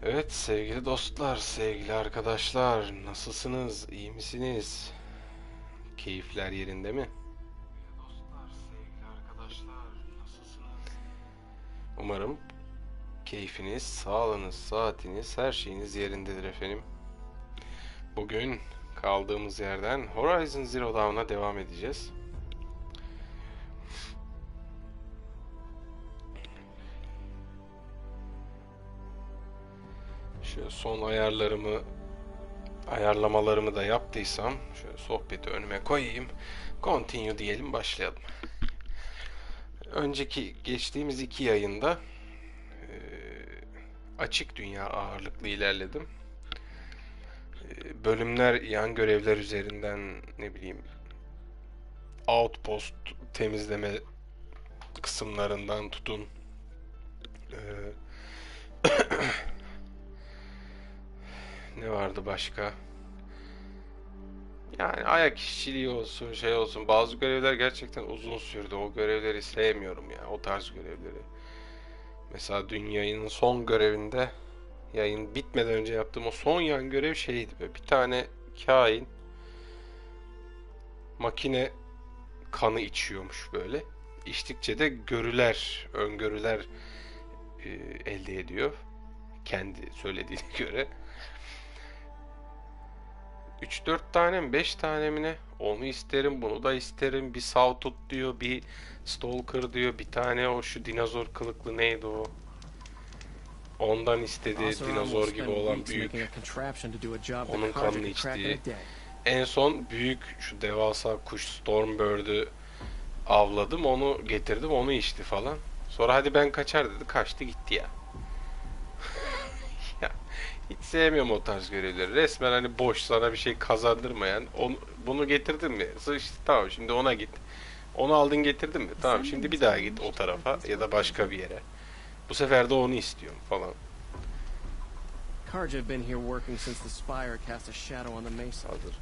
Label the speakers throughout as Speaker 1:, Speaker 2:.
Speaker 1: Evet sevgili dostlar, sevgili arkadaşlar, nasılsınız, iyi misiniz? Keyifler yerinde mi? Dostlar, sevgili arkadaşlar, nasılsınız? Umarım keyfiniz, sağlığınız, saatiniz, her şeyiniz yerindedir efendim. Bugün kaldığımız yerden Horizon Zero Dawn'a devam edeceğiz. Şöyle son ayarlamalarımı da yaptıysam şöyle sohbeti önüme koyayım. Continue diyelim, başlayalım. Geçtiğimiz 2 yayında açık dünya ağırlıklı ilerledim. Bölümler, yan görevler üzerinden ne bileyim outpost temizleme kısımlarından tutun. Ne vardı başka? Yani ayak işçiliği olsun, şey olsun. Bazı görevler gerçekten uzun sürdü. O görevleri sevmiyorum ya. O tarz görevleri. Mesela dün yayının son görevinde, yayın bitmeden önce yaptığım o son yan görev şeydi. Böyle bir tane kain makine kanı içiyormuş böyle. İçtikçe de öngörüler elde ediyor. Kendi söylediğine göre. 3-4 tane mi 5 tane mi ne? Onu isterim, bunu da isterim. Bir sawtooth diyor, bir stalker diyor, bir tane o şu dinozor kılıklı neydi o? Ondan istedi, dinozor gibi olan büyük. Onun kanını içti. En son büyük şu devasa kuş Stormbird'ü avladım, onu getirdim, onu içti falan. Sonra hadi ben kaçar dedi, kaçtı gitti ya. Ya hiç sevmiyorum o tarz görevleri. Resmen hani boş, sana bir şey kazandırmayan. Bunu getirdin mi? İşte, tamam şimdi ona git. Onu aldın getirdin mi? Tamam şimdi bir daha git o tarafa ya da başka bir yere. Bu sefer de onu istiyorum falan. Hazır.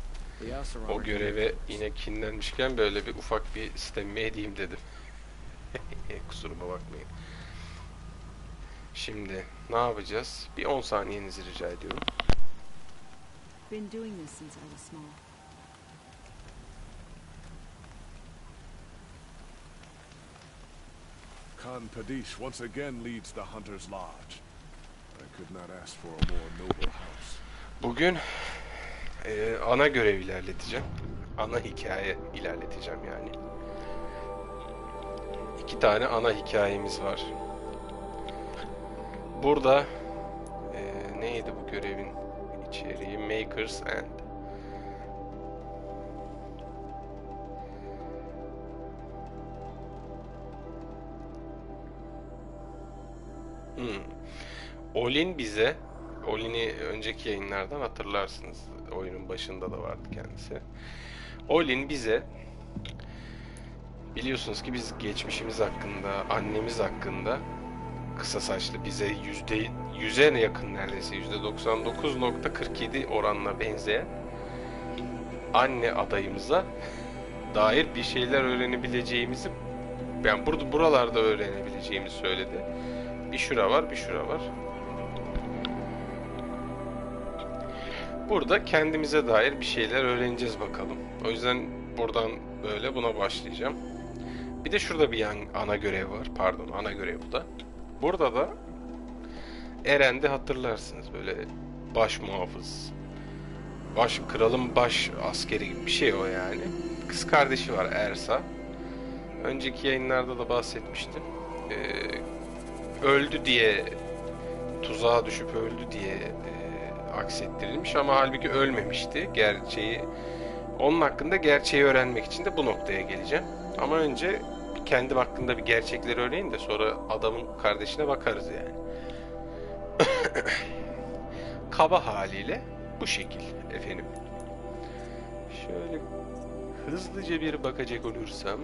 Speaker 1: O göreve yine kinlenmişken böyle bir ufak bir sistemimi edeyim dedim. Kusuruma bakmayın. Şimdi ne yapacağız? Bir 10 saniyenizi rica ediyorum.
Speaker 2: Khan Padish once again leads the Hunter's Lodge. I could not ask for a more noble house.
Speaker 1: Bugün ana görev ilerleteceğim. Ana hikaye ilerleteceğim yani. 2 tane ana hikayemiz var. Burada neydi bu görevin içeriği? Makers and. Olin'i önceki yayınlardan hatırlarsınız. Oyunun başında da vardı kendisi. Olin bize, biliyorsunuz ki biz geçmişimiz hakkında, annemiz hakkında, kısa saçlı, bize %100'e yakın, neredeyse %99.47 oranla benzeyen anne adayımıza dair bir şeyler öğrenebileceğimizi, yani buralarda öğrenebileceğimizi söyledi. Bir şura var, bir şura var. Burada kendimize dair bir şeyler öğreneceğiz bakalım. O yüzden buradan böyle buna başlayacağım. Bir de şurada bir ana görev var. Pardon, ana görev bu da. Burada da Eren'de hatırlarsınız, böyle baş muhafız. Kralın baş askeri gibi bir şey o yani. Kız kardeşi var Ersa. Önceki yayınlarda da bahsetmiştim. Öldü diye, tuzağa düşüp öldü diye aksettirilmiş ama halbuki ölmemişti. Onun hakkında gerçeği öğrenmek için de bu noktaya geleceğim. Ama önce kendim hakkında bir gerçekleri öğreneyim de sonra adamın kardeşine bakarız yani. Kaba haliyle bu şekil efendim. Şöyle hızlıca bir bakacak olursam,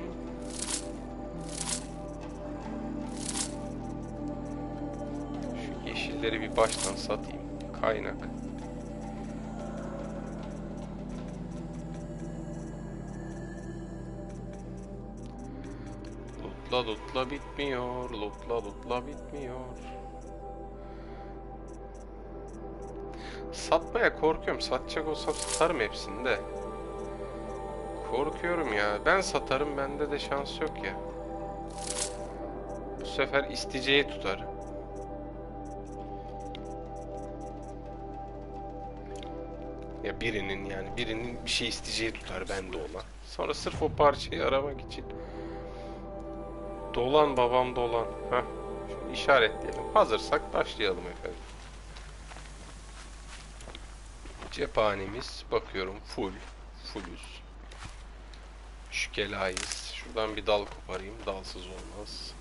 Speaker 1: şu yeşilleri bir baştan satayım. Kaynak. Lootla bitmiyor. Lootla bitmiyor. Satmaya korkuyorum. Satacak olsam satarım hepsini de. Korkuyorum ya. Ben satarım, bende de şans yok ya. Bu sefer isteyeceği tutar. Ya birinin bir şey isteyeceği tutar bende olan. Sonra sırf o parçayı aramak için. Dolan babam dolan. Heh. Şunu işaretleyelim. Hazırsak başlayalım efendim. Cephanemiz bakıyorum fullüz. Şükelayız. Şuradan bir dal koparayım. Dalsız olmaz.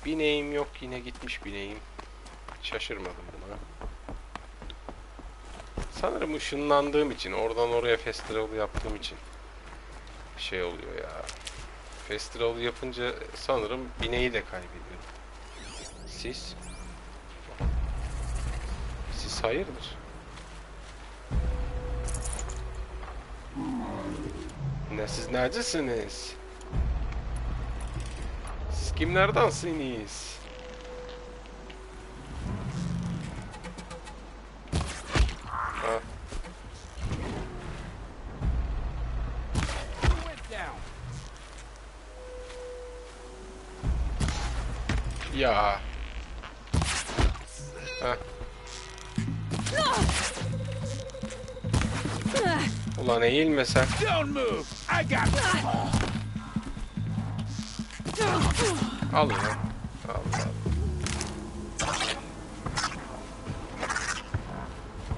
Speaker 1: Bineğim yok, yine gitmiş bineğim. Şaşırmadım buna. Sanırım ışınlandığım için, oradan oraya festival yaptığım için şey oluyor ya. Festival yapınca sanırım bineği de kaybediyorum. Siz hayırdır? Siz neredesiniz? Siz kimlerdensiniz? Ha. Ya. Ha. Ulan eğilme sen. Al ya. Al.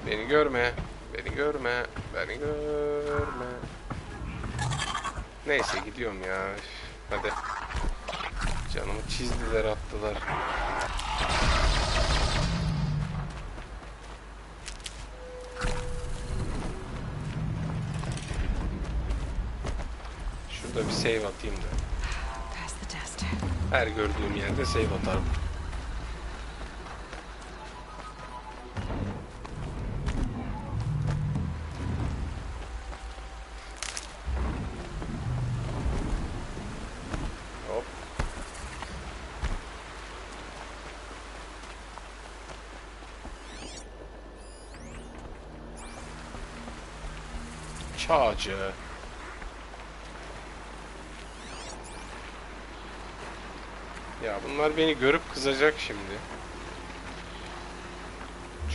Speaker 1: Beni görme. Neyse gidiyorum ya. Hadi. Canımı çizdiler, attılar. Şurada bir save atayım da. Her gördüğüm yerde save atarım. Hop. Çağcı. Ya bunlar beni görüp kızacak şimdi.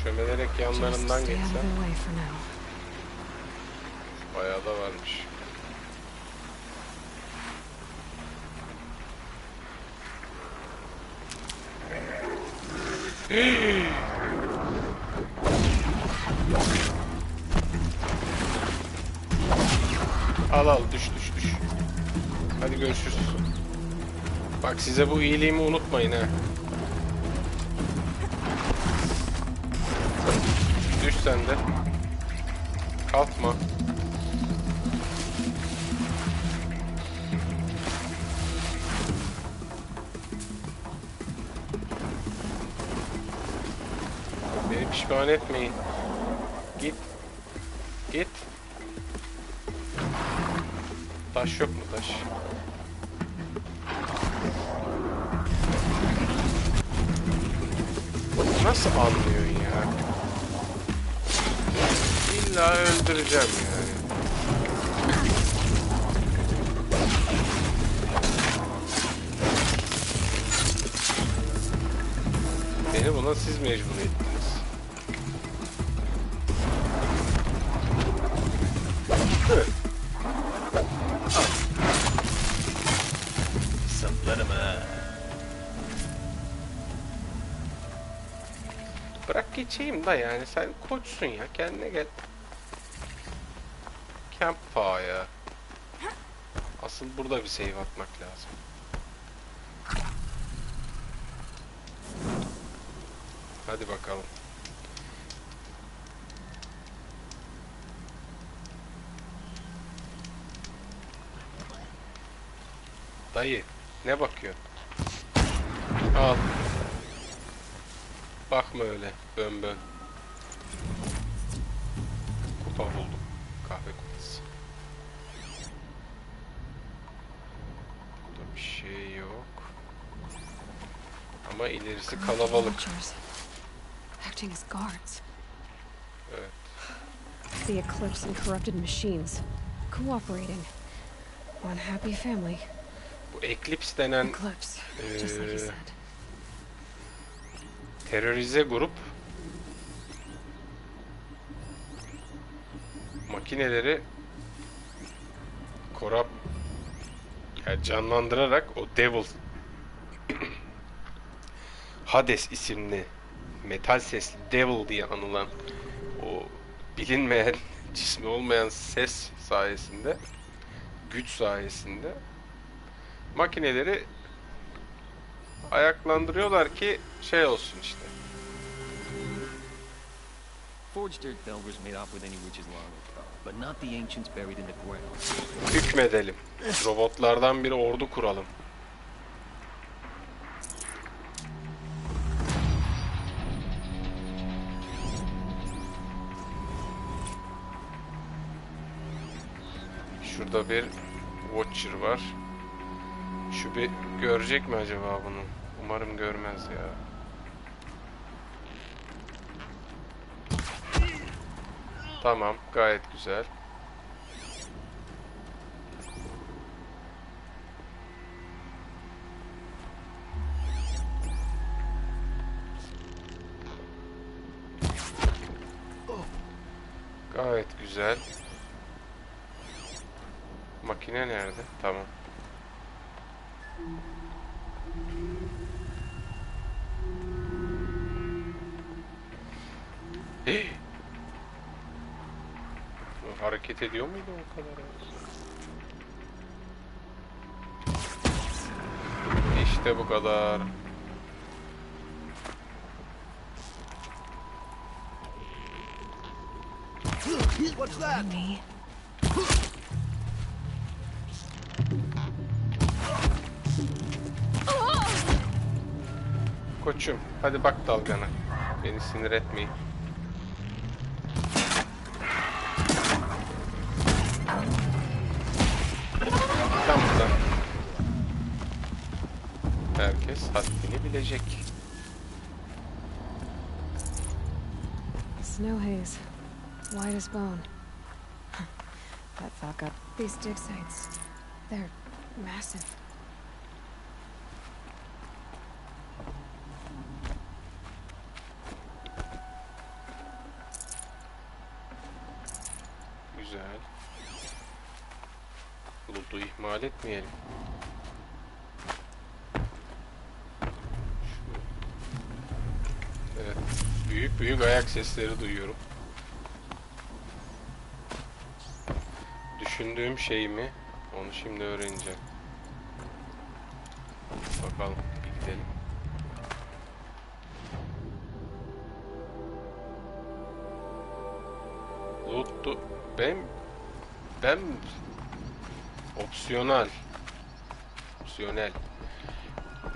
Speaker 1: Çömelerek yanlarından geçsem. Bayağı da varmış. Al düş. Hadi görüşürüz. Bak size bu iyiliğimi unutmayın ha. Düş sen de. Kalkma. Beni pişman etmeyin. Git. Taş yok mu taş? Nasıl anlıyorsun ya? İlla öldüreceğim yani. Beni buna siz mecbur ettiniz. Saplarım ha. Bırak geçeyim da yani, sen koçsun ya, kendine gel. Campfire. Asıl burada bir save atmak lazım. Hadi bakalım. Dayı, ne bakıyorsun? Al. Bakma öyle, bön. Kupa buldum. Kahve kupası. Burada bir şey yok. Ama ilerisi kalabalık. Evet.
Speaker 3: The eclipse and corrupted machines cooperating. One happy family.
Speaker 1: Bu Eclipse denen
Speaker 3: Eclipse, just like he said.
Speaker 1: terörize grup makineleri yani canlandırarak o Devil Hades isimli metal sesli Devil diye anılan o bilinmeyen cismi olmayan ses sayesinde, güç sayesinde makineleri ayaklandırıyorlar ki şey olsun işte.
Speaker 4: Forged earth delvers made off with any riches long ago, but not the ancients buried in the ground.
Speaker 1: Hükmedelim. Robotlardan bir ordu kuralım. Şurada bir Watcher var. Şu bir görecek mi acaba bunu? Umarım görmez ya. Tamam, gayet güzel. Gayet güzel. Makine nerede? Tamam. Hareket ediyor muydu o kadar? İşte bu kadar.
Speaker 2: What's that?
Speaker 3: Me.
Speaker 1: Koçum, hadi bak dalgana. Beni sinir etmeyin. Tam buradan. Herkes haddini bilecek.
Speaker 3: Snow haze, white as bone. That fuck up. These dig sites, they're massive.
Speaker 1: Güzel. Loot'u ihmal etmeyelim. Evet. Büyük büyük ayak sesleri duyuyorum. Düşündüğüm şey mi? Onu şimdi öğreneceğim. Bakalım. Bir gidelim. Loot'u ben opsiyonel.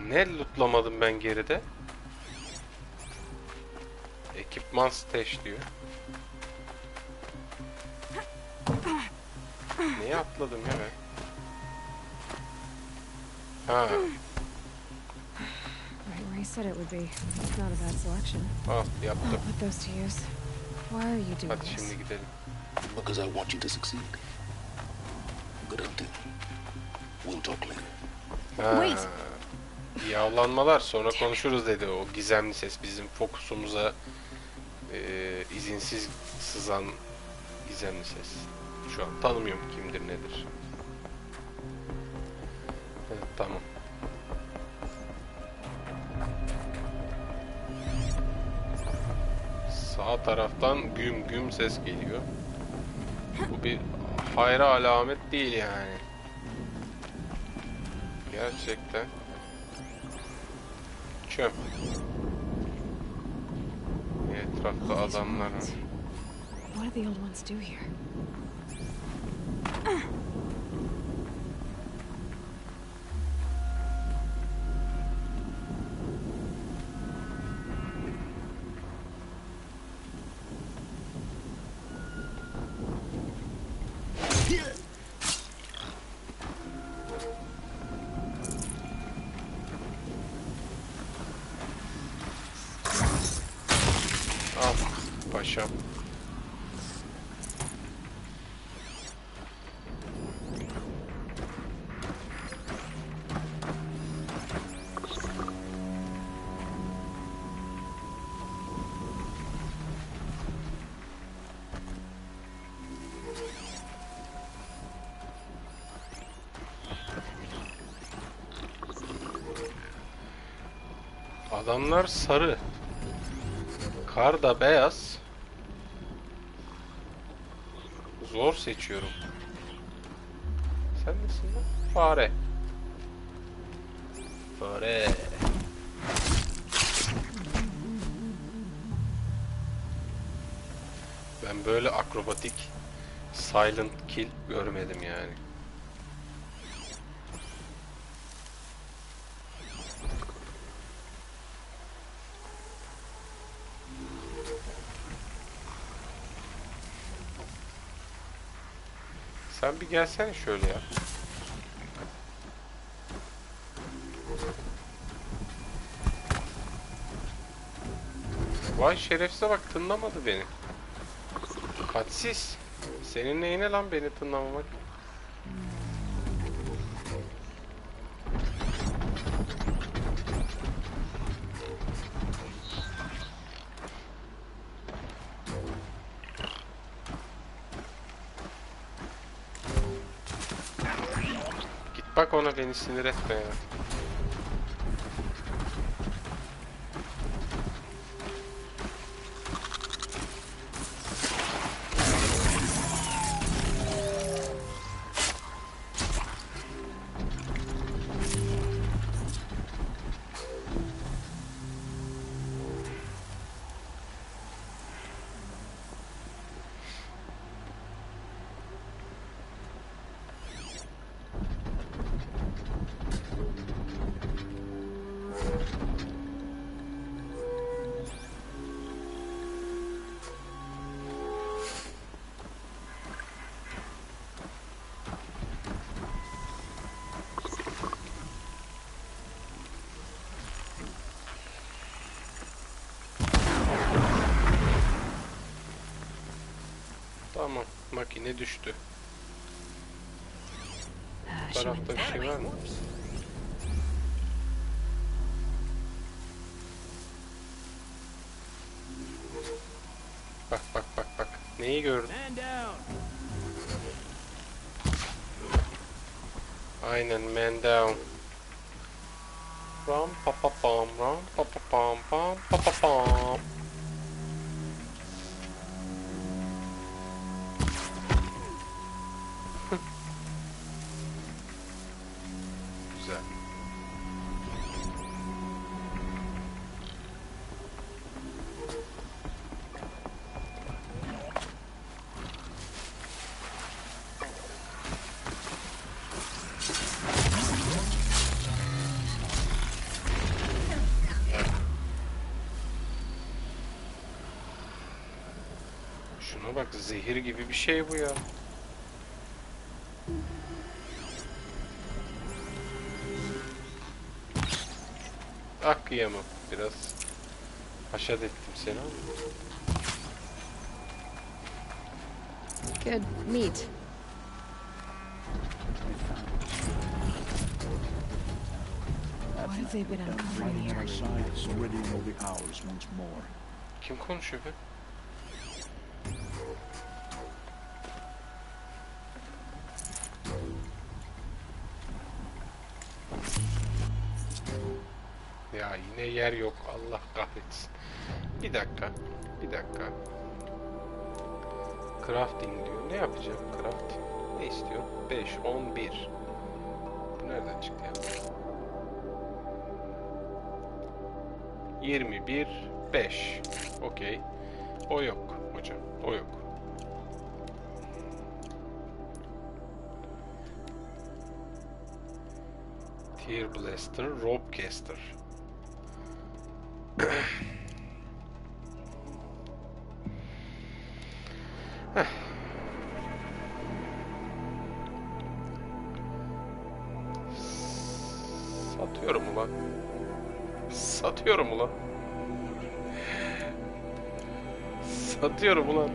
Speaker 1: Ne lootlamadım ben geride? Ekipman stash diyor. Neye atladım ya ben? Ha,
Speaker 3: Right where he said it would be. It's not a bad selection.
Speaker 1: al
Speaker 3: I'll
Speaker 1: yaptım.
Speaker 3: put those to use. Why are you doing
Speaker 1: Hadi
Speaker 3: this?
Speaker 1: şimdi gidelim.
Speaker 5: Because I want you to succeed. Good hunting. We'll talk later.
Speaker 1: Ha,
Speaker 3: Wait.
Speaker 1: iyi avlanmalar, sonra konuşuruz dedi o gizemli ses, bizim fokusumuza izinsiz sızan gizemli ses. Şu an tanımıyorum kimdir nedir. Evet, tamam. Sağ taraftan güm güm ses geliyor. Bu bir hayra alamet değil yani. Gerçekten. Çöp. Etrafta adamlar var.
Speaker 3: What do the old ones do here?
Speaker 1: Al paşam. Adamlar sarı. Kar da beyaz. Zor seçiyorum. Sen nesin lan? Fare. Fare. Ben böyle akrobatik silent kill görmedim yani. Sen bir gelsene şöyle ya. Vay şerefsize bak, tınlamadı beni. Hadsiz. Senin neyine lan beni tınlamamak? Git bak ona, beni sinir etme ya. Tamam, makine düştü. Bu tarafta bir şey var mı? Bak bak bak bak. Neyi gördün? Aynen, man down. Ram pa pa pam, ram pa pa pam pam pa pa pam. Güzel. Şuna bak, zehir gibi bir şey bu ya. Ah, kıyamam. Biraz haşat ettim seni ama.
Speaker 3: Good meat. What have they been uncovering here?
Speaker 1: Kim konuşuyor be? Ya yine yer yok. Allah kahretsin. Bir dakika. Bir dakika. Crafting diyor. Ne yapacağım? Crafting. Ne istiyor? 5, 11. Bu nereden çıktı ya? 21, 5. Okey. O yok hocam. O yok. Tear Blaster, Rope Caster. Satıyorum ulan. Satıyorum ulan. Satıyorum ulan.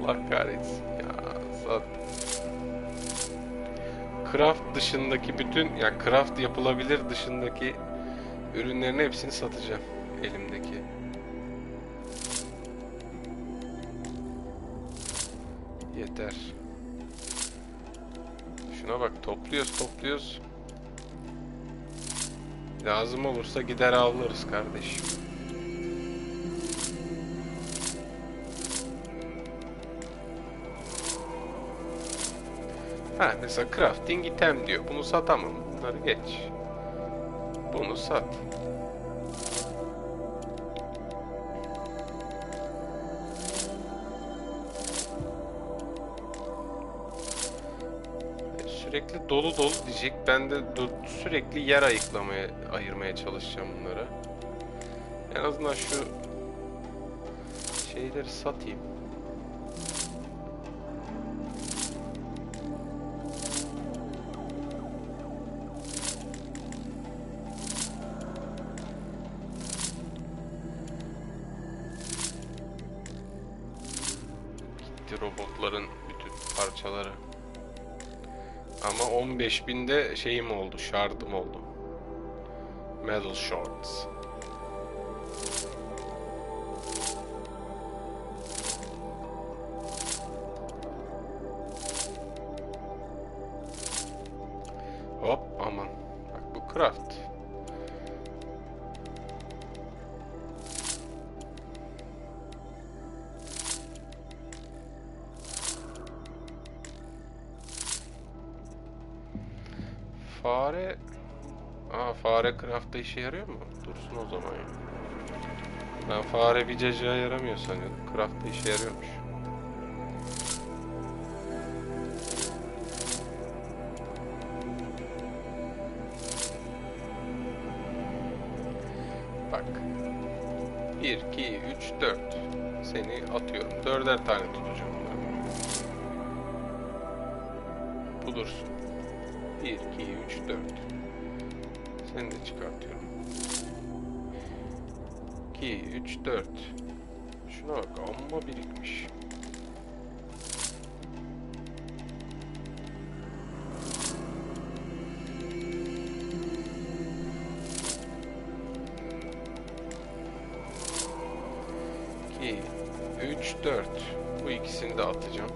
Speaker 1: Allah kahretsin ya. Sat. Craft dışındaki bütün, ya craft yapılabilir dışındaki ürünlerin hepsini satacağım elimdeki. Yeter. Şuna bak, topluyoruz. Lazım olursa gider avlarız kardeşim. Ha mesela crafting item diyor. Bunu satamam. Bunları geç. Bunu sat. Sürekli dolu dolu diyecek. Ben de sürekli yer ayırmaya çalışacağım bunları. En azından şu şeyleri satayım. Gitti robotların bütün parçaları. Ama 15.000'de şeyim oldu, şardım oldu. Metal Shorts. Hop aman. Bak bu craft. Fare... fare craft'ta işe yarıyor mu? Dursun o zaman ya. Ben fare bir cacığa yaramıyor sanıyordum. Craft'ta işe yarıyormuş. Bak. 1, 2, 3, 4. Seni atıyorum. 4'er tane tutacağım. Bu dursun. 1, 2, 3, 4. Seni de çıkartıyorum. 2, 3, 4. Şuna bak, amma birikmiş. İki, 3, 4. Bu ikisini de atacağım.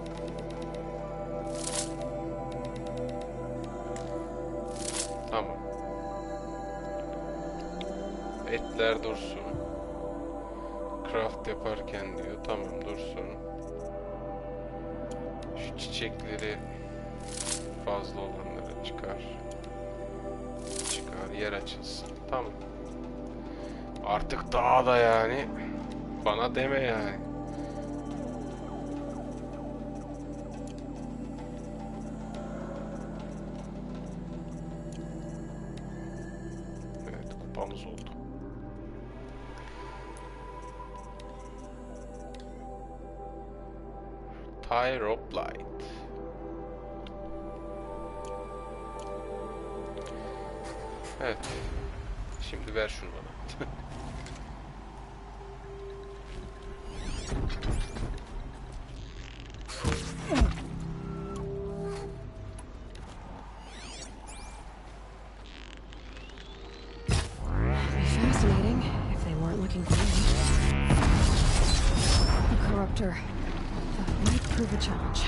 Speaker 1: Tamam. Etler dursun. Craft yaparken diyor. Tamam dursun. Şu çiçekleri fazla olanları çıkar. Çıkar. Yer açılsın. Tamam. Artık daha da yani. Bana deme yani. Evet, kupamız oldu. Tie rope light. Evet. Şimdi ver şunu bana.
Speaker 3: Fascinating, if they weren't looking for me. A corruptor. That might prove a challenge.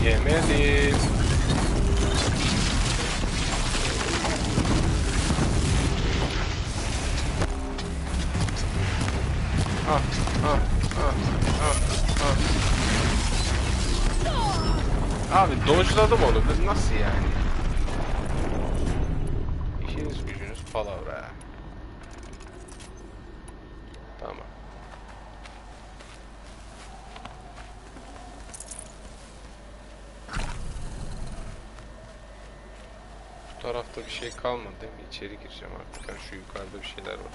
Speaker 1: Yemedim. Abi dodge'ladım onu. Nasıl yani? İşiniz gücünüz palavra. Tamam. Bu tarafta bir şey kalmadı değil mi? İçeri gireceğim artık. Yani şu yukarıda bir şeyler var.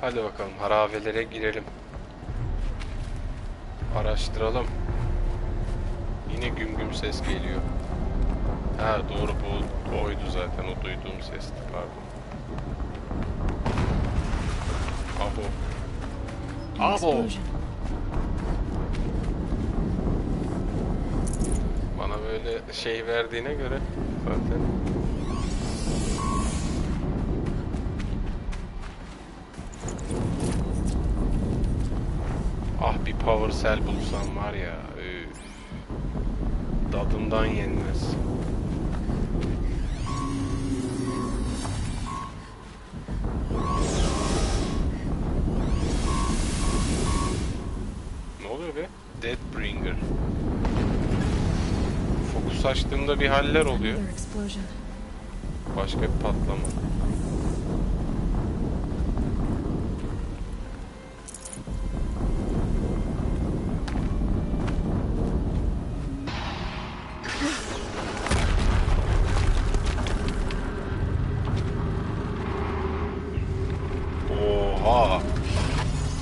Speaker 1: Hadi bakalım haravelere girelim. Araştıralım. Yine güm güm ses geliyor. Ha doğru, bu oydu zaten, o duyduğum sesti, pardon. Abo. Abo. Bana böyle şey verdiğine göre zaten. Ah bir power cell bulsam var ya. Üf. Tadından yenmez. Ne oluyor be? Deathbringer. Fokus açtığımda bir haller oluyor. Başka bir patlama. Oha!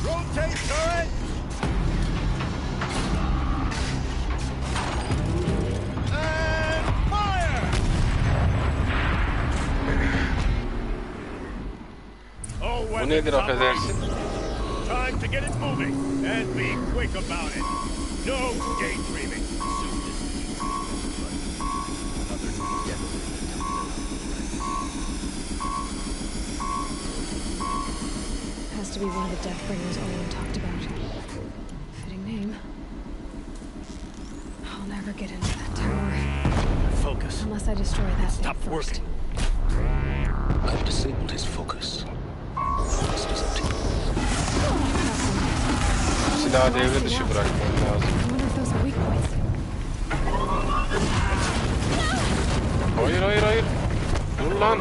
Speaker 2: Rotate turret! And fire! Oh,
Speaker 1: Bu nedir affedersin?
Speaker 2: Time to get it moving and be quick about it. No daydreaming.
Speaker 3: Has to be one of the Deathbringers Oyun talked about. Fitting name. I'll never get into that tower.
Speaker 2: Focus.
Speaker 3: Unless I destroy that thing first.
Speaker 2: working.
Speaker 5: I've disabled his focus. Rest is up to you.
Speaker 1: Silahı devre dışı bırakmam lazım.
Speaker 3: I wonder if those are weak points.
Speaker 1: Hayır hayır hayır. Dur lan.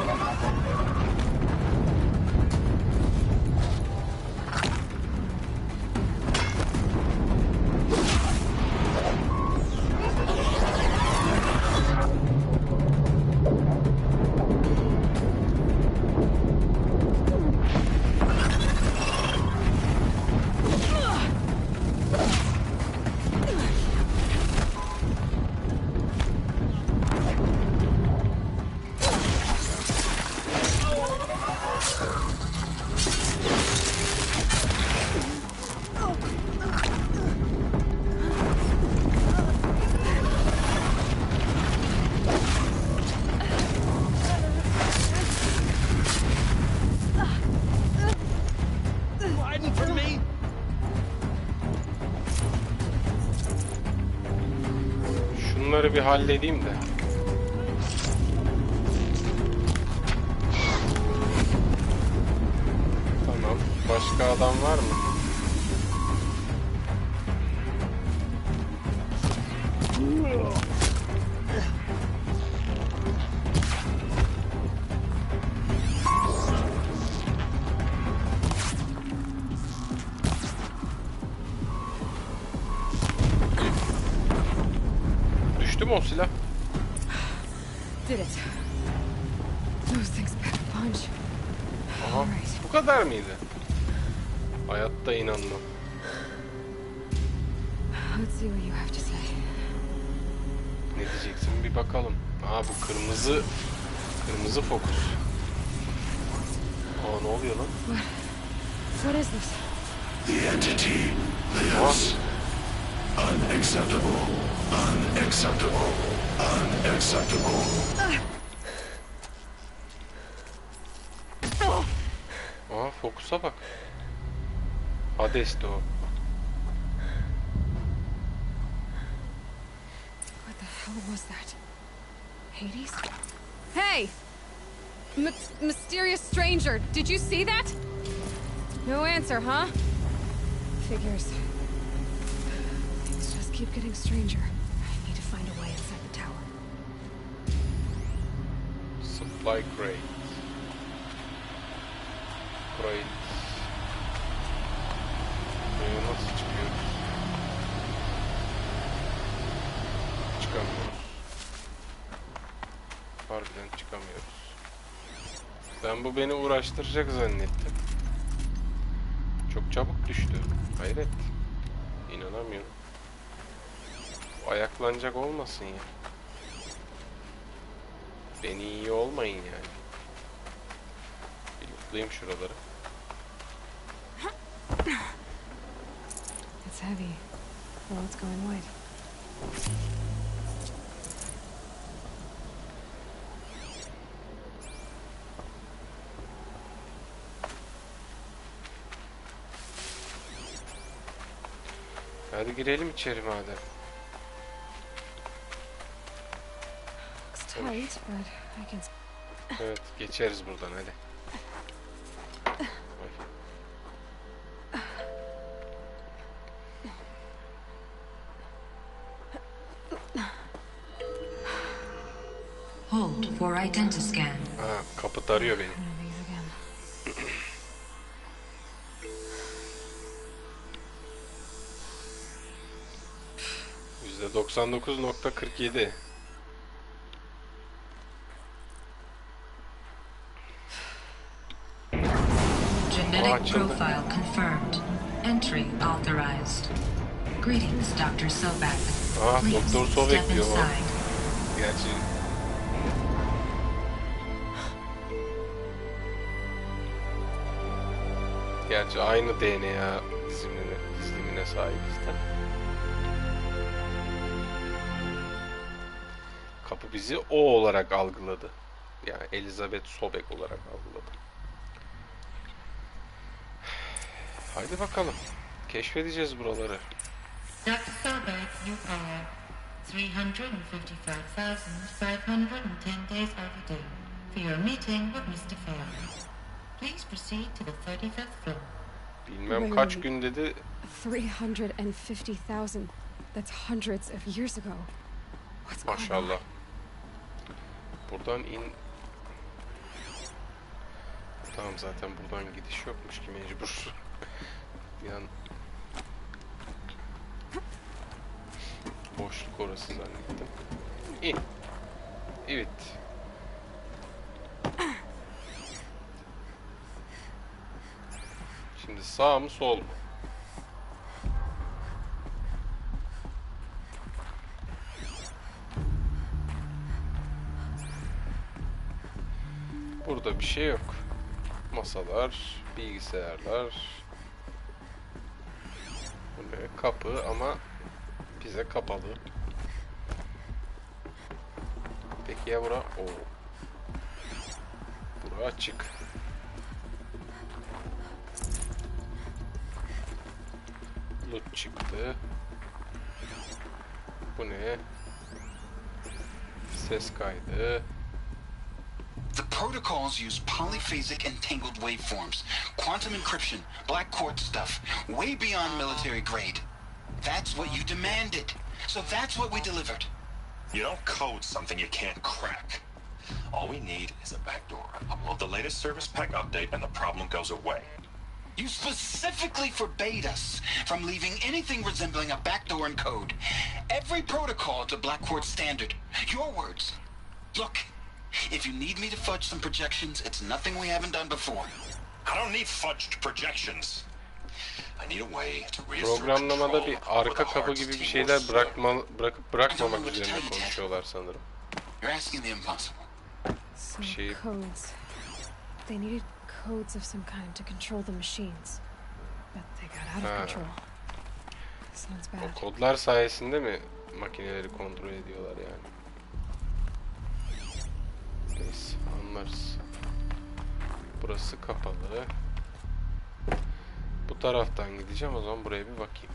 Speaker 4: Riding for me?
Speaker 1: Şunları bir halledeyim de. Tamam. Başka adam var mı? Düştü mü o silah?
Speaker 3: Did it. Those things pack a punch.
Speaker 1: Aha. Bu kadar mıydı? Hayatta inanmam.
Speaker 3: Let's see what you have to say.
Speaker 1: Ne diyeceksin bir bakalım. Aa bu kırmızı. Kırmızı fokus. Aa ne oluyor lan?
Speaker 3: What is this?
Speaker 6: The entity
Speaker 1: Aa,
Speaker 6: lives. Unacceptable. Unacceptable. Unacceptable.
Speaker 1: aa fokusa bak. Hades'ti o.
Speaker 3: What the hell was that? Hades? Hey! Mysterious stranger, did you see that? No answer, huh? Figures. Things just keep getting stranger. I need to find a way inside the tower.
Speaker 1: Supply crate. Crate. Buraya nasıl çıkıyoruz? Çıkamıyoruz. Harbiden çıkamıyoruz. Ben bu beni uğraştıracak zannettim. çok çabuk düştü. Hayret. İnanamıyorum. Ayaklanacak olmasın ya. Beni iyi olmayın yani. Bir yutlayayım şuraları.
Speaker 3: It's heavy. Well, it's going wide.
Speaker 1: Hadi girelim içeri madem.
Speaker 3: Looks tight, but I can...
Speaker 1: Evet, geçeriz buradan hadi. Oy.
Speaker 7: Hold for identity scan.
Speaker 1: Ha, kapı tarıyor beni.
Speaker 3: One of these again.
Speaker 1: %99.47.
Speaker 7: Genetic
Speaker 1: açıldı.
Speaker 7: profile confirmed. Entry authorized. Greetings, Dr. Sobek. Please
Speaker 1: Doktor Sobek
Speaker 7: step
Speaker 1: diyor ama.
Speaker 7: inside.
Speaker 1: Gerçi aynı DNA dizilimine sahibiz de. Kapı bizi o olarak algıladı. Yani Elizabeth Sobek olarak algıladı. Haydi bakalım. Keşfedeceğiz buraları.
Speaker 8: Dr. Sobek, you are 355,510 days overdue for your meeting with Mr. Fair. Please proceed to the 35th floor.
Speaker 1: Bilmem kaç gün dedi.
Speaker 3: 350,000. That's hundreds of years ago. What's going on?
Speaker 1: Maşallah. Buradan in... Tamam, zaten buradan gidiş yokmuş ki mecbur. Yani... Boşluk orası zannettim. İn. Evet. Şimdi sağ mı sol mu? Burada bir şey yok. Masalar, bilgisayarlar. Bu ne? Kapı ama bize kapalı. Peki ya bura? Oo. Bura açık. Loot çıktı. Bu ne? Ses kaydı.
Speaker 5: The protocols use polyphasic entangled waveforms, quantum encryption, black quartz stuff, way beyond military grade. That's what you demanded. So that's what we delivered.
Speaker 6: You don't code something you can't crack. All we need is a backdoor. Upload the latest service pack update and the problem goes away.
Speaker 5: You specifically forbade us from leaving anything resembling a backdoor in code. Every protocol to Black Quartz standard. Your words. Look, if you need me to fudge some projections, it's nothing we haven't done before.
Speaker 6: I don't need fudged projections. I need a way to reassert
Speaker 1: Programlamada
Speaker 6: control
Speaker 1: bir
Speaker 6: over
Speaker 1: arka
Speaker 6: the
Speaker 1: kapı
Speaker 6: heart's
Speaker 1: gibi bir
Speaker 6: team
Speaker 1: şeyler
Speaker 6: or slow.
Speaker 1: bırakıp bırakmamak üzerine konuşuyorlar sanırım.
Speaker 5: You're asking the impossible.
Speaker 3: Some
Speaker 1: Şey-
Speaker 3: codes. They needed codes of some kind to control the machines. But they got out of control. Sounds
Speaker 1: O
Speaker 3: bad.
Speaker 1: kodlar sayesinde mi makineleri kontrol ediyorlar yani? Neyse, anlarız. Burası kapalı. Bu taraftan gideceğim, o zaman buraya bir bakayım.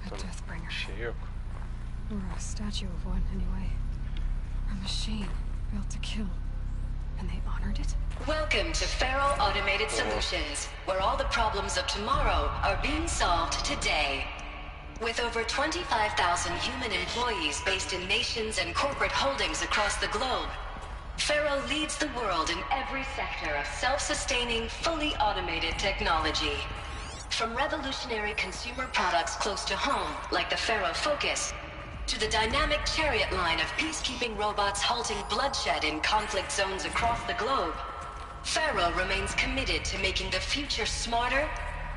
Speaker 3: A Deathbringer.
Speaker 1: Bir şey yok.
Speaker 3: Or a statue of one, anyway. A machine built to kill. And they honored it?
Speaker 9: Welcome to Feral Automated Solutions, where all the problems of tomorrow are being solved today. With over 25,000 human employees based in nations and corporate holdings across the globe, Faro leads the world in every sector of self-sustaining, fully automated technology. From revolutionary consumer products close to home, like the Faro Focus, to the dynamic chariot line of peacekeeping robots halting bloodshed in conflict zones across the globe, Faro remains committed to making the future smarter,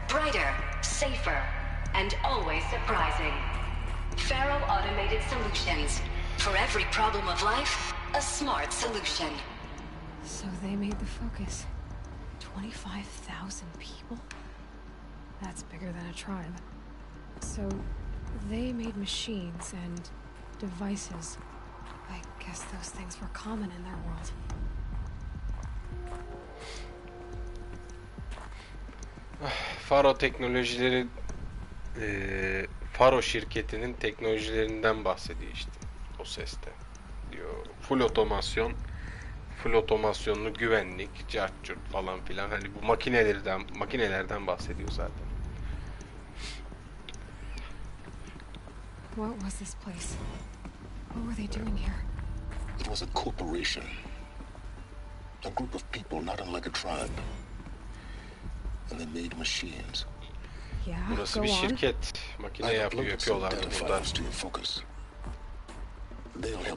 Speaker 9: brighter, safer, and always surprising. Faro Automated Solutions. For every problem of life, a smart solution.
Speaker 3: So they made the Focus. 25,000 people? That's bigger than a tribe. So they made machines and devices. I guess those things were common in their world.
Speaker 1: Faro teknolojileri, Faro şirketinin teknolojilerinden bahsediyor işte o seste. Diyor full otomasyon, full otomasyonlu güvenlik, cart curt falan filan. Hani bu makinelerden bahsediyor zaten.
Speaker 3: What was this place? What were they doing here?
Speaker 10: It was a corporation. A group of people not unlike a tribe. And they made machines.
Speaker 3: Yeah,
Speaker 1: burası bir şirket. Makine yapıyorlardı burada.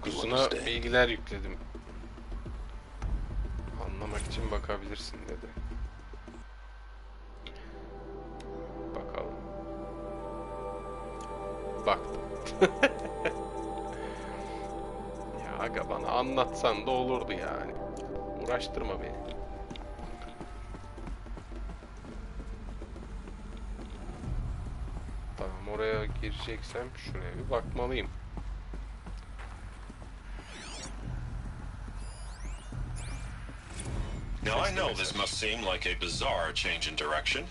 Speaker 1: Kusuna bilgiler yükledim. Anlamak için bakabilirsin dedi. Bakalım. Baktım. Ya aga bana anlatsan da olurdu yani. Uğraştırma beni. Tamam, oraya gireceksem şuraya bir bakmalıyım.
Speaker 6: Now I know this must seem like a bizarre change in direction.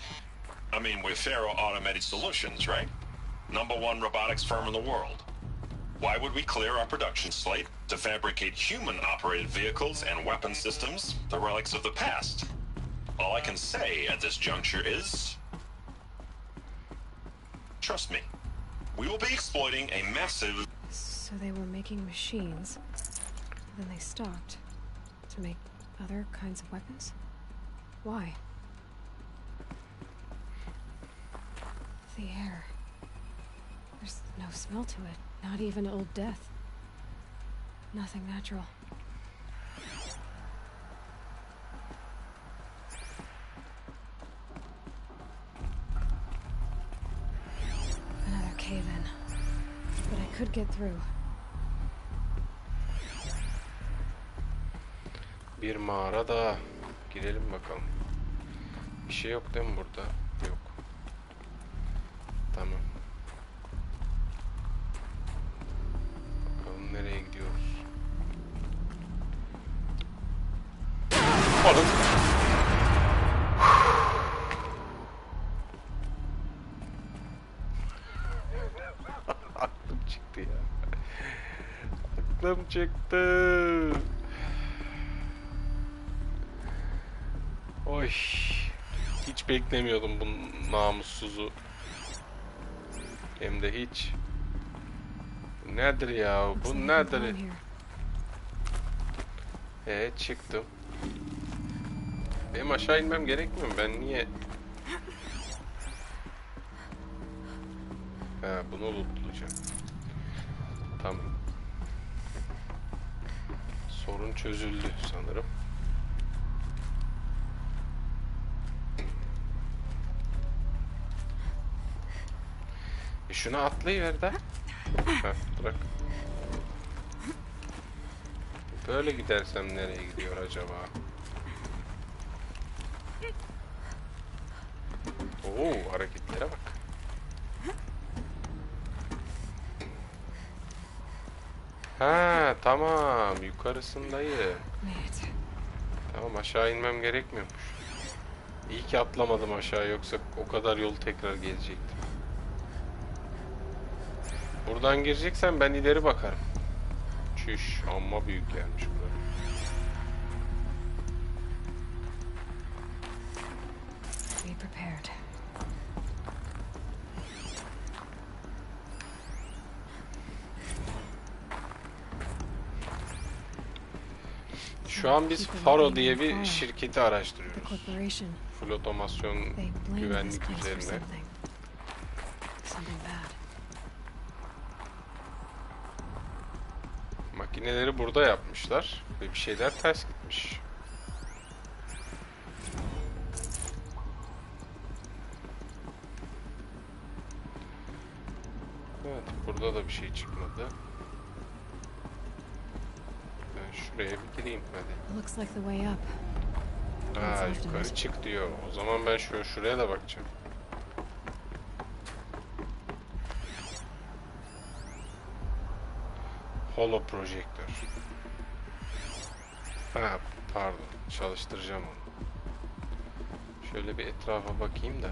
Speaker 6: I mean, we're Faro Automated Solutions, right? #1 robotics firm in the world. Why would we clear our production slate to fabricate human-operated vehicles and weapon systems, the relics of the past? All I can say at this juncture is, trust me, we will be exploiting a massive...
Speaker 3: So they were making machines, then they stopped to make other kinds of weapons? Why? The air. There's no smell to it, not even old death. Nothing natural. Another cave-in. But I could get through.
Speaker 1: Bir mağara daha. Girelim bakalım. Bir şey yok değil mi burada? Yok. Tamam. Bakalım nereye gidiyoruz? Oğlum. Aklım çıktı ya. Aklım çıktı. Oy. Hiç beklemiyordum bu namussuzu. Hem de hiç. Bu nedir ya? Bu nedir? Çıktım. Benim aşağı inmem gerekmiyor mu? Ben niye? Bunu lootlayacağım. Tamam. Sorun çözüldü sanırım. Şuna atlayıver de. Bırak. Böyle gidersem nereye gidiyor acaba? Oo, hareketlere bak. Ha, tamam, yukarısındayım. Tamam, aşağı inmem gerekmiyormuş. İyi ki atlamadım aşağı, yoksa o kadar yol tekrar gelecektim. Buradan gireceksen ben ileri bakarım. Çüş, amma büyük gelmiş buraya.
Speaker 3: Be prepared.
Speaker 1: Şu an biz Faro diye bir şirketi araştırıyoruz. Full otomasyon güvenlik üzerine. Makineleri burada yapmışlar ve bir şeyler ters gitmiş. Evet, burada da bir şey çıkmadı. Ben şuraya bir gireyim hadi. Aa, yukarı çık diyor. O zaman ben şuraya da bakacağım. Holo projektör. Ha, pardon. Çalıştıracağım onu. Şöyle bir etrafa bakayım da.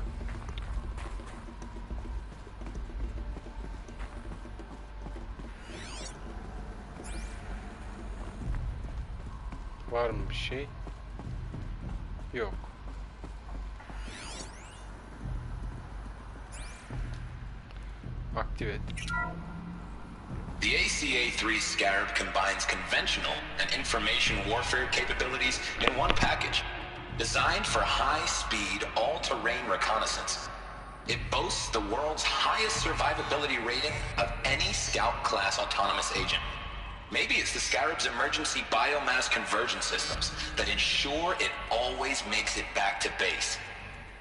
Speaker 1: Var mı bir şey? Yok. Aktive et.
Speaker 5: The ACA-3 Scarab combines conventional and information warfare capabilities in one package. Designed for high-speed, all-terrain reconnaissance. It boasts the world's highest survivability rating of any Scout-class autonomous agent. Maybe it's the Scarab's emergency biomass conversion systems that ensure it always makes it back to base,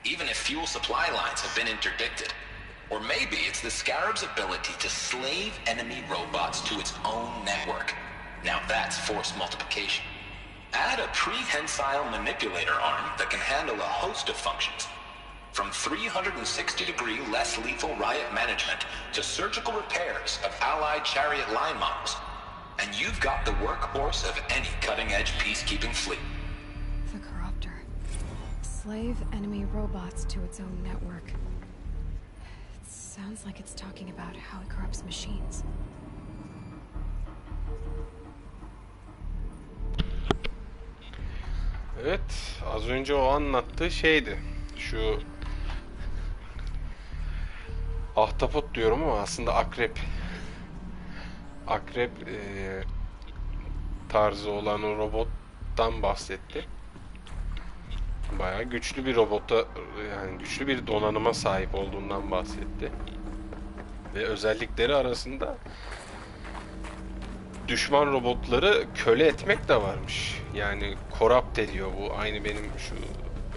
Speaker 5: even if fuel supply lines have been interdicted. Or maybe it's the Scarab's ability to slave enemy robots to its own network. Now that's force multiplication. Add a prehensile manipulator arm that can handle a host of functions, from 360-degree less lethal riot management to surgical repairs of Allied chariot line models. And you've got the workhorse of any cutting-edge peacekeeping fleet.
Speaker 3: The Corruptor. Slave enemy robots to its own network. It sounds like it's talking about how it corrupts machines.
Speaker 1: Evet, az önce o anlattığı şeydi. Şu ahtapot diyorum ama aslında akrep. Akrep tarzı olan o robottan bahsetti. Bayağı güçlü bir robota, yani güçlü bir donanıma sahip olduğundan bahsetti. Ve özellikleri arasında düşman robotları köle etmek de varmış. Yani corrupt ediyor bu. Aynı benim şu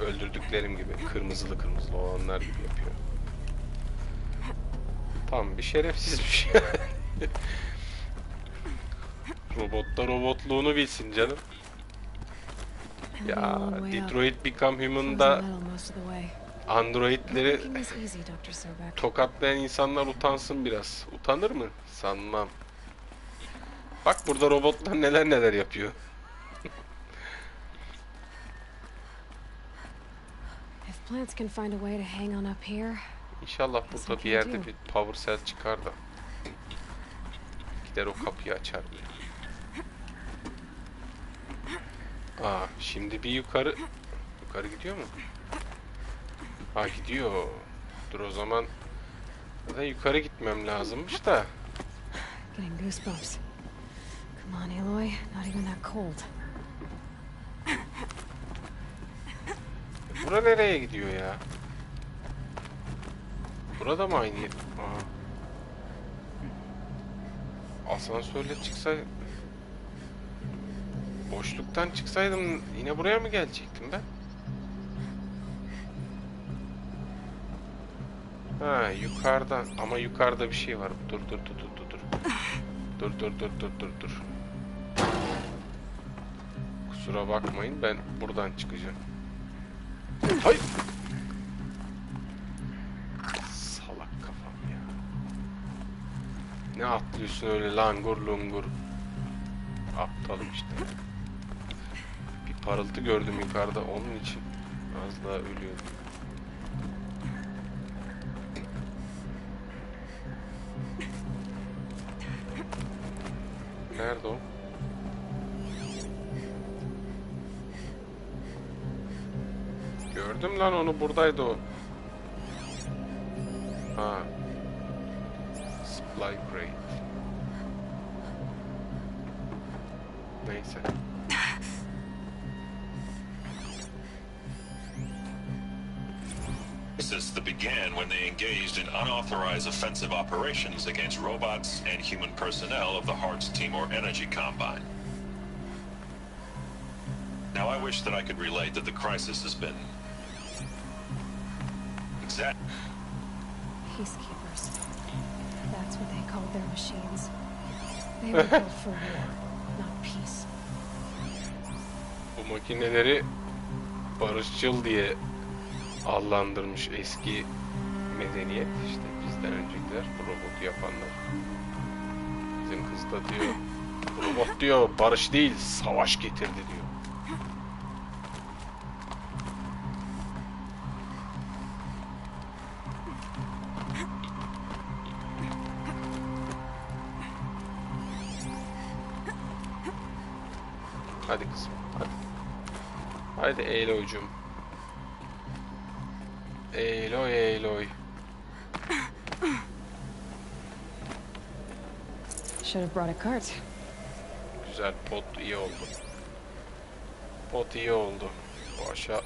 Speaker 1: öldürdüklerim gibi. Kırmızılı olanlar gibi yapıyor. Tam bir şerefsizmiş. Robotta robotluğunu bilsin canım. Ya Detroit Become Human'da androidleri tokatlayan insanlar utansın biraz. Utanır mı? Sanmam. Bak burada robotlar neler yapıyor. İnşallah burada bir yerde bir power cell çıkar da gider o kapıyı açar. Aa, şimdi bir yukarı gidiyor mu? Ha, gidiyor. Dur o zaman da yukarı gitmem lazımmış da. Bura nereye gidiyor ya? Burada mı aynı yer? Aa. Asansörle çıksa, boşluktan çıksaydım yine buraya mı gelecektim ben? Ha, yukarıdan, ama yukarıda bir şey var. Dur. Dur. Kusura bakmayın, ben buradan çıkacağım. Hayır. Salak kafam ya. Ne atlıyorsun öyle langur lungur? Aptalım işte. Bir parıltı gördüm yukarıda, onun için az daha ölüyordum. Nerede o? Gördüm lan onu, buradaydı o. Ha. Supply crate. Neyse.
Speaker 6: began when they engaged in unauthorized offensive operations against robots and human personnel of the Hearts Timor Energy Combine. Now, I wish that I could relate that the crisis has been
Speaker 3: Peacekeepers. That's what they called their machines. They were built for war, not peace.
Speaker 1: Bu makineleri barışçıl diye adlandırmış eski medeniyet. İşte bizden öncekiler, bu robotu yapanlar. Bizim kız da diyor, robot diyor barış değil savaş getirdi diyor. Hadi kızım, hadi. Haydi Eloy'cum. Eloy.
Speaker 3: Should have brought a cart.
Speaker 1: Güzel, pot iyi oldu. Pot iyi oldu. Bu aşağı.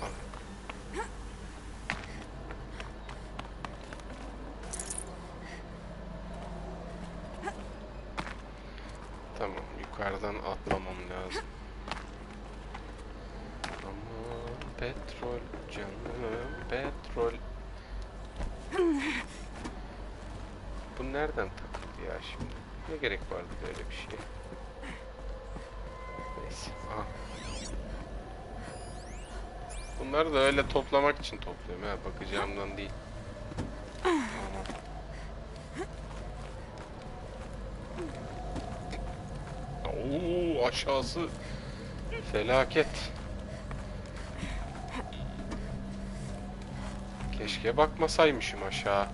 Speaker 1: Tamam, yukarıdan atlamam lazım. Aman petrol, canım petrol. Bu nereden takıldı ya şimdi? Ne gerek vardı böyle bir şey? Neyse. Aha. Bunları da öyle toplamak için topluyorum ha, bakacağımdan değil. Tamam. Oo, aşağısı felaket. Keşke bakmasaymışım aşağı.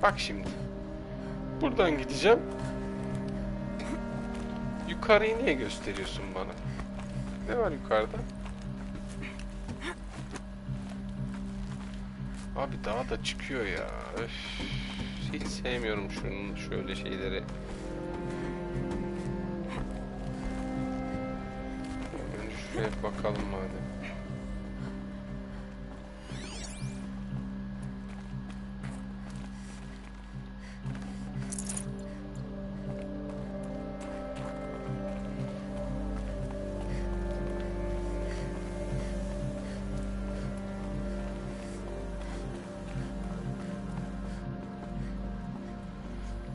Speaker 1: Bak şimdi. Buradan gideceğim. Yukarıyı niye gösteriyorsun bana? Ne var yukarıda? Abi daha da çıkıyor ya. Öf. Hiç sevmiyorum şunun şöyle şeyleri. Önce şuraya bakalım madem.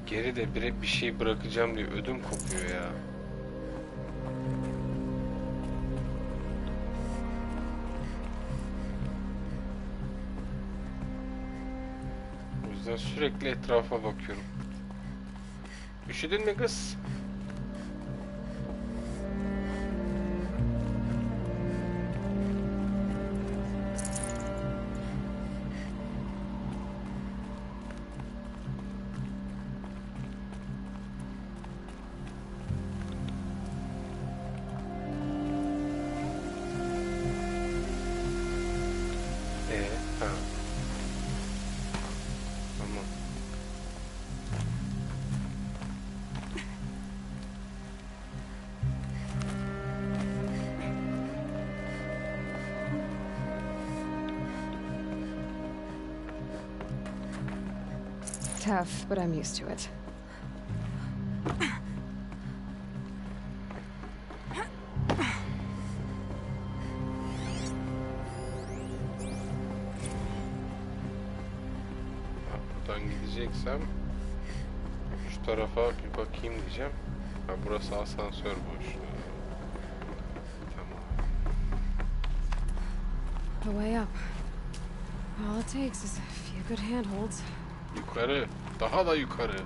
Speaker 1: Geride bir şey bırakacağım diye ödüm kopuyor ya. O yüzden sürekli etrafa bakıyorum. Üşüdün mü kız? Tamam.
Speaker 3: Tough, but I'm used to it.
Speaker 1: Buradan gideceksem şu tarafa bir bakayım diyeceğim. Ha, burası asansör boşluğu. Tamam.
Speaker 3: The way up. All it takes is a few good handholds.
Speaker 1: Yukarı, daha da yukarı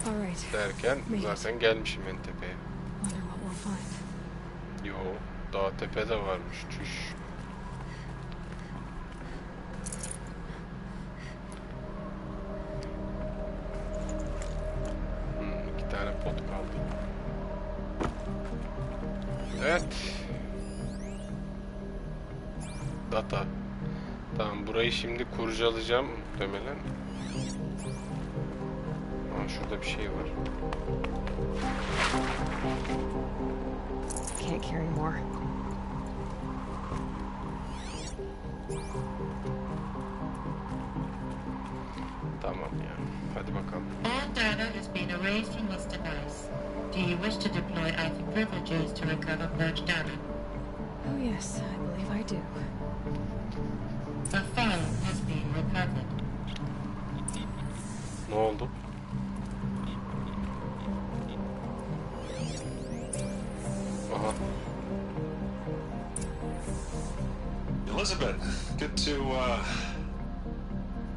Speaker 3: All right.
Speaker 1: derken zaten gelmişim en tepeye.
Speaker 3: Wonder what we'll find.
Speaker 1: Yo, daha tepede varmış. Çüş. İki tane pot kaldı. Evet. Data. Tamam, burayı şimdi kurcalayacağım muhtemelen. Aa, şurada bir şey var.
Speaker 3: Can't carry more.
Speaker 1: bakalım.
Speaker 8: All data has been erased from this device. Do you wish to deploy IP privileges to recover purged data?
Speaker 3: Oh yes, I believe I do.
Speaker 8: A file has been recovered.
Speaker 1: Ne oldu? Aha.
Speaker 6: Elizabeth, good to,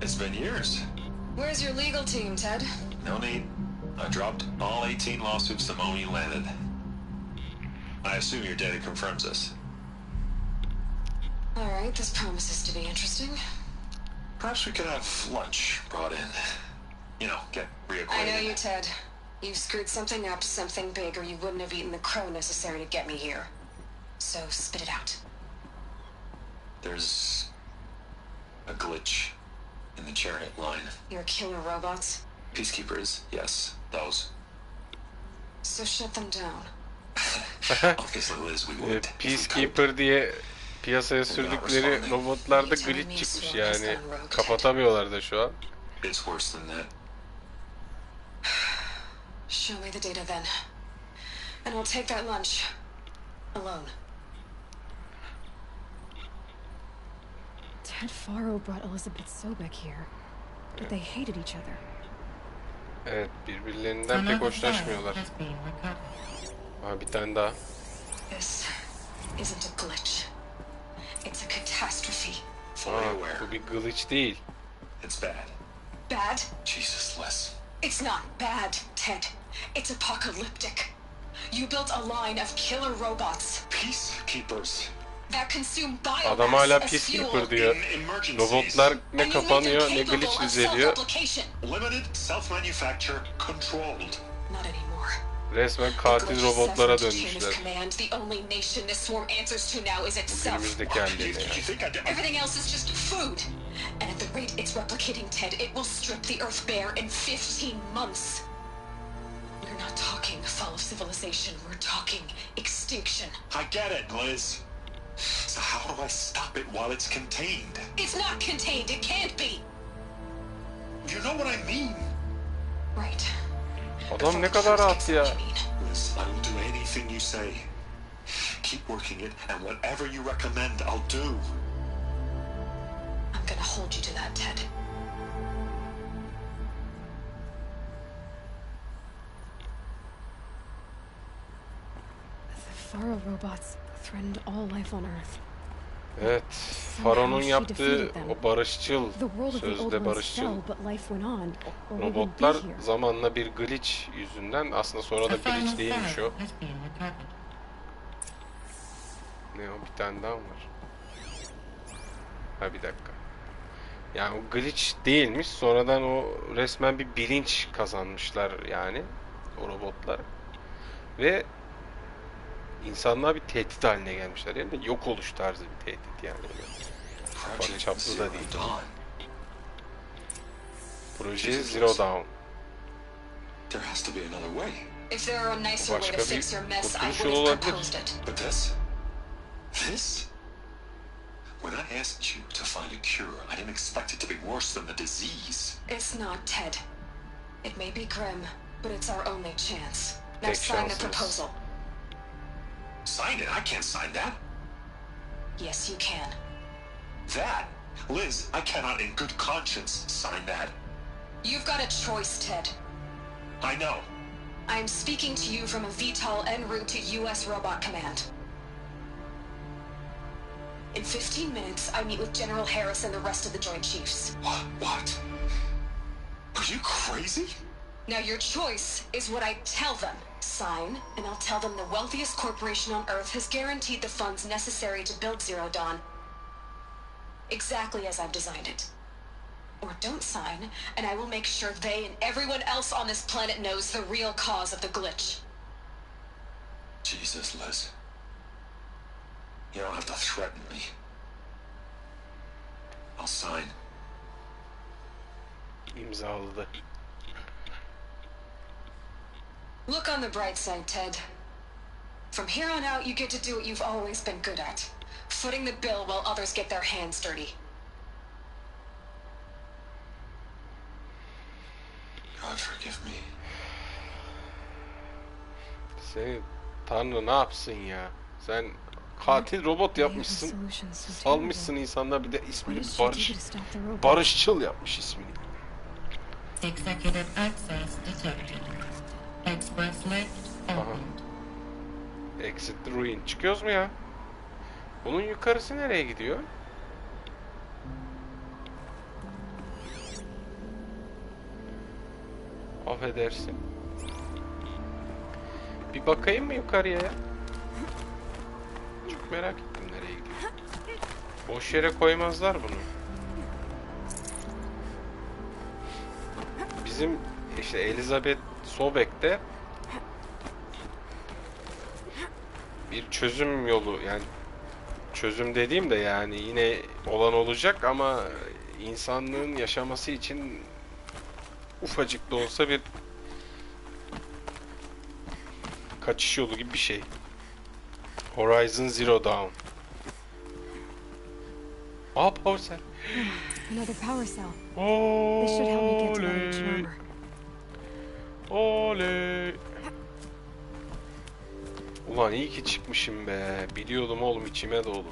Speaker 6: it's been years.
Speaker 9: Where's your legal team, Ted?
Speaker 6: No need. I dropped all 18 lawsuits the moment you landed. I assume your data confirms this.
Speaker 9: All right, this promises to be interesting.
Speaker 6: Perhaps we could have lunch brought in. You know, get reacquainted.
Speaker 9: I know you, Ted. You've screwed something up, something big, or you wouldn't have eaten the crow necessary to get me here. So spit it out.
Speaker 6: There's a glitch in the chariot line.
Speaker 9: Your killer robots?
Speaker 6: Peacekeepers, yes, those.
Speaker 9: So shut them down.
Speaker 6: Obviously, Liz, we would.
Speaker 1: Peacekeeper diye piyasaya sürdükleri robotlarda glitch çıkmış yani. Kapatamıyorlar da şu an.
Speaker 6: It's worse than that.
Speaker 9: Show me the data then. And I'll take that lunch. Alone.
Speaker 3: Ted Faro brought Elizabeth Sobek here, but they hated each other.
Speaker 1: Evet, birbirlerinden pek hoşlaşmıyorlar. Aha, bir tane daha.
Speaker 9: This isn't a glitch. It's a catastrophe.
Speaker 1: Aa, bu bir glitch değil.
Speaker 6: It's bad.
Speaker 9: Bad?
Speaker 6: Jesus, Liz.
Speaker 9: It's not bad, Ted. It's apocalyptic. You built a line of killer robots.
Speaker 6: Peacekeepers.
Speaker 9: That consume biomass
Speaker 1: Adam hala
Speaker 9: as fuel.
Speaker 1: peacekeeper diyor. Robotlar ne kapanıyor ne glitch düzeliyor.
Speaker 6: Limited, self-manufacture, controlled.
Speaker 9: Not anymore.
Speaker 1: Resmen katil robotlara dönmüşler.
Speaker 9: The only nation this swarm answers to now is itself.
Speaker 1: Günümüzdeki hallerine yani.
Speaker 9: Everything else is just food. And at the rate it's replicating, Ted, it will strip the Earth bare in 15 months. We're not talking fall of civilization, we're talking extinction.
Speaker 6: I get it, Liz. So how do I stop it while it's contained?
Speaker 9: It's not contained, it can't be.
Speaker 6: You know what I mean?
Speaker 9: Right.
Speaker 1: Adam ne kadar rahat ya.
Speaker 6: Liz, I will do anything you say. Keep working it, and whatever you recommend, I'll do.
Speaker 9: I'm gonna hold you to that, Ted.
Speaker 3: The Faro robots threatened all life on Earth.
Speaker 1: Evet, Faro'nun yaptığı o barışçıl, sözde barışçıl robotlar zamanla bir glitch yüzünden, aslında sonra da glitch değilmiş o. Ne o, bir tane daha mı var? Ha, bir dakika. Yani o glitch değilmiş, sonradan o resmen bir bilinç kazanmışlar yani o robotlar. Ve İnsanlığa bir tehdit haline gelmişler. Yani de yok oluş tarzı bir tehdit yani. Ufak çaplı da değil. Projesi Zero Dawn. Başka bir kurtuluş yolu olabilir.
Speaker 6: But this? When I asked you to find a cure, I didn't expect it to be worse than the disease.
Speaker 9: It's not, Ted. It may be grim, but it's our only chance. Now sign the proposal.
Speaker 6: Sign it? I can't sign that.
Speaker 9: Yes, you can.
Speaker 6: That? Liz, I cannot in good conscience sign that.
Speaker 9: You've got a choice, Ted.
Speaker 6: I know.
Speaker 9: I am speaking to you from a VTOL en route to U.S. Robot Command. In 15 minutes, I meet with General Harris and the rest of the Joint Chiefs.
Speaker 6: What? Are you crazy?
Speaker 9: Now your choice is what I tell them. Sign, and I'll tell them the wealthiest corporation on Earth has guaranteed the funds necessary to build Zero Dawn. Exactly as I've designed it. Or don't sign, and I will make sure they and everyone else on this planet knows the real cause of the glitch.
Speaker 6: Jesus, Liz. You don't have to threaten me. I'll sign.
Speaker 1: İmzaladı.
Speaker 9: Look on the bright side, Ted. From here on out, you get to do what you've always been good at. Footing the bill while others get their hands dirty.
Speaker 1: Seni Tanrı ne yapsın ya? Sen katil robot yapmışsın. Salmışsın insanlar, bir de ismini barışçıl yapmış ismini.
Speaker 8: Executive access detected. Express lift opened.
Speaker 1: Exit the ruin. Çıkıyoruz mu ya? Bunun yukarısı nereye gidiyor? Affedersin. Bir bakayım mı yukarıya ya? Çok merak ettim nereye gidiyor. Boş yere koymazlar bunu. Bizim işte Elizabeth Sobek'te bir çözüm yolu, yani çözüm dediğim de yani yine olan olacak ama insanlığın yaşaması için ufacık da olsa bir kaçış yolu gibi bir şey. Horizon Zero Dawn. Power cell.
Speaker 3: Another power cell. This should help me get to my rich armor.
Speaker 1: Oley. Ulan iyi ki çıkmışım be. Biliyordum oğlum, içime doğdu.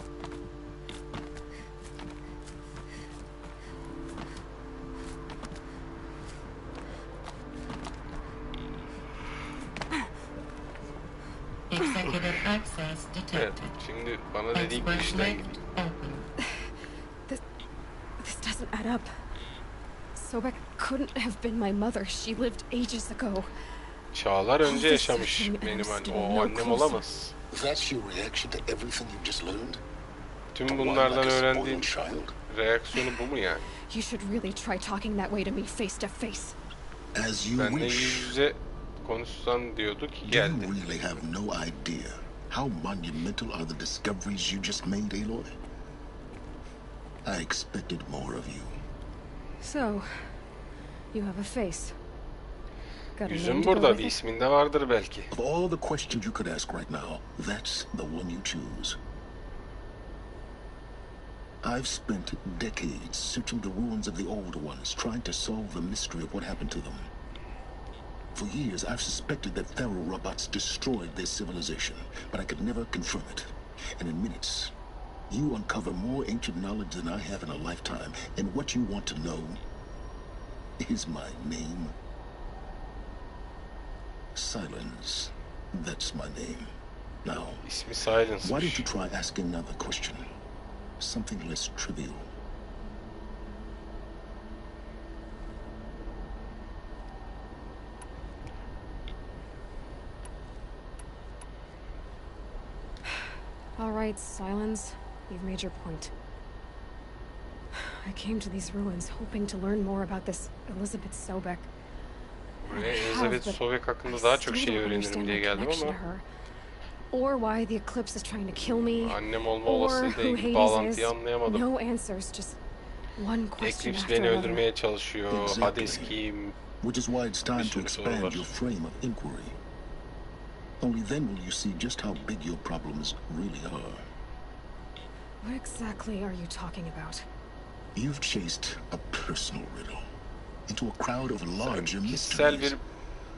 Speaker 8: Executive access
Speaker 1: Evet,
Speaker 8: detected.
Speaker 1: şimdi bana dediği girişten gidiyor.
Speaker 3: This doesn't add up. Sobek couldn't have been my mother. She lived ages ago.
Speaker 1: Çağlar önce yaşamış benim annem. O annem olamaz.
Speaker 10: That's your reaction to everything you've just learned?
Speaker 1: Tüm bunlardan öğrendiğim reaksiyonu bu mu yani?
Speaker 3: You should really try talking that way to me face to face.
Speaker 10: As you
Speaker 1: Ben de yüz
Speaker 10: wish.
Speaker 1: yüze konuşsan diyordu ki
Speaker 10: You
Speaker 1: geldi.
Speaker 10: really have no idea how monumental are the discoveries you just made, Aloy. I expected more of you.
Speaker 3: So, you have a face. Got a name
Speaker 1: Yüzüm
Speaker 3: to go
Speaker 1: burada,
Speaker 3: with
Speaker 1: bir
Speaker 3: it?
Speaker 1: ismin de vardır belki.
Speaker 10: Of all the questions you could ask right now, that's the one you choose. I've spent decades searching the ruins of the old ones, trying to solve the mystery of what happened to them. For years, I've suspected that Pharaoh robots destroyed their civilization, but I could never confirm it. And in minutes, you uncover more ancient knowledge than I have in a lifetime, and what you want to know is my name. Silence. That's my name. Now,
Speaker 1: İsmi Silence'mış.
Speaker 10: why don't you try asking another question? Something less trivial.
Speaker 3: All right, Silence. You've made your point. I came to these ruins hoping to learn more about this Elizabeth Sobek.
Speaker 1: Buraya Elizabeth Sobek hakkında daha çok şey öğrenirim diye geldim ama
Speaker 3: or why the eclipse is trying to kill me,
Speaker 1: annem olma
Speaker 3: or
Speaker 1: olasılığıyla
Speaker 3: who
Speaker 1: ilgili
Speaker 3: Hades
Speaker 1: bağlantıyı
Speaker 3: is.
Speaker 1: anlayamadım.
Speaker 3: No answers, just one question
Speaker 1: Eclipse
Speaker 3: after
Speaker 1: beni
Speaker 3: another.
Speaker 1: öldürmeye çalışıyor.
Speaker 10: Exactly.
Speaker 1: Hades kim?
Speaker 10: Which is why it's time to
Speaker 1: sürü soru var.
Speaker 10: expand your frame of inquiry. Only then will you see just how big your problems really are.
Speaker 3: What exactly are you talking about?
Speaker 10: You've chased a personal riddle into a crowd of larger
Speaker 1: Kişisel
Speaker 10: mysteries.
Speaker 1: bir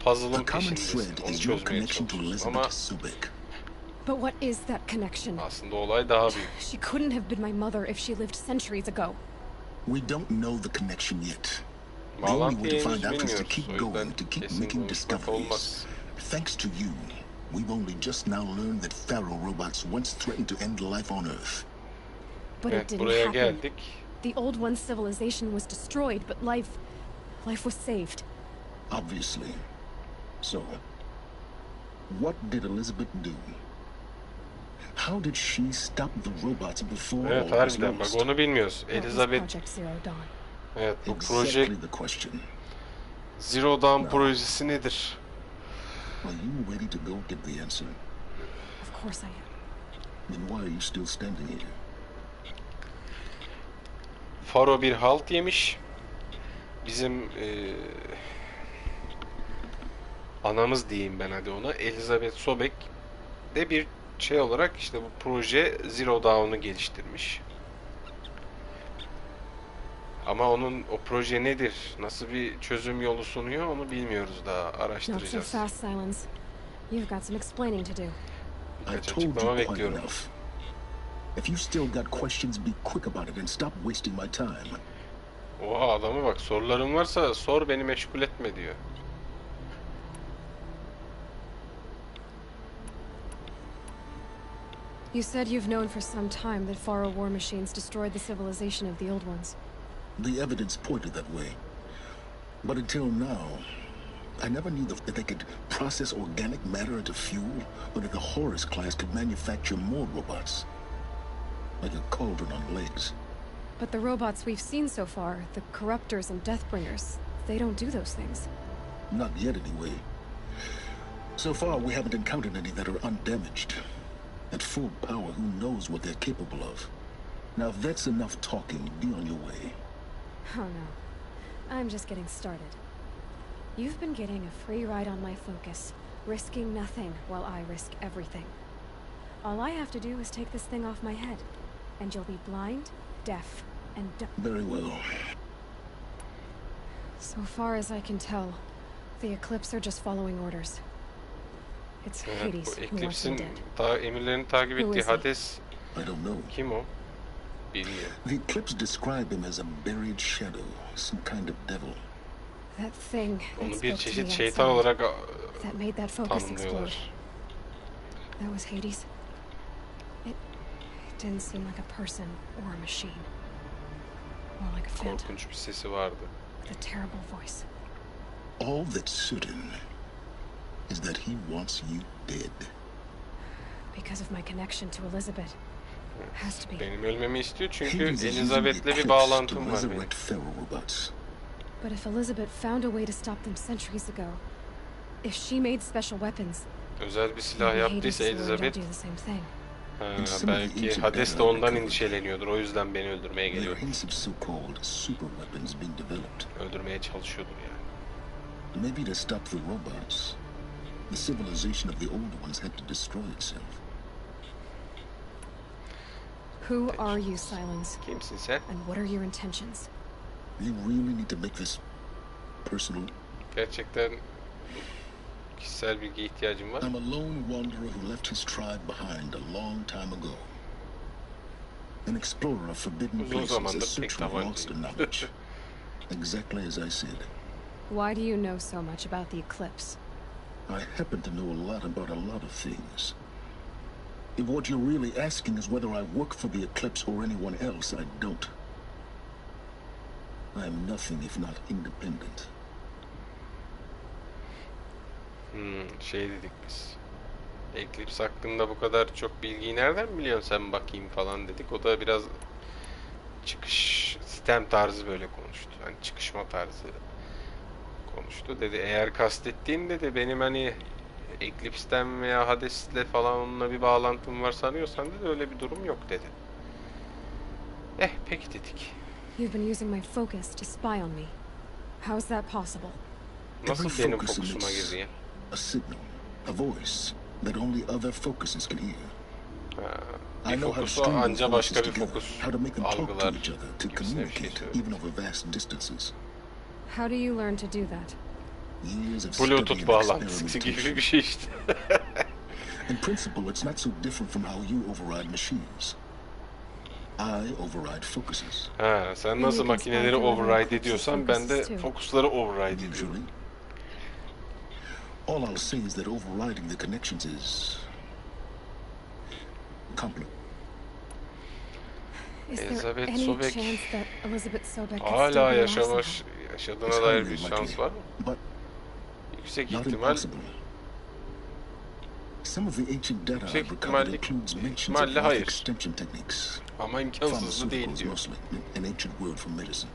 Speaker 1: puzzle'ın
Speaker 10: The common
Speaker 1: peşindesin.
Speaker 10: thread
Speaker 1: Onu
Speaker 10: is your
Speaker 1: çözmeye
Speaker 10: connection to
Speaker 1: çalışıyorsun ama
Speaker 10: Elizabeth Sobek.
Speaker 3: But what is that connection?
Speaker 1: aslında olay daha büyük.
Speaker 3: She couldn't have been my mother if she lived centuries ago.
Speaker 10: We don't know the connection yet. The only
Speaker 1: Bağlantıyı
Speaker 10: way to
Speaker 1: henüz
Speaker 10: find out is to
Speaker 1: bilmiyoruz.
Speaker 10: keep
Speaker 1: O yüzden
Speaker 10: going, to keep
Speaker 1: kesin
Speaker 10: making
Speaker 1: konuşmak
Speaker 10: discoveries.
Speaker 1: olmaz.
Speaker 10: Thanks to you, we've only just now learned that Pharaoh robots once threatened to end life on Earth.
Speaker 3: But it
Speaker 1: Evet,
Speaker 3: didn't
Speaker 1: buraya
Speaker 3: happen.
Speaker 1: geldik.
Speaker 3: The old one's civilization was destroyed, but life was saved.
Speaker 10: Obviously. So, what did Elizabeth do? How did she stop the robots before
Speaker 1: Evet,
Speaker 10: all was
Speaker 1: harbiden bak
Speaker 10: lost?
Speaker 1: onu bilmiyoruz.
Speaker 3: What was
Speaker 1: Elizabeth,
Speaker 3: Project Zero Dawn?
Speaker 1: evet, bu proje
Speaker 10: Exactly the question.
Speaker 1: Zero Dawn projesi nedir?
Speaker 10: Are you ready to go get the answer?
Speaker 3: Of course I am.
Speaker 10: Then why are you still standing here?
Speaker 1: Faro bir halt yemiş. Bizim anamız diyeyim ben hadi ona. Elizabeth Sobek de bir şey olarak işte bu proje Zero Dawn'u geliştirmiş. Ama onun o proje nedir? Nasıl bir çözüm yolu sunuyor onu bilmiyoruz daha.
Speaker 3: Not so
Speaker 1: Araştıracağız.
Speaker 3: fast, Silence. You've got some explaining to do.
Speaker 10: I
Speaker 1: Birkaç
Speaker 10: told you
Speaker 1: açıklama
Speaker 10: quite
Speaker 1: bekliyorum.
Speaker 10: enough. If you still got questions, be quick about it and stop wasting my time.
Speaker 1: Oha adama bak, soruların varsa sor, beni meşgul etme diyor.
Speaker 3: You said you've known for some time that Faro war machines destroyed the civilization of the old ones.
Speaker 10: The evidence pointed that way. But until now, I never knew that they could process organic matter into fuel, or that the Horus class could manufacture more robots. Like a cauldron on legs.
Speaker 3: But the robots we've seen so far, the corruptors and deathbringers, they don't do those things.
Speaker 10: Not yet, anyway. So far, we haven't encountered any that are undamaged. At full power, who knows what they're capable of? Now, if that's enough talking, be on your way.
Speaker 3: Oh no. I'm just getting started. You've been getting a free ride on my focus, risking nothing while I risk everything. All I have to do is take this thing off my head, and you'll be blind, deaf, and dumb.
Speaker 10: Very well.
Speaker 3: So far as I can tell, the Eclipse are just following orders. It's Hades
Speaker 1: Bu
Speaker 3: who wants them
Speaker 1: Eclipse'in
Speaker 3: dead.
Speaker 1: emirlerini takip
Speaker 3: Who
Speaker 1: ettiği
Speaker 3: is he?
Speaker 1: Hades
Speaker 10: I don't know.
Speaker 1: kim o? Bilmiyorum.
Speaker 10: The Eclipse described him as a buried shadow, some kind of devil.
Speaker 3: That thing that
Speaker 1: Onu bir
Speaker 3: spoke to
Speaker 1: çeşit
Speaker 3: me
Speaker 1: şeytan
Speaker 3: outside,
Speaker 1: olarak
Speaker 3: that made that focus explode.
Speaker 1: tanımlıyorlar.
Speaker 3: That was Hades. It didn't seem like a person or a machine. More like a phantom
Speaker 1: Korkunç bir sesi vardı.
Speaker 3: with a terrible voice.
Speaker 10: All that's certain is that he wants you dead.
Speaker 3: Because of my connection to Elizabeth. Has to be.
Speaker 1: Benim ölmemi istiyor çünkü
Speaker 10: Hades is using the
Speaker 1: Elizabeth'le bir
Speaker 10: Eclipse
Speaker 1: bağlantım
Speaker 10: to
Speaker 1: var benim.
Speaker 10: resurrect Pharaoh robots.
Speaker 3: But if Elizabeth found a way to stop them centuries ago, if she made special weapons,
Speaker 1: Özel bir silah
Speaker 3: maybe Hades
Speaker 1: yaptıysa
Speaker 3: is worried I'll
Speaker 1: Elizabeth,
Speaker 3: do the same thing.
Speaker 1: belki Hades de ondan endişeleniyordur. O yüzden beni öldürmeye
Speaker 10: There are
Speaker 1: geliyor.
Speaker 10: hints of so-called super weapons being developed.
Speaker 1: Öldürmeye çalışıyordur yani.
Speaker 10: Maybe to stop the robots, the civilization of the old ones had to destroy itself.
Speaker 3: Who are you, Silence?
Speaker 1: Kimsin sen?
Speaker 3: And what are your intentions?
Speaker 10: You really need to make this personal.
Speaker 1: Gerçekten kişisel bilgi ihtiyacım var.
Speaker 10: I'm a lone wanderer who left his tribe behind a long time ago. An explorer of forbidden
Speaker 1: Uzun
Speaker 10: places, a
Speaker 1: zamandır tek
Speaker 10: searcher for lost
Speaker 1: tabancayım.
Speaker 10: knowledge. Exactly as I said.
Speaker 3: Why do you know so much about the Eclipse?
Speaker 10: I happen to know a lot about a lot of things. If what you're really asking is whether I work for the Eclipse or anyone else, I don't. I am nothing if not independent.
Speaker 1: Şey dedik biz. Eclipse hakkında bu kadar çok bilgiyi nereden biliyorsun sen bakayım falan dedik. O da biraz çıkış sistem tarzı böyle konuştu. Hani çıkışma tarzı konuştu. Dedi eğer kastettiğin dedi benim hani Eclipse'den veya Hades'le falan onunla bir bağlantım var sanıyorsan dedi öyle bir durum yok dedi. Peki dedik.
Speaker 3: You've been using my focus to spy on me. How is that possible?
Speaker 1: Nasıl benim fokusuma girdi ya?
Speaker 10: A signal, a voice that only other focuses can hear.
Speaker 1: Bir fokusu anca başka bir fokus algılar gibisine bir şey söylüyor.
Speaker 10: Even over vast distances.
Speaker 3: How do you learn to do that?
Speaker 1: Bluetooth bağlantısı gibi bir şey işte.
Speaker 10: In principle, it's not so different from how you override machines. I override focuses.
Speaker 1: Sen nasıl makineleri override ediyorsan ben de fokusları override ediyorum.
Speaker 10: All I'll say is that overriding the connections is complicated.
Speaker 3: Is there any chance that Elizabeth Sobek
Speaker 1: hala yaşadığına dair bir şans var mı? Yüksek ihtimal.
Speaker 10: Some of the ancient data I've recovered includes mentions of life extension techniques.
Speaker 1: Ama imkansız değil diyor.
Speaker 10: An ancient word for medicine.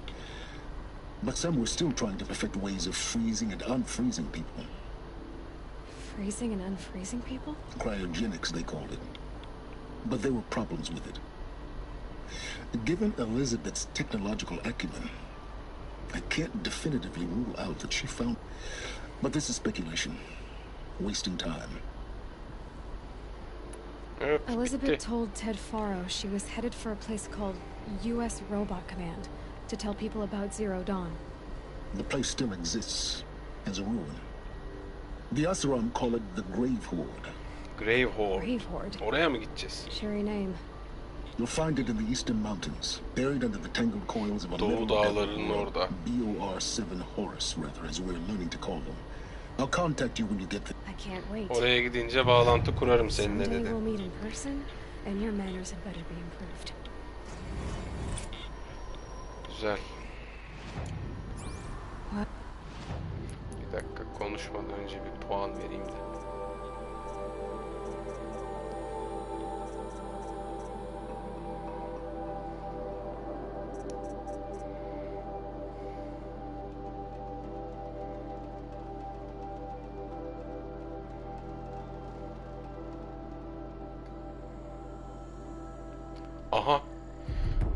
Speaker 10: But some were still trying to perfect ways of freezing and unfreezing people.
Speaker 3: Freezing and unfreezing people?
Speaker 10: Cryogenics, they called it. But there were problems with it. Given Elizabeth's technological acumen, I can't definitively rule out that she found... But this is speculation. Wasting time.
Speaker 3: Elizabeth told Ted Faro she was headed for a place called U.S. Robot Command to tell people about Zero Dawn.
Speaker 10: The place still exists as a ruin. The Asuran call it the Grave Horde.
Speaker 1: Grave Horde.
Speaker 3: Grave Horde.
Speaker 1: Oraya mı gideceğiz?
Speaker 3: Cheery name.
Speaker 10: You'll find it in the eastern mountains, buried under the tangled coils of a
Speaker 1: Doğu
Speaker 10: metal
Speaker 1: dağlarının
Speaker 10: devil,
Speaker 1: orada.
Speaker 10: BOR-7 Horus, rather, as we're learning to call them. I'll contact you when you get there.
Speaker 3: I can't wait.
Speaker 1: Oraya gidince bağlantı kurarım seninle
Speaker 3: Someday
Speaker 1: dedi.
Speaker 3: we'll meet in person, and your manners had better be improved.
Speaker 1: Güzel.
Speaker 3: What?
Speaker 1: Bir dakika, konuşmadan önce bir puan vereyim de. Aha.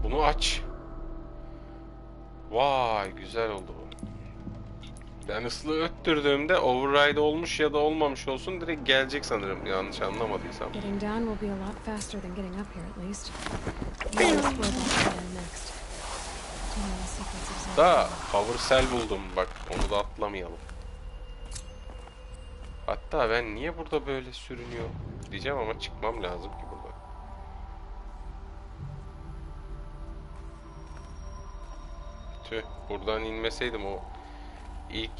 Speaker 1: Bunu aç. Vay, güzel oldu bu. Ben ıslığı öttürdüğümde override olmuş ya da olmamış olsun direkt gelecek sanırım, yanlış anlamadıysam.
Speaker 3: Getting down will be a lot faster than getting up here at least. We'll explore that again next. Do you know the secrets of Zelda?
Speaker 1: Da power cell buldum, bak onu da atlamayalım. Hatta ben niye burada böyle sürünüyor diyeceğim ama çıkmam lazım ki burada. Tüh, buradan inmeseydim o ilk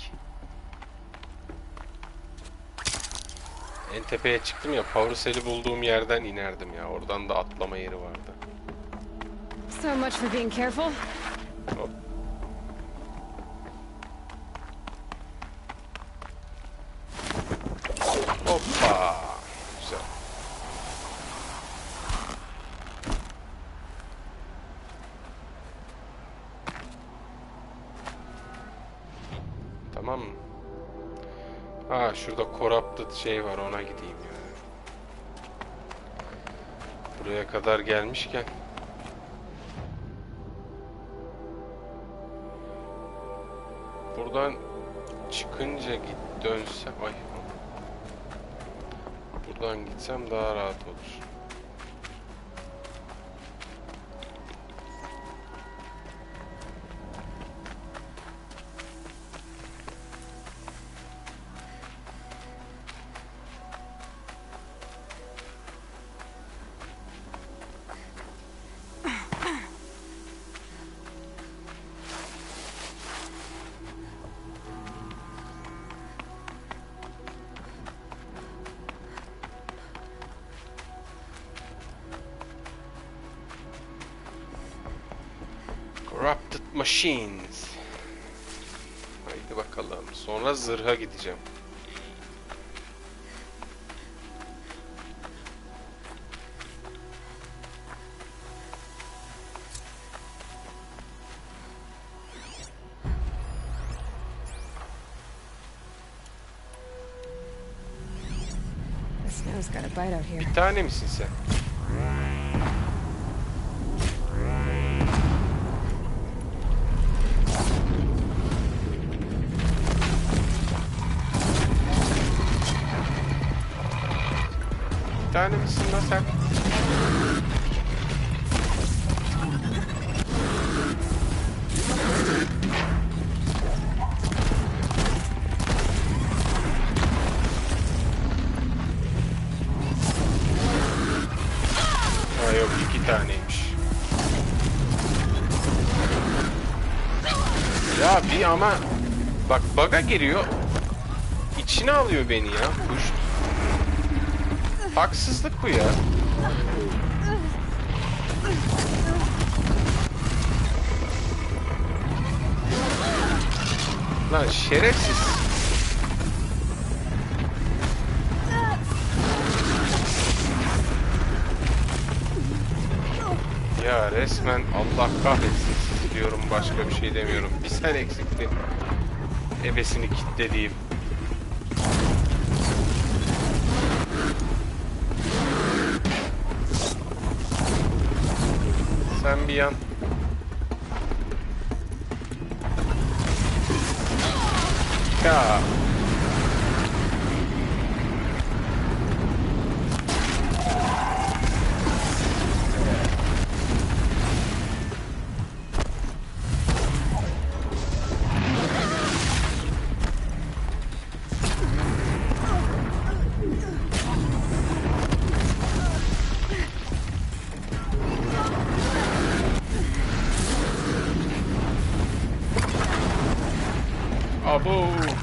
Speaker 1: en tepeye çıktım ya, power cell'i bulduğum yerden inerdim ya, oradan da atlama yeri vardı.
Speaker 3: So much for being careful.
Speaker 1: Hop. Hoppa. Güzel. Tamam mı? Ha, şurada corrupted şey var, ona gideyim ya. Buraya kadar gelmişken. Buradan çıkınca dönsem, ay. Buradan gitsem daha rahat olur. Corrupted Machines. Haydi bakalım. Sonra zırha gideceğim.
Speaker 3: The snow's got a bite out here.
Speaker 1: Bir tane misin sen? Bir tane misin lan sen? Ha yok, 2 taneymiş. Ya bir ama bak, bug'a giriyor. İçine alıyor beni ya. Kuş. Haksızlık bu ya. Lan şerefsiz. Ya resmen Allah kahretsin sizi diyorum, başka bir şey demiyorum. Bir sen eksikti. Ebesini kilitlediğim. Sen bir yan. Ya.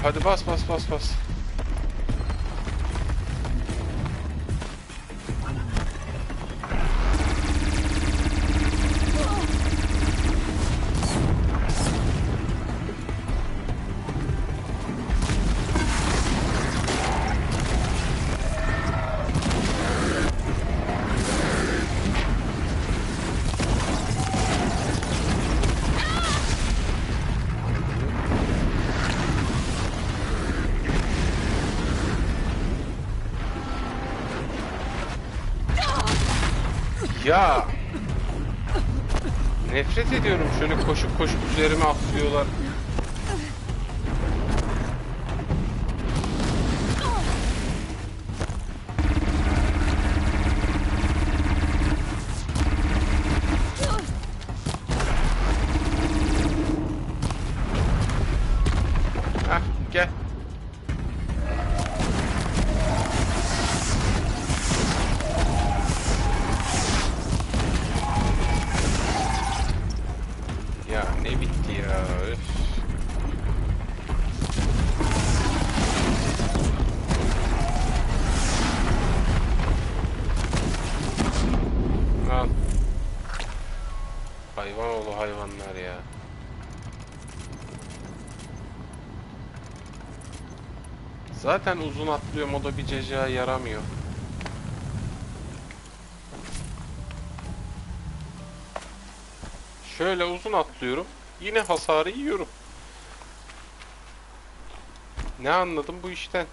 Speaker 1: Hadi bas bas bas bas. Ya nefret ediyorum, şöyle koşup koşup üzerime atlıyorlar. Hah, gel. Ya ne bitti ya. Öf. Al. Hayvan oğlu hayvanlar ya. Zaten uzun atlıyorum, o da bir cecaya yaramıyor. Şöyle uzun atlıyorum, yine hasarı yiyorum. Ne anladım bu işten?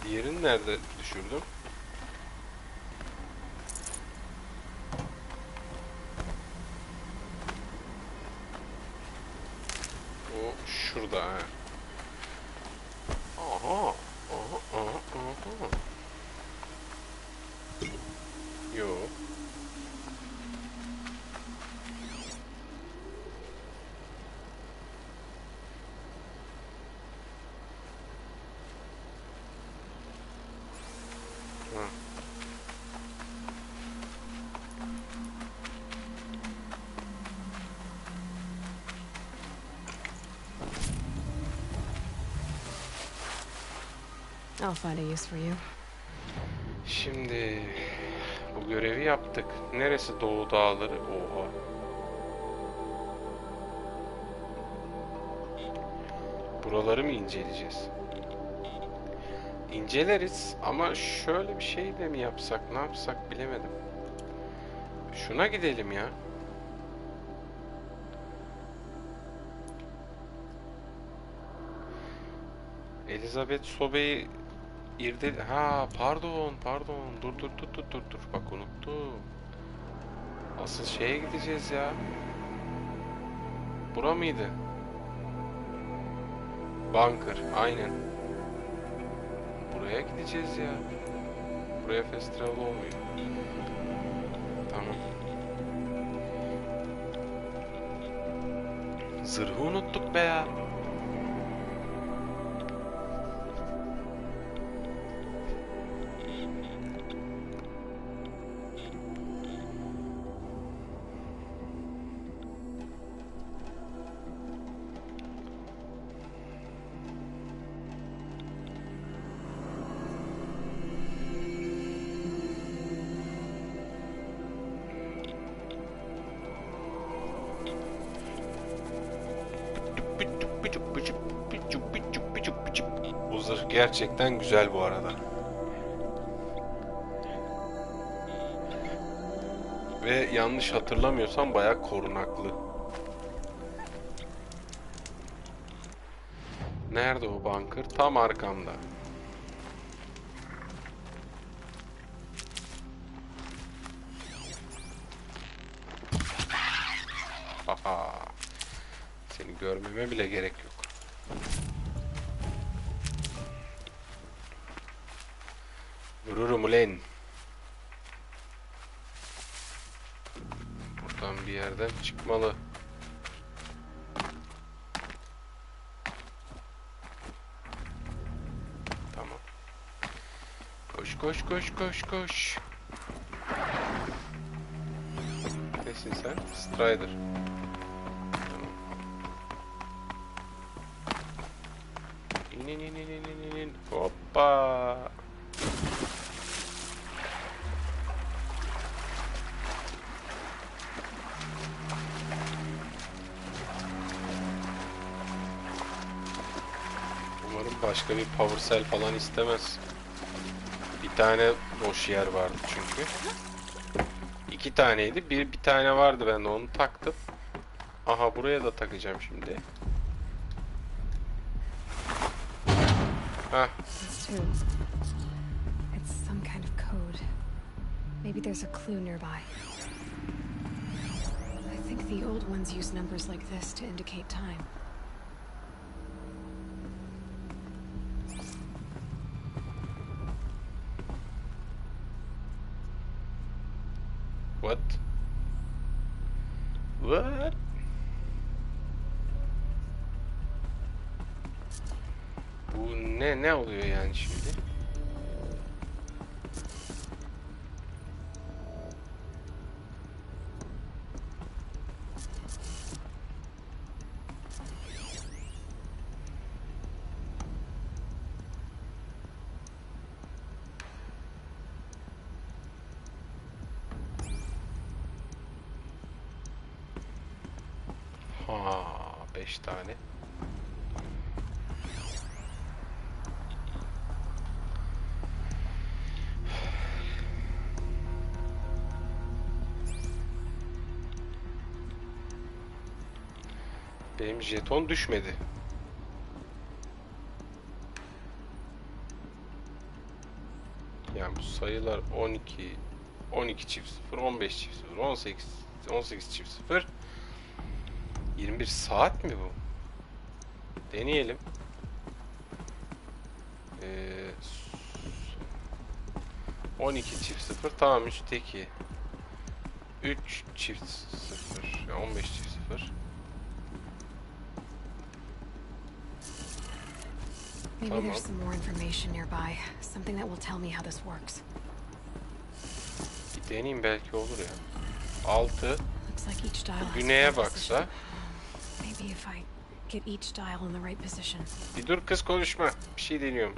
Speaker 1: Diğerini nerede düşürdüm? O şurada ha. Aha. Aha. Aha. Yo. Ha.
Speaker 3: I'll find a use for you.
Speaker 1: Şimdi bu görevi yaptık. Neresi Doğu Dağları? Oha. Buraları mı inceleyeceğiz? İnceleriz ama şöyle bir şey de mi yapsak, ne yapsak bilemedim. Şuna gidelim ya. Elizabeth Sobe'yi ha pardon dur bak unuttum. Asıl şeye gideceğiz ya. Bura mıydı? Bunker aynen. Buraya gideceğiz ya. Buraya festival olmuyor. Tamam. Zırhı unuttuk be ya. Bu zırh gerçekten güzel bu arada. Ve yanlış hatırlamıyorsam bayağı korunaklı. Nerede o bunker? Tam arkamda. Haha. Seni görmeme bile gerek yok. Vururum ulen. Buradan bir yerden çıkmalı. Tamam. Koş. Neyse misin sen? Strider. İn. Hoppa. Umarım başka bir power cell falan istemez. Bir tane boş yer vardı çünkü. 2 taneydi. Bir tane vardı, ben de onu taktım. Aha, buraya da takacağım şimdi. Hah.
Speaker 3: It's some kind of code. Maybe there's a clue nearby. I think the old ones use numbers like this to indicate time.
Speaker 1: What? What? Bu ne oluyor yani şimdi? Ha, 5 tane. Benim jeton düşmedi. Yani bu sayılar 12 çift 0, 15 çift 0, 18 çift 0. 21 saat mi bu? Deneyelim. 12 çift 0, tamam, üstteki 3 çift 0, 15 çift 0.
Speaker 3: Maybe there's some more information nearby. Something that will tell me how this works.
Speaker 1: Bir deneyeyim, belki olur ya. 6.
Speaker 3: Looks like each dial has
Speaker 1: Güneye
Speaker 3: a
Speaker 1: baksa.
Speaker 3: position. Maybe if I get each dial in the right position.
Speaker 1: Bir dur kız, konuşma. Bir şey deniyorum.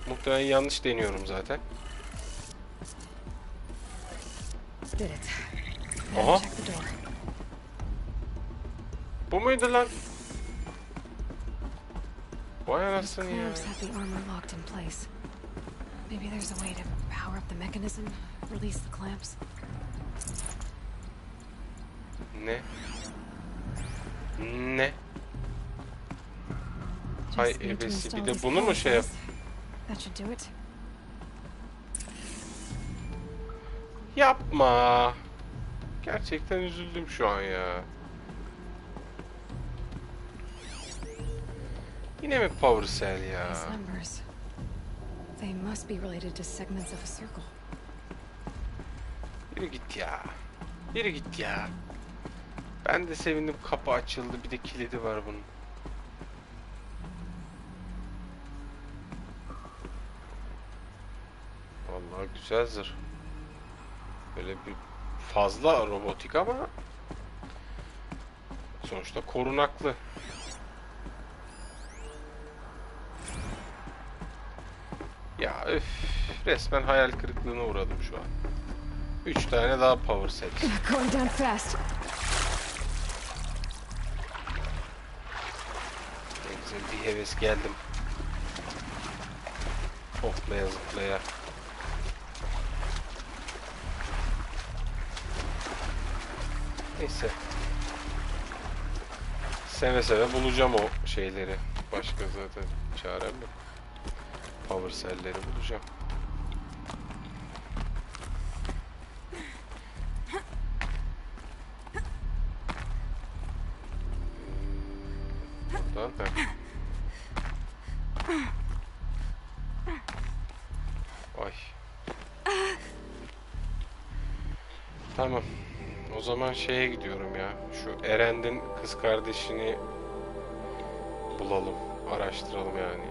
Speaker 1: Muhtemelen yanlış deniyorum zaten.
Speaker 3: Did it.
Speaker 1: Aha.
Speaker 3: Check the door.
Speaker 1: Bu muydu lan? Vay
Speaker 3: Those
Speaker 1: anasını ya.
Speaker 3: clamps have the armor locked in place. Maybe there's a way to power up the mechanism, release the clamps.
Speaker 1: Ne? Ne? Hay
Speaker 3: Just need to
Speaker 1: ebesi,
Speaker 3: install
Speaker 1: bir de
Speaker 3: these
Speaker 1: bunu mu şey yap?
Speaker 3: clamps. That should do it.
Speaker 1: Yapma. Gerçekten üzüldüm şu an ya. Yine mi power cell ya?
Speaker 3: These numbers. They must be related to segments of a circle.
Speaker 1: Yürü git ya. Yürü git ya. Ben de sevindim, kapı açıldı, bir de kilidi var bunun. Vallahi güzel zırh. Böyle bir fazla robotik ama sonuçta korunaklı. Ya öf, resmen hayal kırıklığına uğradım şu an. 3 tane daha power set.
Speaker 3: Going down fast.
Speaker 1: Ne güzel bir heves geldim. Hoplaya zıplaya. Neyse. Seve seve bulacağım o şeyleri. Başka zaten çarem yok. Power cell'leri bulacağım. Buradan Ay. Tamam. O zaman şeye gidiyorum ya. Şu Eren'in kız kardeşini bulalım. Araştıralım yani.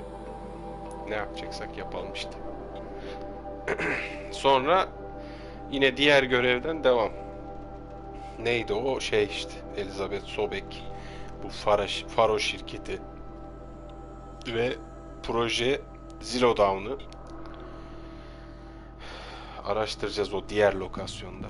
Speaker 1: Ne yapacaksak yapalım işte. Sonra yine diğer görevden devam. neydi o şey işte Elizabeth Sobek, bu Faro şirketi ve proje Zero Dawn'ı araştıracağız o diğer lokasyonda.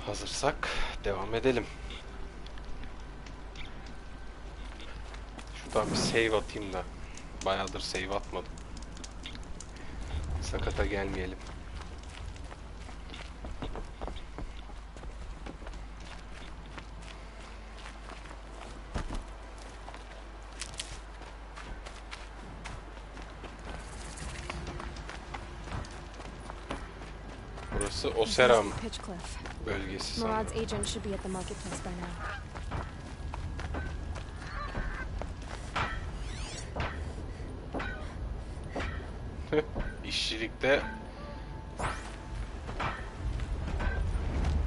Speaker 1: Hazırsak devam edelim. Şuradan bir save atayım da. Bayağıdır save atmadım. Sakata gelmeyelim. Burası Oseram bölgesi sanırım.
Speaker 3: Murad's agent should be at the marketplace by now.
Speaker 1: İşçilikte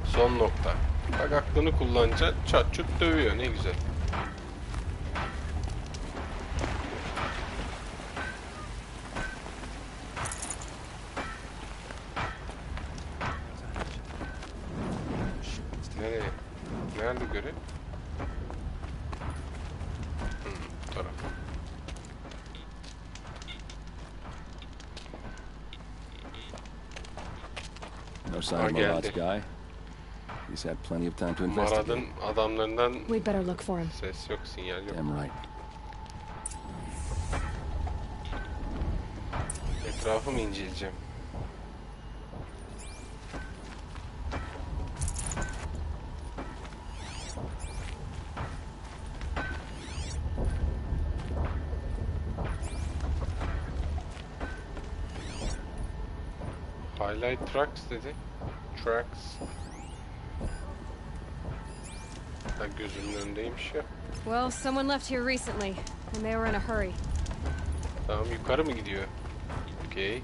Speaker 1: son nokta. Bak aklını kullanınca çat çut dövüyor, ne güzel. Nereye? Nerede görev? Bu taraf.
Speaker 11: No sign of Murad's guy. He's had plenty of time to investigate.
Speaker 1: Murad'ın adamlarından
Speaker 3: We'd better look for him.
Speaker 1: ses yok, sinyal yok.
Speaker 11: Damn right.
Speaker 1: Etrafı mı inceleyeceğim? Highlight tracks dedi. Tracks. Ha, gözümün önündeymiş ya.
Speaker 3: Well, someone left here recently, and they were in a hurry.
Speaker 1: Tamam, yukarı mı gidiyor? Okay.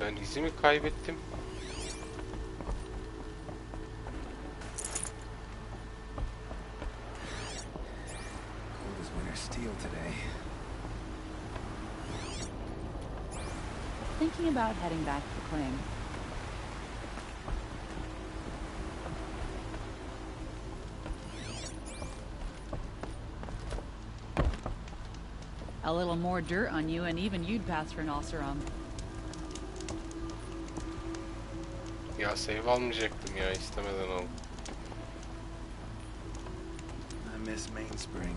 Speaker 1: Ben izimi kaybettim.
Speaker 12: Thinking about heading back to the claim. A little more dirt on you and even you'd pass for an Oseram.
Speaker 1: Ya save almayacaktım ya, istemeden aldım.
Speaker 13: I miss Mainspring.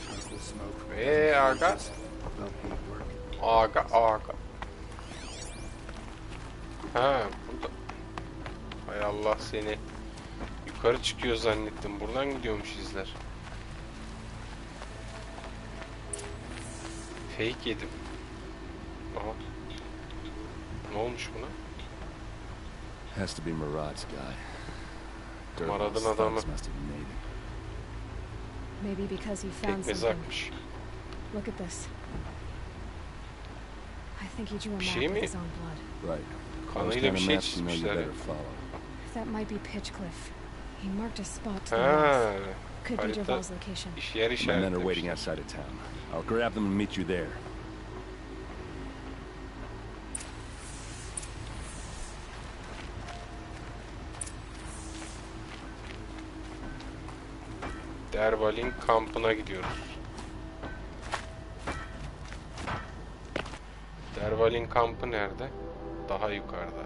Speaker 13: Tropical smoke.
Speaker 1: Aga. Aga. Ha, burada. Hay Allah seni. Yukarı çıkıyor zannettim. Buradan gidiyormuş izler. Fake yedim. Aha. Ne olmuş buna?
Speaker 11: Has to be Murad's guy.
Speaker 1: Murad'ın adamı.
Speaker 3: Maybe because he found
Speaker 1: Pekmez
Speaker 3: something.
Speaker 1: akmış.
Speaker 3: Look at this. think he drew a
Speaker 1: Bir
Speaker 3: map
Speaker 1: şey
Speaker 3: with
Speaker 1: mi?
Speaker 3: his own blood.
Speaker 11: Right.
Speaker 1: Kanıyla bir şey
Speaker 11: maps you know you
Speaker 1: çizmişler.
Speaker 11: better follow.
Speaker 3: That might be Pitchcliff. He marked a spot to the
Speaker 1: Ha,
Speaker 3: north. Could be
Speaker 1: harita
Speaker 3: Duval's location.
Speaker 1: yer
Speaker 11: My men are waiting
Speaker 1: işaretlemişler.
Speaker 11: outside of town. I'll grab them and meet you there.
Speaker 1: Derval'in kampına gidiyoruz. Derval'in kampı nerede? Daha yukarıda.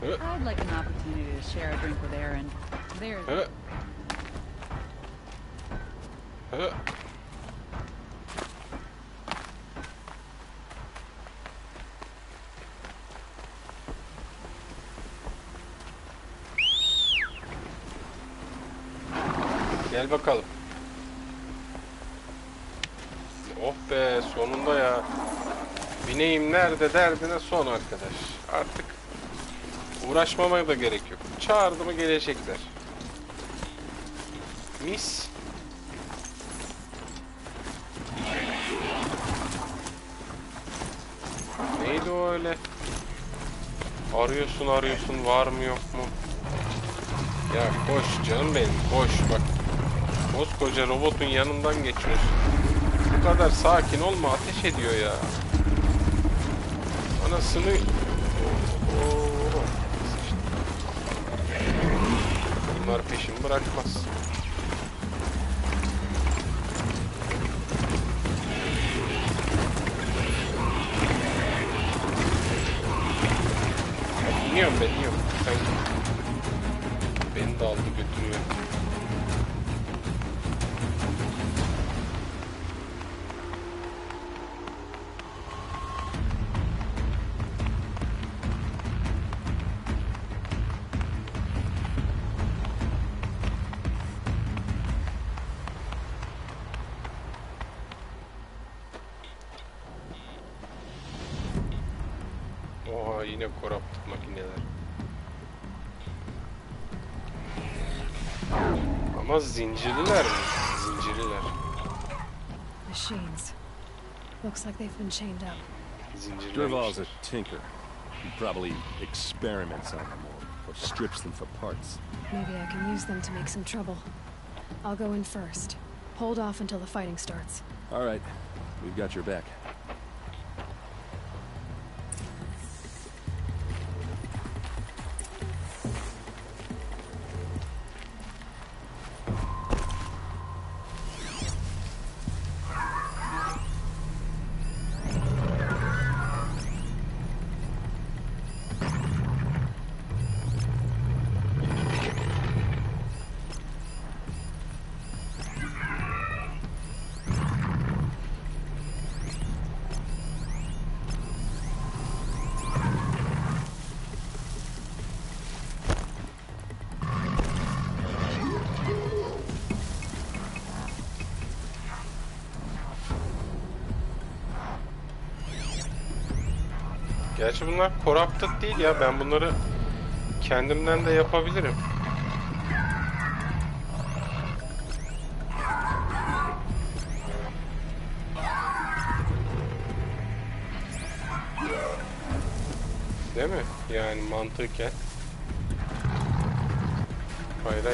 Speaker 12: I'd like an opportunity to share a drink with Aaron. There's...
Speaker 1: Gel bakalım. Oh be, sonunda ya. Bineyim nerede derdine son arkadaş. Artık uğraşmama da gerek yok. Çağırdı mı gelecekler. Mis. Neydi o öyle? Arıyorsun var mı yok mu? Ya koş canım benim, koş bak. Koskoca robotun yanından geçiyorsun. Bu kadar sakin olma, ateş ediyor ya. Anasını... Bunlar peşimi bırakmaz. İniyorum ben, iniyorum. Sen beni de aldı götürüyor. Oha, yine koraptık makineler. Ama zincirliler mi? Zincirliler.
Speaker 3: Machines. Looks like they've been chained up.
Speaker 11: Duval's a tinker. He probably experiments on them or strips them for parts.
Speaker 3: Maybe I can use them to make some trouble. I'll go in first. Hold off until the fighting starts.
Speaker 11: All right. We've got your back.
Speaker 1: Gerçi bunlar corrupted değil ya. Ben bunları kendimden de yapabilirim. Değil mi? Yani mantıken. Hayır.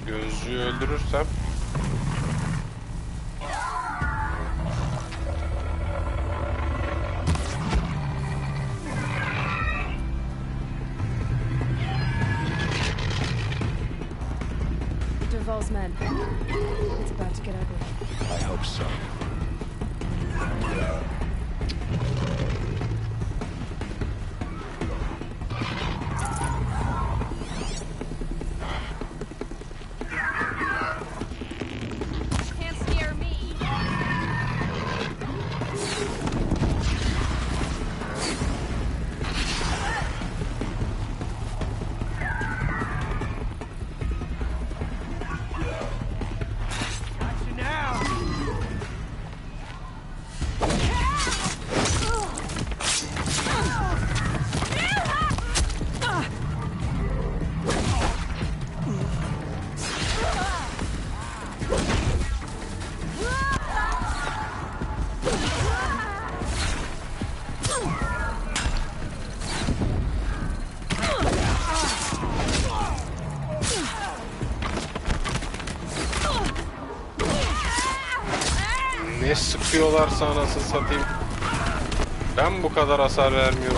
Speaker 1: Gözcüyü öldürürsem
Speaker 3: Duval's men. It's about to get ugly.
Speaker 11: I hope so.
Speaker 1: Ne sıkıyorlarsa anasını satayım. Ben bu kadar hasar vermiyorum.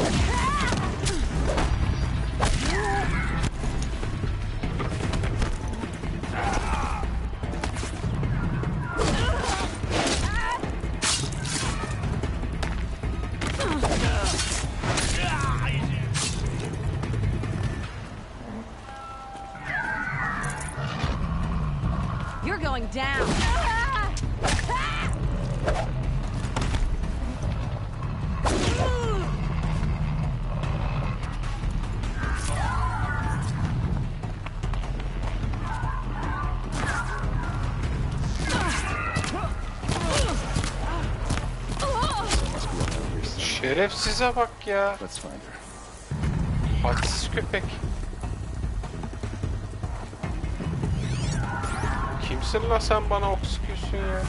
Speaker 3: You're going down.
Speaker 1: Şerefsize bak ya. Hadsiz köpek. Kimsin la sen, bana ok sıkıyorsun ya?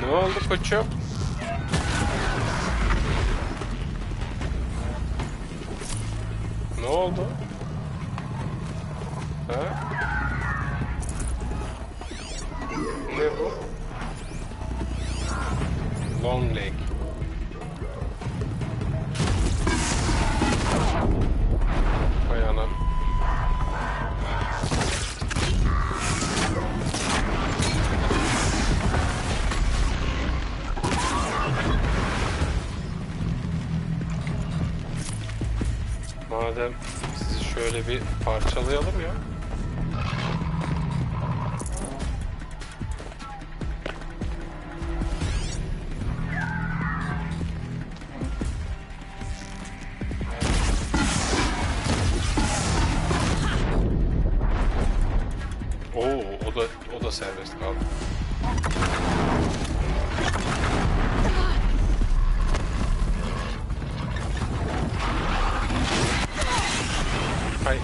Speaker 1: Ne oldu koçum? Ne oldu? Ha? Ne bu? Long leg. Vay anam. Madem sizi şöyle bir parçalayalım ya. O da serbest kaldı. Hay.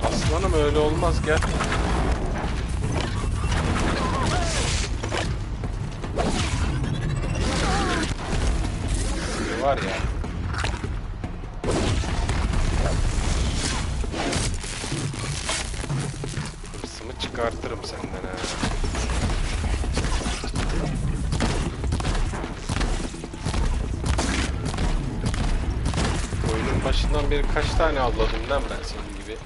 Speaker 1: Aslanım öyle olmaz, gel. Var ya. Hırsımı çıkartırım senden ha. Oyunun başından beri kaç tane avladım lan ben senin gibi.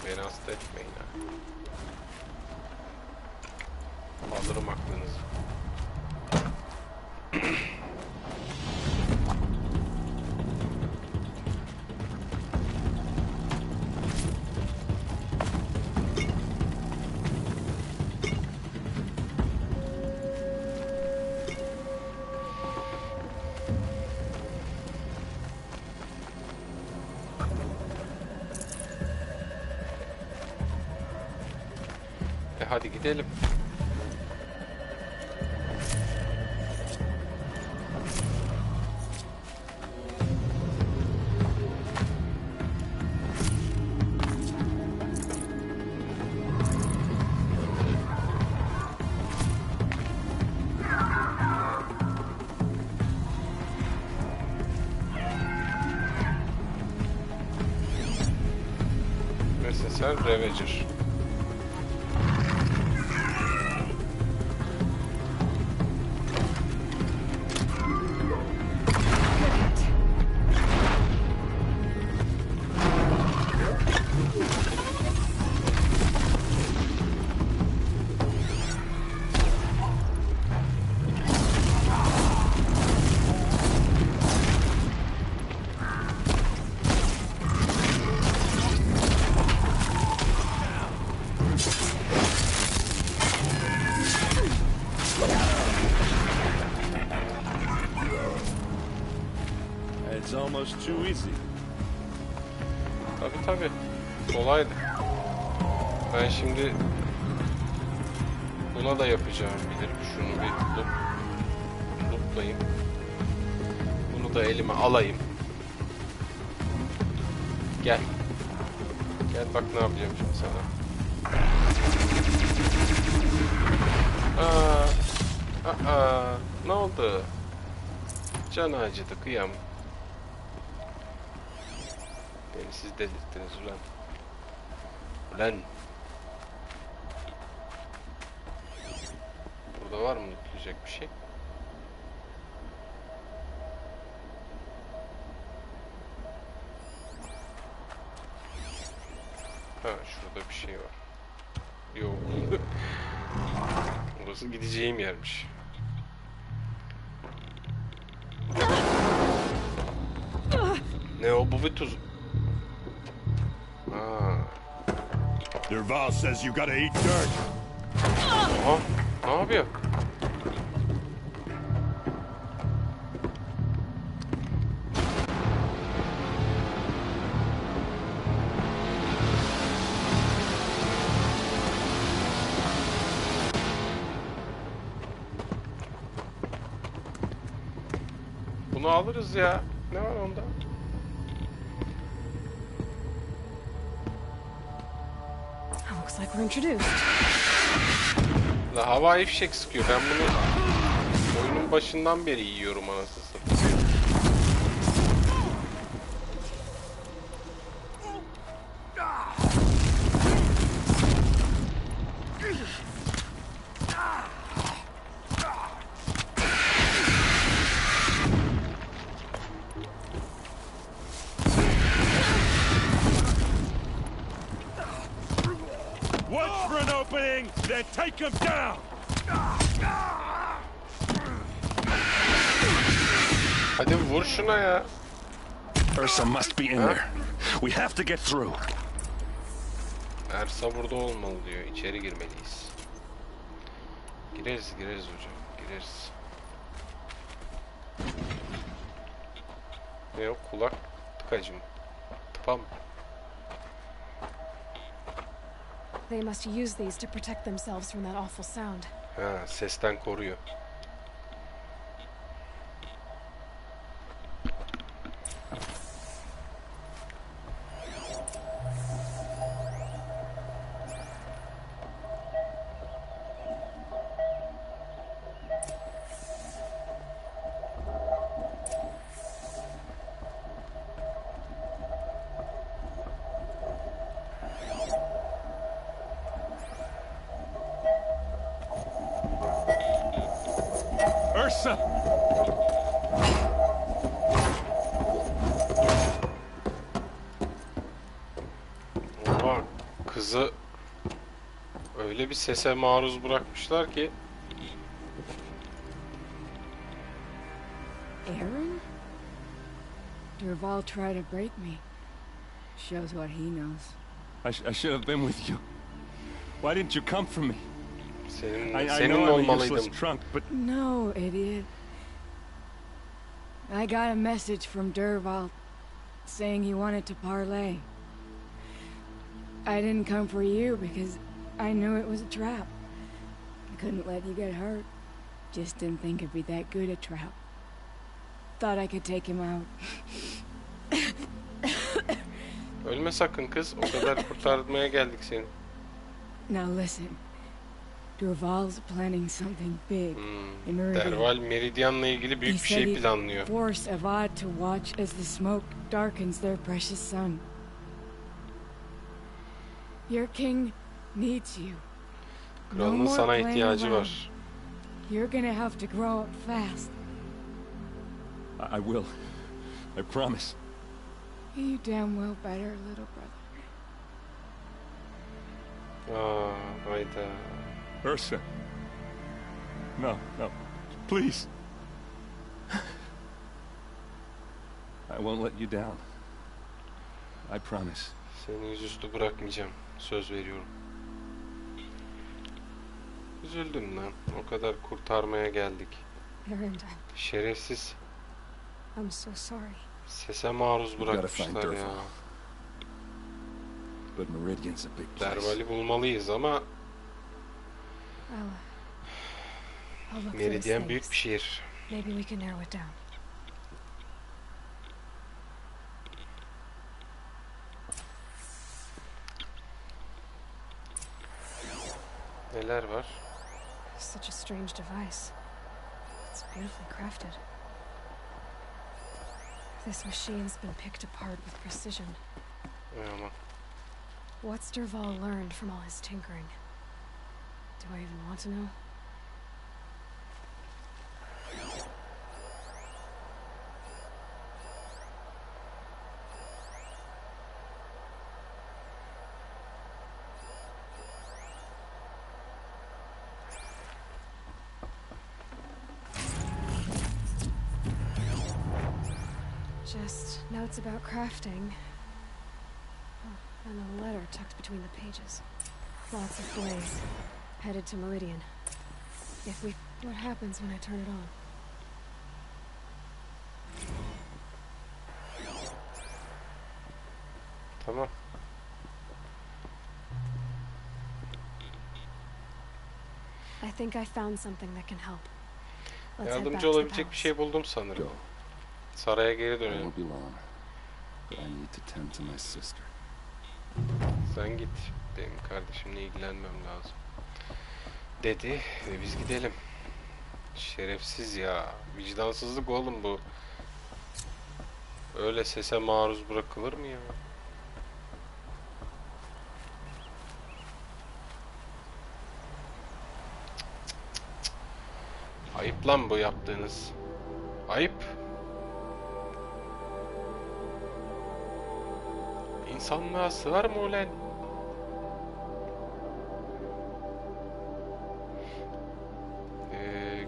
Speaker 1: Beni hasta etmeyin ha. Alırım aklınızı. Hadi gidelim. Mesela sen Ravager.
Speaker 11: It's almost too easy.
Speaker 1: Tabii. Kolaydı. Ben şimdi buna da yapacağım bilirim. Şunu bir looplayayım. Bunu sandığı elime alayım. Gel. Gel bak ne yapacağım şimdi sana. Ne oldu? Canı acıdı, kıyam. Beni siz delirttiniz ulan. Ulan. Burada var mı unutulacak bir şey? Ha, şurada bir şey var. Yok. Burası gideceğim yermiş. Ne o, bu bir tuz.
Speaker 2: Derval says you gotta eat dirt.
Speaker 1: Aha, ne yapıyor? Bunu alırız ya. Ne var onda?
Speaker 3: Looks like we're introduced.
Speaker 1: La havai fişek sıkıyor. Ben bunu oyunun başından beri yiyorum anasını satayım.
Speaker 2: Watch for an opening, then take him down.
Speaker 1: Hadi vur şuna ya.
Speaker 11: Ursa must be in there. We have to get through.
Speaker 1: Ersa burada olmalı diyor. İçeri girmeliyiz. Gireriz hocam. Gireriz. Ne yok? Kulak tıkacı mı? Tıpa mı?
Speaker 3: They must use these to protect themselves from that awful sound.
Speaker 1: Ha, sesten koruyor.
Speaker 11: Ursa!
Speaker 1: Oha, kızı öyle bir sese maruz bırakmışlar ki.
Speaker 14: Aaron? Derval tried to break me. Shows what he knows.
Speaker 11: I should have been with you. Why didn't you come for me?
Speaker 1: Senin olmalıydım.
Speaker 11: Trunk, but
Speaker 14: no, idiot. I got a message from Derval saying he wanted to parlay. I didn't come for you because I knew it was a trap. I couldn't let you get hurt. Just didn't think it'd be that good a trap. Thought I could take him out.
Speaker 1: Ölme sakın kız. O kadar kurtarmaya geldik seni.
Speaker 14: Now listen. Derval's planning something big in Meridian.
Speaker 1: Derval Meridian'la ilgili büyük bir şey planlıyor.
Speaker 14: Force Avad to watch as the smoke darkens their precious sun. Your king needs you.
Speaker 1: Kralının sana ihtiyacı var.
Speaker 14: You're gonna have to grow up fast.
Speaker 11: I will. I promise.
Speaker 14: You damn well better, little brother.
Speaker 1: Hayda.
Speaker 11: Ursa. No. Please. I won't let you down. I promise.
Speaker 1: Seni yüzüstü bırakmayacağım. Söz veriyorum. Üzüldüm lan. O kadar kurtarmaya geldik. Şerefsiz.
Speaker 3: I'm so sorry.
Speaker 1: Sese maruz bırakmışlar ya.
Speaker 11: But Meridian's a big place.
Speaker 1: Derval'i bulmalıyız ama Meridian büyük bir şehir.
Speaker 3: Maybe we can narrow it down.
Speaker 1: Neler var?
Speaker 3: Such a strange device. It's beautifully crafted. This machine's been picked apart with precision.
Speaker 1: Aman.
Speaker 3: What's Dervahl learned from all his tinkering? Do I even want to know? Just notes about crafting. Oh, and a letter tucked between the pages. Lots of blaze. Headed to Meridian. What happens when I turn it on?
Speaker 1: Tamam.
Speaker 3: I think I found something that can help. Let's head back
Speaker 1: Yardımcı
Speaker 3: to the
Speaker 1: olabilecek bir
Speaker 3: palace.
Speaker 1: şey buldum sanırım. Saraya geri
Speaker 11: I
Speaker 1: dönelim.
Speaker 11: won't be long, but I need to tend to my sister.
Speaker 1: Sen git. Benim kardeşimle ilgilenmem lazım. Dedi ve biz gidelim. Şerefsiz ya. Vicdansızlık oğlum bu. Öyle sese maruz bırakılır mı ya? Ayıp lan bu yaptığınız. Ayıp. İnsanlığa sığar mı ulan?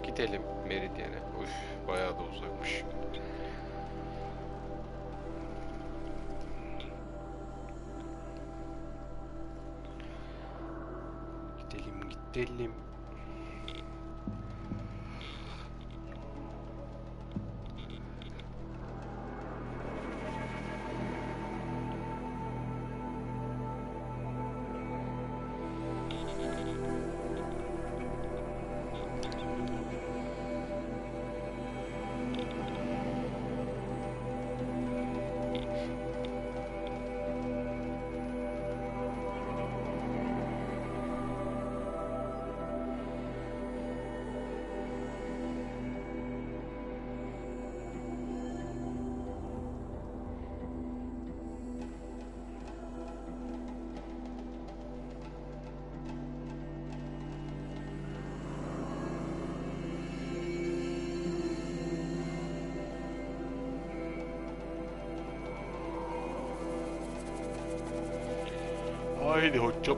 Speaker 1: Gidelim Meridian'e. Uf, bayağı da uzakmış. Gidelim. Haydi hoşça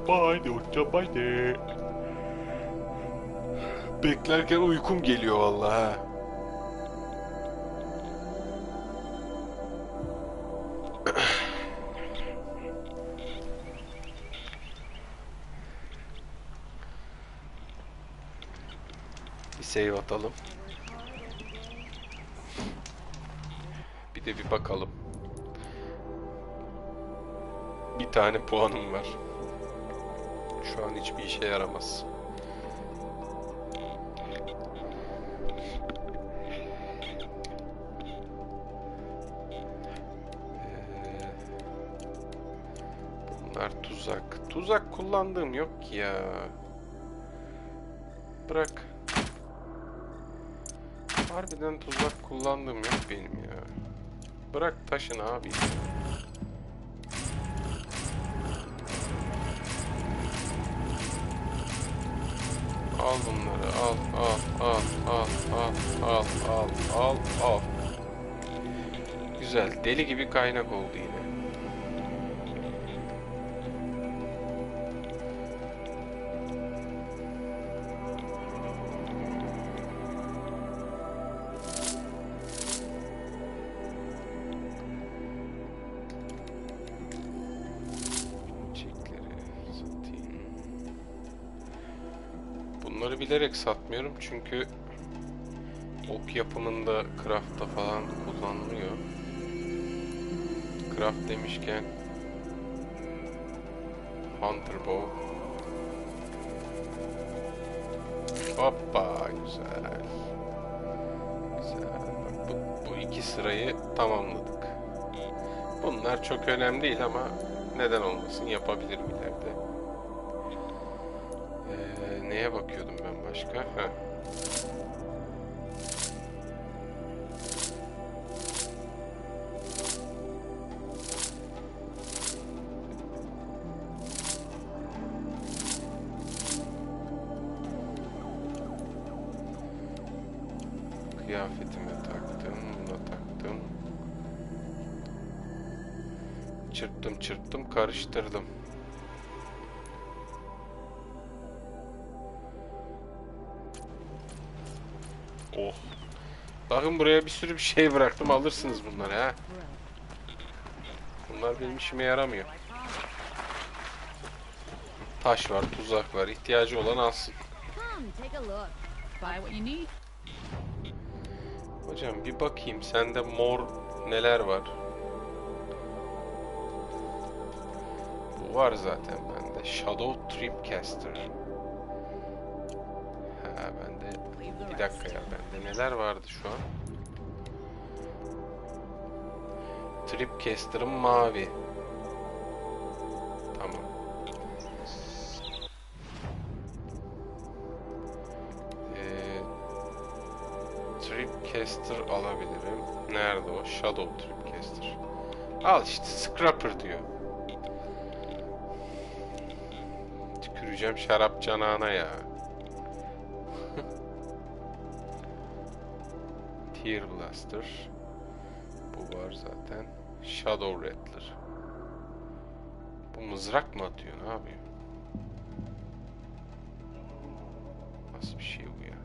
Speaker 1: haydi. Beklerken uykum geliyor vallahi. Bir save atalım. Bir de bir bakalım. Bir tane puanım var. Şu an hiçbir işe yaramaz. Bunlar tuzak. Tuzak kullandığım yok ki ya. Bırak. Harbiden tuzak kullandığım yok benim ya. Bırak taşın abi. Al bunları, al. Güzel, deli gibi kaynak oldu yine. Bunları bilerek satmıyorum çünkü ok yapımında craft'ta falan kullanılıyor. Craft demişken Hunter Bow. Hoppa, güzel. Güzel. Bak, bu iki sırayı tamamladık. Bunlar çok önemli değil ama neden olmasın, yapabilirim ileride. Neye bakıyordum ben başka? Heh. Kıyafetime taktım, buna taktım. Çırptım, karıştırdım. Oh. Bakın buraya bir sürü bir şey bıraktım. Alırsınız bunları ha. Bunlar benim işime yaramıyor. Taş var, tuzak var. İhtiyacı olan alsın. Hocam bir bakayım. Sende mor neler var? Bu var zaten bende. Shadow Tripcaster. Ha bende. Bir dakika ya, bende neler vardı şu an? Tripcaster'ım mavi. Tamam. Tripcaster alabilirim. Nerede o? Shadow Tripcaster. Al işte, Scrapper diyor. Tüküreceğim şarap canağına ya. Tear Blaster. Bu var zaten. Shadow Rattler. Bu mızrak mı atıyor? Ne yapıyor? Nasıl bir şey bu ya?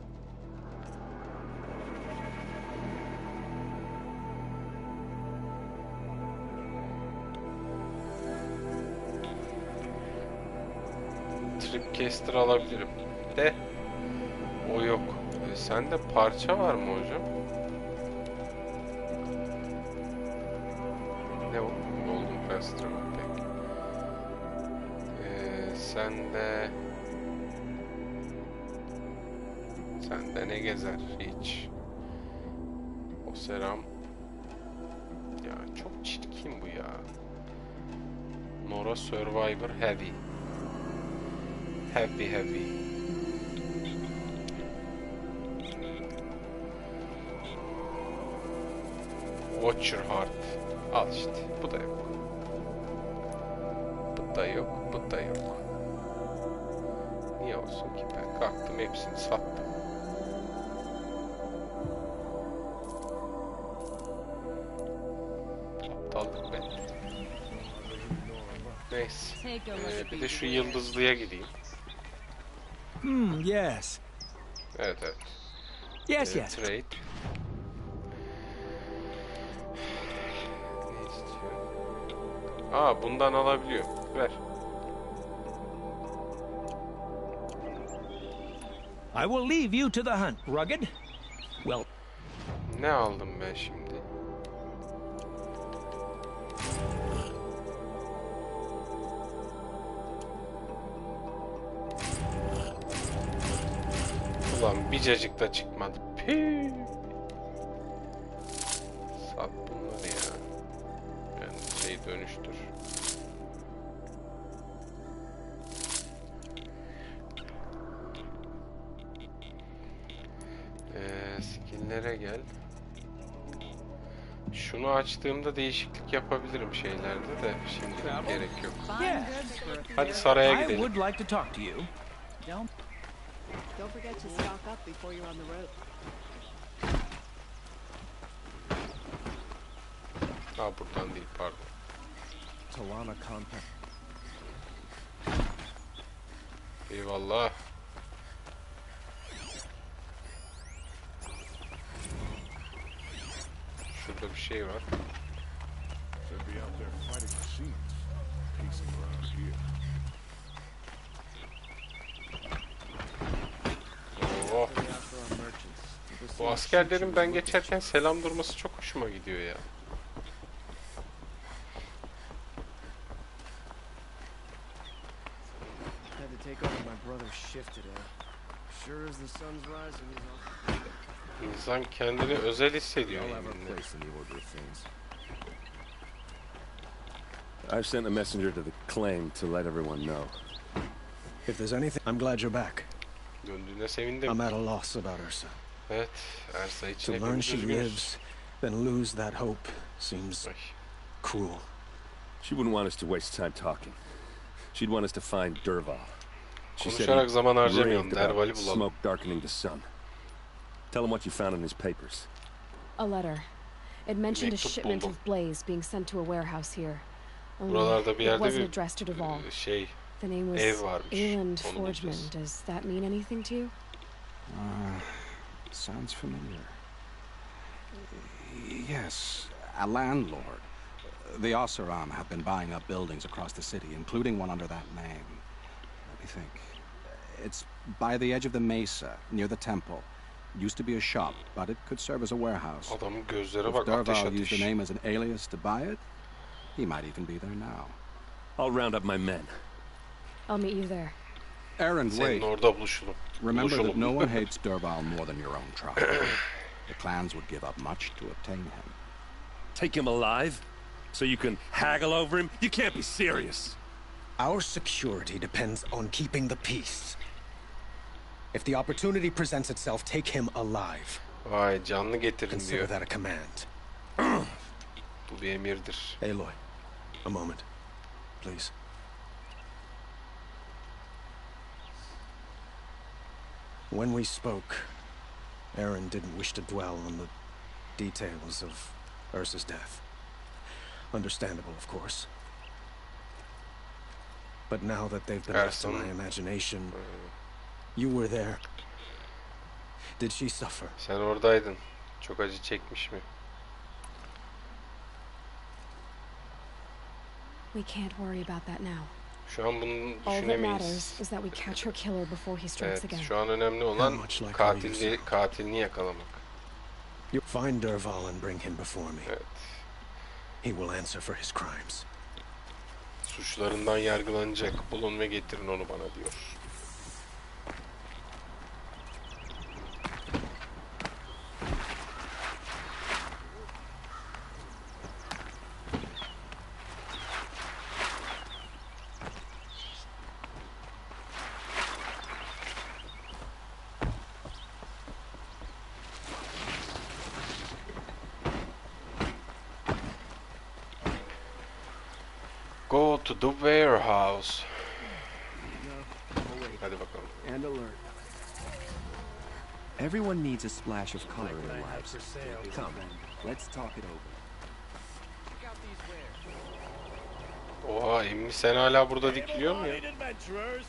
Speaker 1: Tripcaster alabilirim. De o yok. Sende parça var mı hocam? Ne o? Golden Faster pek. Sende ne gezer? Hiç. O seram. Ya çok çirkin bu ya. Nora Survivor Heavy. Heavy. Watch Your Heart. Al işte. Bu da yok. Bu da yok. Bu da yok. Niye olsun ki? Ben kalktım hepsini sattım. Aptallık be. Neyse. Bir de şu yıldızlıya gideyim.
Speaker 15: Yes.
Speaker 1: Evet.
Speaker 15: Yes, yes.
Speaker 1: Trade. Ne istiyor? Aa, bundan alabiliyor. Ver.
Speaker 15: I will leave you to the hunt, rugged. Well.
Speaker 1: Ne aldım ben şimdi? Ulan bir cacık da çıkmadı. Pii. Sat bunları ya. Yani şey dönüştür. Skill'lere gel. Şunu açtığımda değişiklik yapabilirim şeylerde de şimdilik gerek yok. Hadi saraya gidelim.
Speaker 12: Don't forget to stock up before you're on the road.
Speaker 1: Ha, buradan değil, pardon. Eyvallah. Şurada bir şey var. Oh. Bu askerlerin ben geçerken selam durması çok hoşuma gidiyor ya. İnsan kendini özel hissediyor yeminle.
Speaker 11: I've sent a messenger to the claim to let everyone know.
Speaker 16: If there's anything, I'm glad you're back.
Speaker 1: Döndüğüne sevindim.
Speaker 16: I'm at a loss about Ursa.
Speaker 1: Evet, Ursa için
Speaker 16: To learn
Speaker 1: hepimiz
Speaker 16: she
Speaker 1: üzgünüz.
Speaker 16: lives, then lose that hope seems cruel.
Speaker 11: She wouldn't want us to waste time talking. She'd want us to find Derval. She said
Speaker 1: Konuşarak zaman
Speaker 11: he
Speaker 1: harcamayalım,
Speaker 11: raved about
Speaker 1: Derval'i bulalım.
Speaker 11: smoke darkening the sun. Tell him what you found in his papers.
Speaker 3: A letter. It mentioned a
Speaker 1: Mektup
Speaker 3: shipment
Speaker 1: buldum.
Speaker 3: of blaze being sent to a warehouse here.
Speaker 1: Buralarda bir
Speaker 3: It
Speaker 1: yerde
Speaker 3: wasn't
Speaker 1: bir
Speaker 3: addressed to Derval. The name was
Speaker 1: ev varmış.
Speaker 3: Eland
Speaker 1: Onu
Speaker 3: Forgeman.
Speaker 1: bulacağız.
Speaker 3: Does that mean anything to you?
Speaker 17: Sounds familiar. Yes, a landlord. The Oseram have been buying up buildings across the city, including one under that name. Let me think. It's by the edge of the mesa, near the temple. Used to be a shop, but it could serve as a warehouse.
Speaker 1: Adamın gözlere
Speaker 17: If
Speaker 1: bak, ateş
Speaker 17: Derval used
Speaker 1: ateş.
Speaker 17: the name as an alias to buy it, he might even be there now.
Speaker 11: I'll round up my men.
Speaker 3: I'll meet you there.
Speaker 17: Aaron,
Speaker 1: Senin
Speaker 17: wait.
Speaker 1: orada buluşalım.
Speaker 17: Remember that
Speaker 1: Buluşalım.
Speaker 17: no one hates Derval more than your own tribe. The clans would give up much to obtain him.
Speaker 11: Take him alive? So you can haggle over him? You can't be serious.
Speaker 16: Our security depends on keeping the peace. If the opportunity presents itself, take him alive.
Speaker 1: Vay, canlı getirin
Speaker 16: Consider
Speaker 1: diyor.
Speaker 16: that a command.
Speaker 1: Bu bir emirdir.
Speaker 16: Aloy, a moment, please. When we spoke, Aaron didn't wish to dwell on the details of Ursa's death. Understandable, of course. But now that they've been left to my imagination, you were there. Did she suffer?
Speaker 1: Sen oradaydın. Çok acı çekmiş mi?
Speaker 3: We can't worry about that now.
Speaker 1: Şu an bunu
Speaker 3: All that
Speaker 1: düşünemeyiz.
Speaker 3: matters is that we catch her killer before he strikes
Speaker 1: Evet,
Speaker 3: again.
Speaker 1: şu an önemli olan katilini yakalamak.
Speaker 16: You find Derval and bring him before me.
Speaker 1: Evet.
Speaker 16: He will answer for his crimes.
Speaker 1: Suçlarından yargılanacak. Bulun ve getirin onu bana diyor. Go to the warehouse. Hadi bakalım.
Speaker 18: And alert. Everyone needs a splash of color in their lives. Come, let's talk it over.
Speaker 1: Oha, emmi sen hala burada dikiliyor mu ya?
Speaker 19: Adventurers,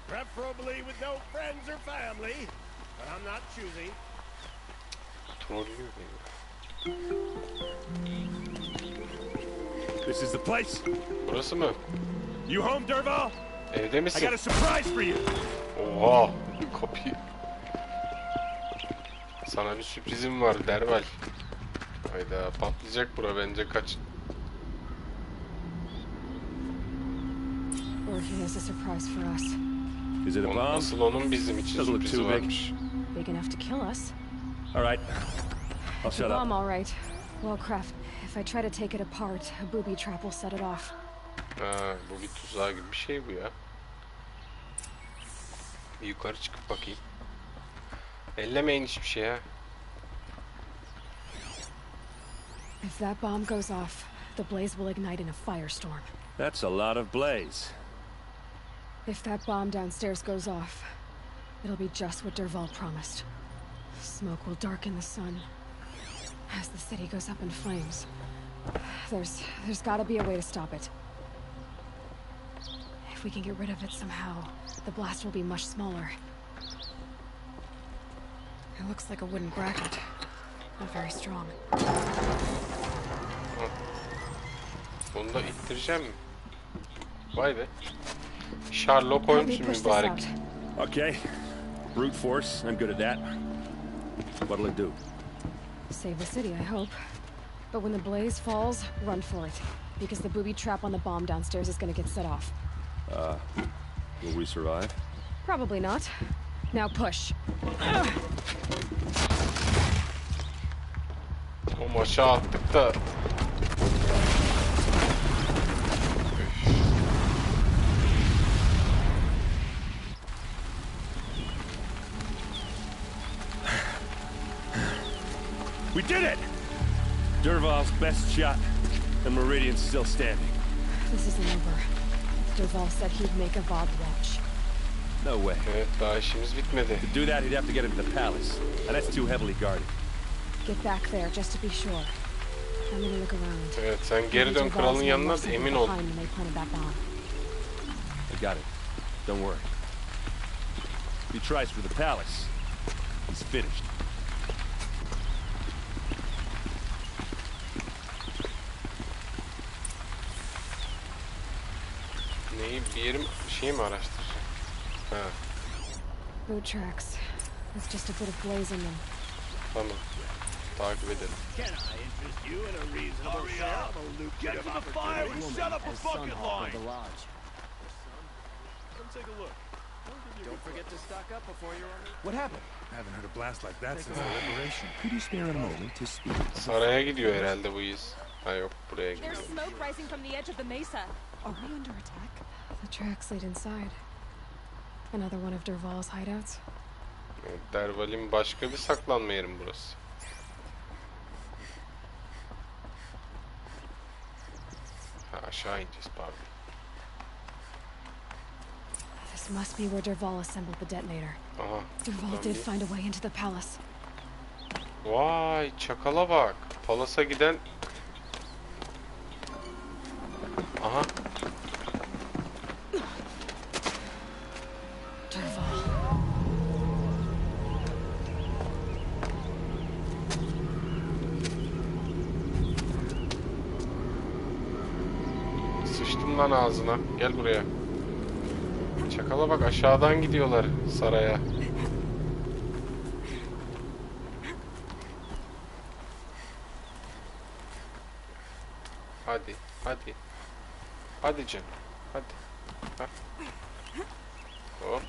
Speaker 19: preferably with no friends or family, but I'm not choosing.
Speaker 1: Trollüyor beni.
Speaker 11: This is the place.
Speaker 1: Burası mı?
Speaker 11: You home, Derval?
Speaker 1: Evde misin?
Speaker 11: I got a surprise for you.
Speaker 1: Oha, kapıyı. Sana bir sürprizim var Derval. Hayda, patlayacak bura, bence kaç.
Speaker 3: Or he has a surprise for us.
Speaker 11: Is it a bomb?
Speaker 1: Asıl onun bizim için
Speaker 11: Doesn't look
Speaker 1: sürprizi
Speaker 11: too big.
Speaker 1: varmış.
Speaker 3: Big enough to kill us.
Speaker 11: All right. I'll
Speaker 3: The
Speaker 11: shut
Speaker 3: bomb,
Speaker 11: up.
Speaker 3: all right. Well, Kraft, if I try to take it apart, a booby trap will set it off.
Speaker 1: Ha, bu bir tuzağı gibi bir şey bu ya. Bir yukarı çıkıp bakayım. Ellemeyin hiçbir şey ha.
Speaker 3: If that bomb goes off, the blaze will ignite in a firestorm.
Speaker 11: That's a lot of blaze.
Speaker 3: If that bomb downstairs goes off, it'll be just what Derval promised. Smoke will darken the sun as the city goes up in flames. There's gotta be a way to stop it. If we can get rid of it somehow, the blast will be much smaller. It looks like a wooden bracket. Not very strong.
Speaker 1: Bunu da ittireceğim mi? Vay be. Sherlock koymuşsun mübarek.
Speaker 11: Okay. Brute force. I'm good at that. What'll it do?
Speaker 3: Save the city, I hope. But when the blaze falls, run for it. Because the booby trap on the bomb downstairs is gonna get set off.
Speaker 11: Will we survive?
Speaker 3: Probably not. Now push.
Speaker 1: O aşağı attık da.
Speaker 11: We did it! Dervahl's best shot, and Meridian's still standing.
Speaker 3: This isn't over. Dervahl said he'd make Avad watch.
Speaker 11: No way.
Speaker 1: Evet, daha işimiz bitmedi.
Speaker 11: To do that, he'd have to get into the palace, and that's too heavily guarded.
Speaker 3: Get back there just to be sure. I'm gonna look around.
Speaker 1: Evet, sen geri dön kralın yanına da emin ol.
Speaker 11: I got it. Don't worry. If he tries for the palace, he's finished.
Speaker 1: Neyi, bir yerim şey mi araştıracağım? Ha,
Speaker 3: Boot tracks. There's just a bit of blaze in them.
Speaker 1: tamam. Takip edelim.
Speaker 19: Can I interest you in a reasonable sale? Get to the fire and shut up a bucket line!
Speaker 11: Come take a look.
Speaker 18: Don't forget to stock up before you're on.
Speaker 2: What happened? I haven't heard a blast like that since the liberation.
Speaker 18: Could you spare a moment to speak?
Speaker 1: Saraya gidiyor herhalde bu iz. Ha yok, buraya gidiyor.
Speaker 20: There's smoke rising from the edge of the mesa.
Speaker 3: Are we under attack? The tracks lead inside. Another one of Dervahl's hideouts.
Speaker 1: Evet, Dervahl'in başka bir saklanma yerim burası. Ha, aşağı ineceğiz, pardon.
Speaker 3: This must be where Dervahl assembled the detonator.
Speaker 1: Aha.
Speaker 3: Dervahl did find a way into the palace.
Speaker 1: Vay, çakala bak. Palas'a giden... Aha.
Speaker 3: Dervahl.
Speaker 1: Sıçtım lan ağzına. Gel buraya. Çakala bak, aşağıdan gidiyorlar saraya. Hadi, hadi. Hadi canım, hadi. Ha. Hop,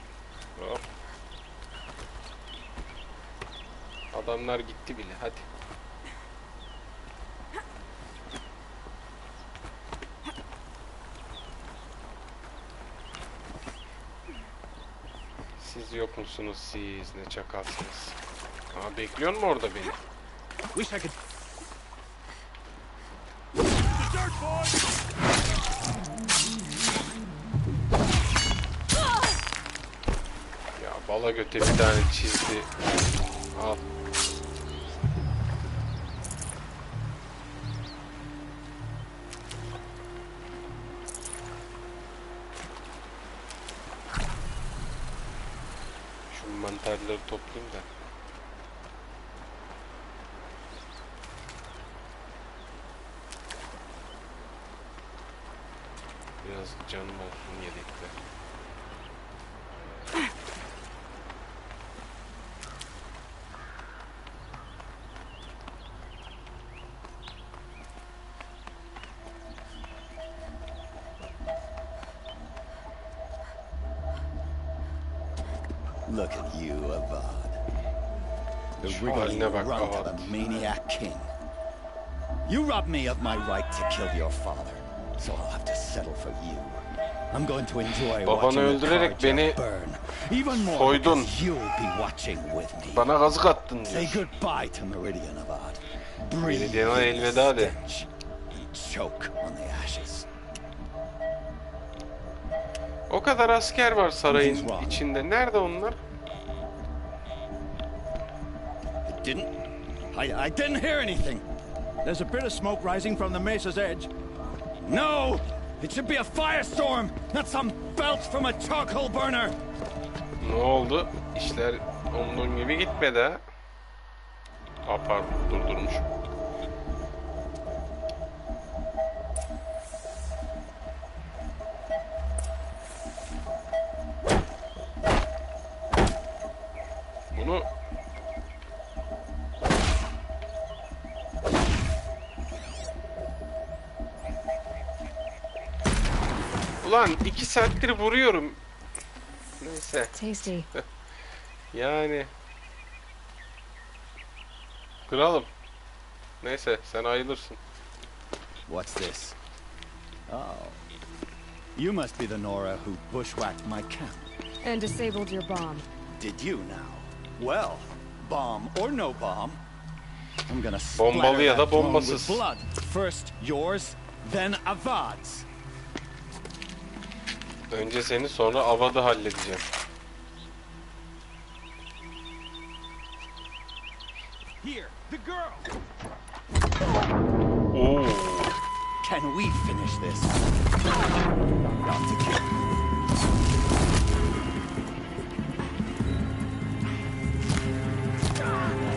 Speaker 1: hop. Adamlar gitti bile, hadi. Siz yok musunuz siz? Ne çakalsınız? Aa, bekliyor mu orada beni?
Speaker 15: Wish I could.
Speaker 1: Ya bala göte bir tane çizdi. Al. Şu mantarları toplayayım da. Biraz canım olsun yedekte.
Speaker 21: Look at you, Avad. The
Speaker 1: Şu
Speaker 21: wriggling
Speaker 1: haline bak,
Speaker 21: runt of
Speaker 1: Avad.
Speaker 21: a maniac king. You robbed me of my right to kill your father, so I'll have to settle for you. I'm going to enjoy
Speaker 1: Babanı
Speaker 21: watching the
Speaker 1: öldürerek beni
Speaker 21: burn. Even more
Speaker 1: soydun.
Speaker 21: because you'll be watching with me.
Speaker 1: Bana kazık attın
Speaker 21: Say
Speaker 1: diyor.
Speaker 21: goodbye to Meridian, Avad. Breathe
Speaker 1: Meridian'a
Speaker 21: the
Speaker 1: elveda de.
Speaker 21: stench and choke on the ashes.
Speaker 1: O kadar asker var sarayın içinde. Nerede onlar?
Speaker 21: I didn't hear anything.
Speaker 18: There's a bit of smoke rising from the mesa's edge.
Speaker 21: No! It should be a firestorm, not some belch from a charcoal burner.
Speaker 1: Ne oldu? İşler umduğum gibi gitmedi ha. Aa, pardon, durdurmuş. Bunu ulan 2 saattir vuruyorum. Neyse.
Speaker 3: Tasty.
Speaker 1: Yani. Kralım. Neyse, sen ayılırsın.
Speaker 21: What's this? Oh. You must be the Nora who bushwhacked my camp.
Speaker 3: And disabled your bomb.
Speaker 21: Did you now? Well, bomb or no bomb, I'm gonna
Speaker 1: Bombalı ya da
Speaker 21: splatter that throne
Speaker 1: bombasız.
Speaker 21: with blood. First yours, then Avad's.
Speaker 1: Önce seni, sonra Avad'ı halledeceğim.
Speaker 21: Here, the girl.
Speaker 1: Oo.
Speaker 21: Can we finish this? Not to kill.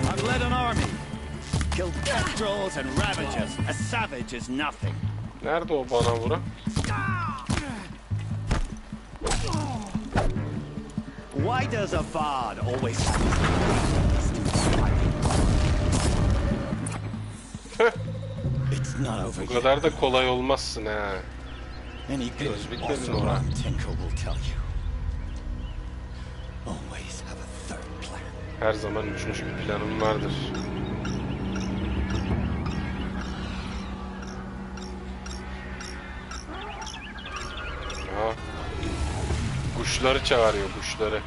Speaker 21: I've led an army. Killed trolls and ravagers. A savage is nothing.
Speaker 1: Nerede o bana vuran?
Speaker 21: Why does Avad always have It's not over
Speaker 1: Bu kadar da kolay olmazsın ha.
Speaker 21: Any
Speaker 1: Henüz
Speaker 21: good
Speaker 1: bitmedin
Speaker 21: also
Speaker 1: Orhan.
Speaker 21: Tinker will tell you. Always have a third plan.
Speaker 1: Her zaman üçüncü bir planım vardır. Aha. Kuşları çağırıyor, kuşları.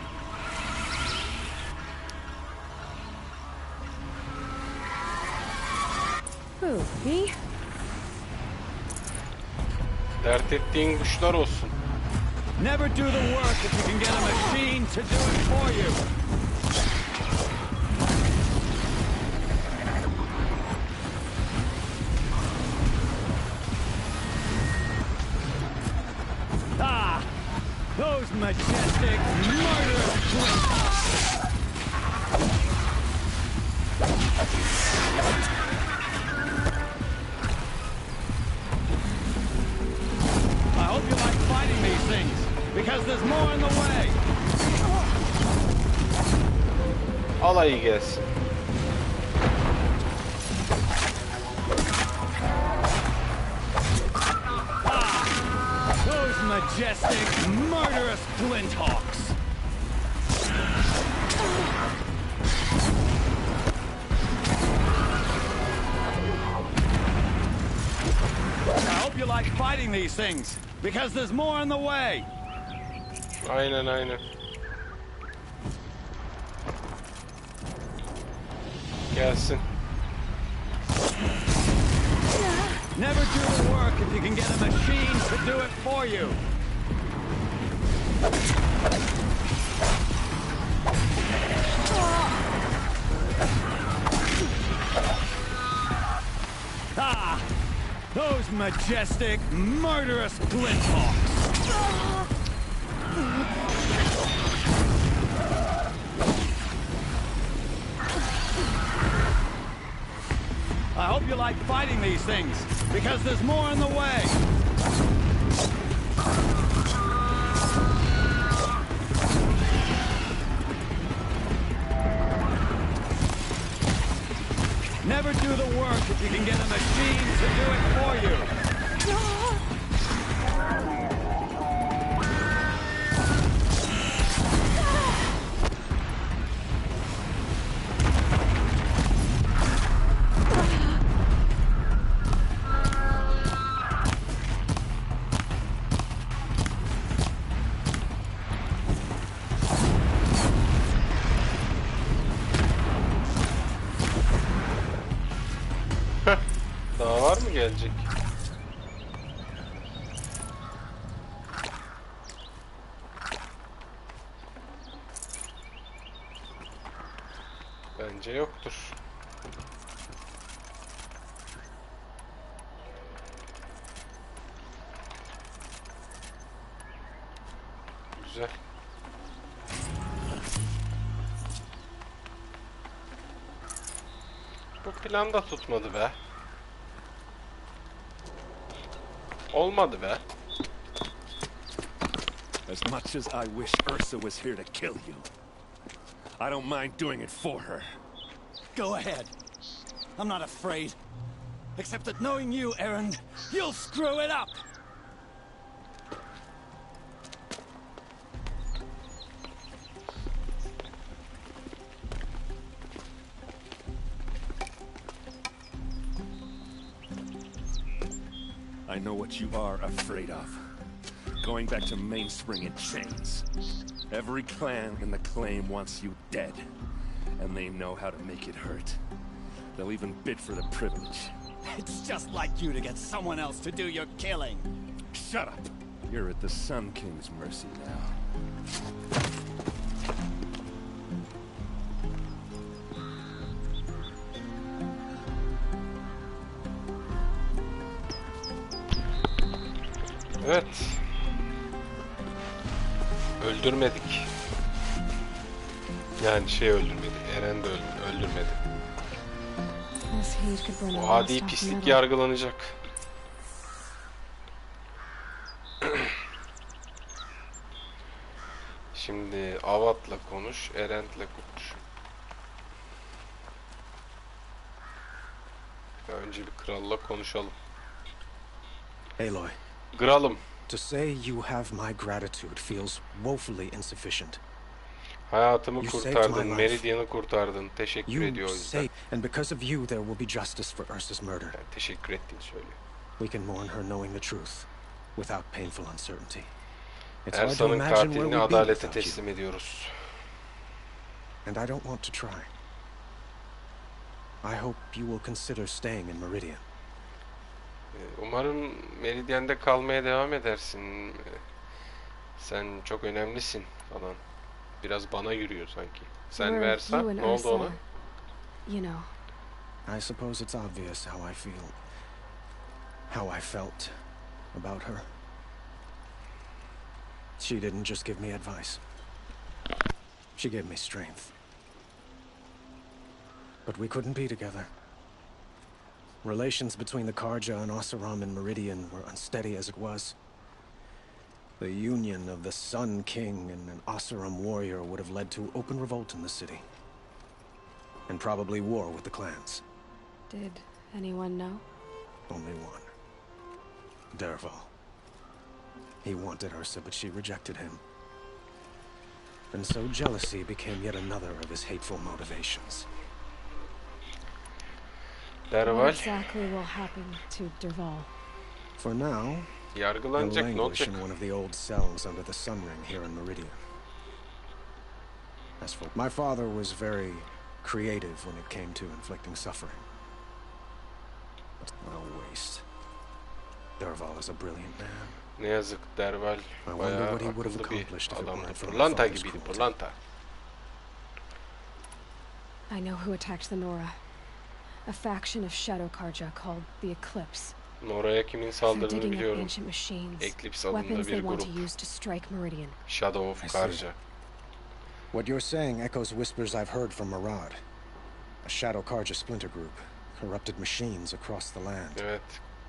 Speaker 3: Who, me?
Speaker 1: Dert ettiğin kuşlar olsun.
Speaker 21: Never do the work if you can get a machine to do it for you. Ah! Those majestic, murderous twins! I hope you like fighting these things, because there's more in the way.
Speaker 1: Alayı gelsin.
Speaker 21: Those majestic, murderous flinthawks. I hope you like fighting these things, because there's more in the way.
Speaker 1: Aynen aynen. Gelsin.
Speaker 21: Never do the work if you can get a machine to do it for you. Ah! Those majestic, murderous flinthawks. I hope you like fighting these things, because there's more in the way. Never do the work if you can get a machine to do it for you.
Speaker 1: Daha var mı gelecek? Bence yoktur. Güzel. Bu plan da tutmadı be. Olmadı be.
Speaker 11: As much as I wish Ursa was here to kill you, I don't mind doing it for her.
Speaker 21: Go ahead. I'm not afraid. Except that knowing you, Aaron, you'll screw it up.
Speaker 11: I know what you are afraid of. Going back to Mainspring in chains. Every clan in the claim wants you dead, and they know how to make it hurt. They'll even bid for the privilege.
Speaker 21: It's just like you to get someone else to do your killing.
Speaker 11: Shut up. You're at the Sun King's mercy now.
Speaker 1: Evet. Öldürmedik. Yani öldürmedi. Eren de öldürmedi. O adi pislik yargılanacak. Şimdi Avat'la konuş, Erent'le konuş. Önce bir kralla konuşalım.
Speaker 16: Aloy.
Speaker 1: Kralım.
Speaker 16: To say you have my gratitude feels woefully insufficient.
Speaker 1: Hayatımı kurtardın, Meridian'ı kurtardın. Teşekkür ediyor o yüzden.
Speaker 16: And because of you there will be justice for Ursa's murder.
Speaker 1: Yani teşekkür ettiğini söylüyor.
Speaker 16: We can mourn her knowing the truth without painful uncertainty.
Speaker 1: Ersa'nın katilini adalete teslim ediyoruz.
Speaker 16: And I don't want to try. I hope you will consider staying in Meridian.
Speaker 1: Umarım Meridian'da kalmaya devam edersin. Sen çok önemlisin falan. Biraz bana yürüyor sanki. Sen versen ne oldu ona?
Speaker 3: You know.
Speaker 16: I suppose it's obvious how I feel. How I felt about her. She didn't just give me advice. She gave me strength. But we couldn't be together. Relations between the Karja and Oseram in Meridian were unsteady as it was. The union of the Sun King and an Oseram warrior would have led to open revolt in the city. And probably war with the clans.
Speaker 3: Did anyone know?
Speaker 16: Only one. Derval. He wanted Ursa, but she rejected him. And so jealousy became yet another of his hateful motivations.
Speaker 3: What exactly will happen to Derval?
Speaker 16: For now,
Speaker 1: yargılanacak,
Speaker 16: he'll languish in one of the old cells under the Sun Ring here in Meridian. As for my father was very creative when it came to inflicting suffering. But no waste. Derval is a brilliant man.
Speaker 1: Ne yazık, Derval bayağı akıllı bir adamdı. Pırlanta gibiydi, pırlanta.
Speaker 3: I know who attacked the Nora. A faction of Shadow Karja called the Eclipse.
Speaker 1: Nora'ya kimin saldırdığını biliyorum. Eclipse adında bir grup. Shadow of Karja.
Speaker 16: What you're saying echoes whispers I've heard from Murad. A Shadow Karja splinter group. Corrupted machines across the land.
Speaker 1: Evet.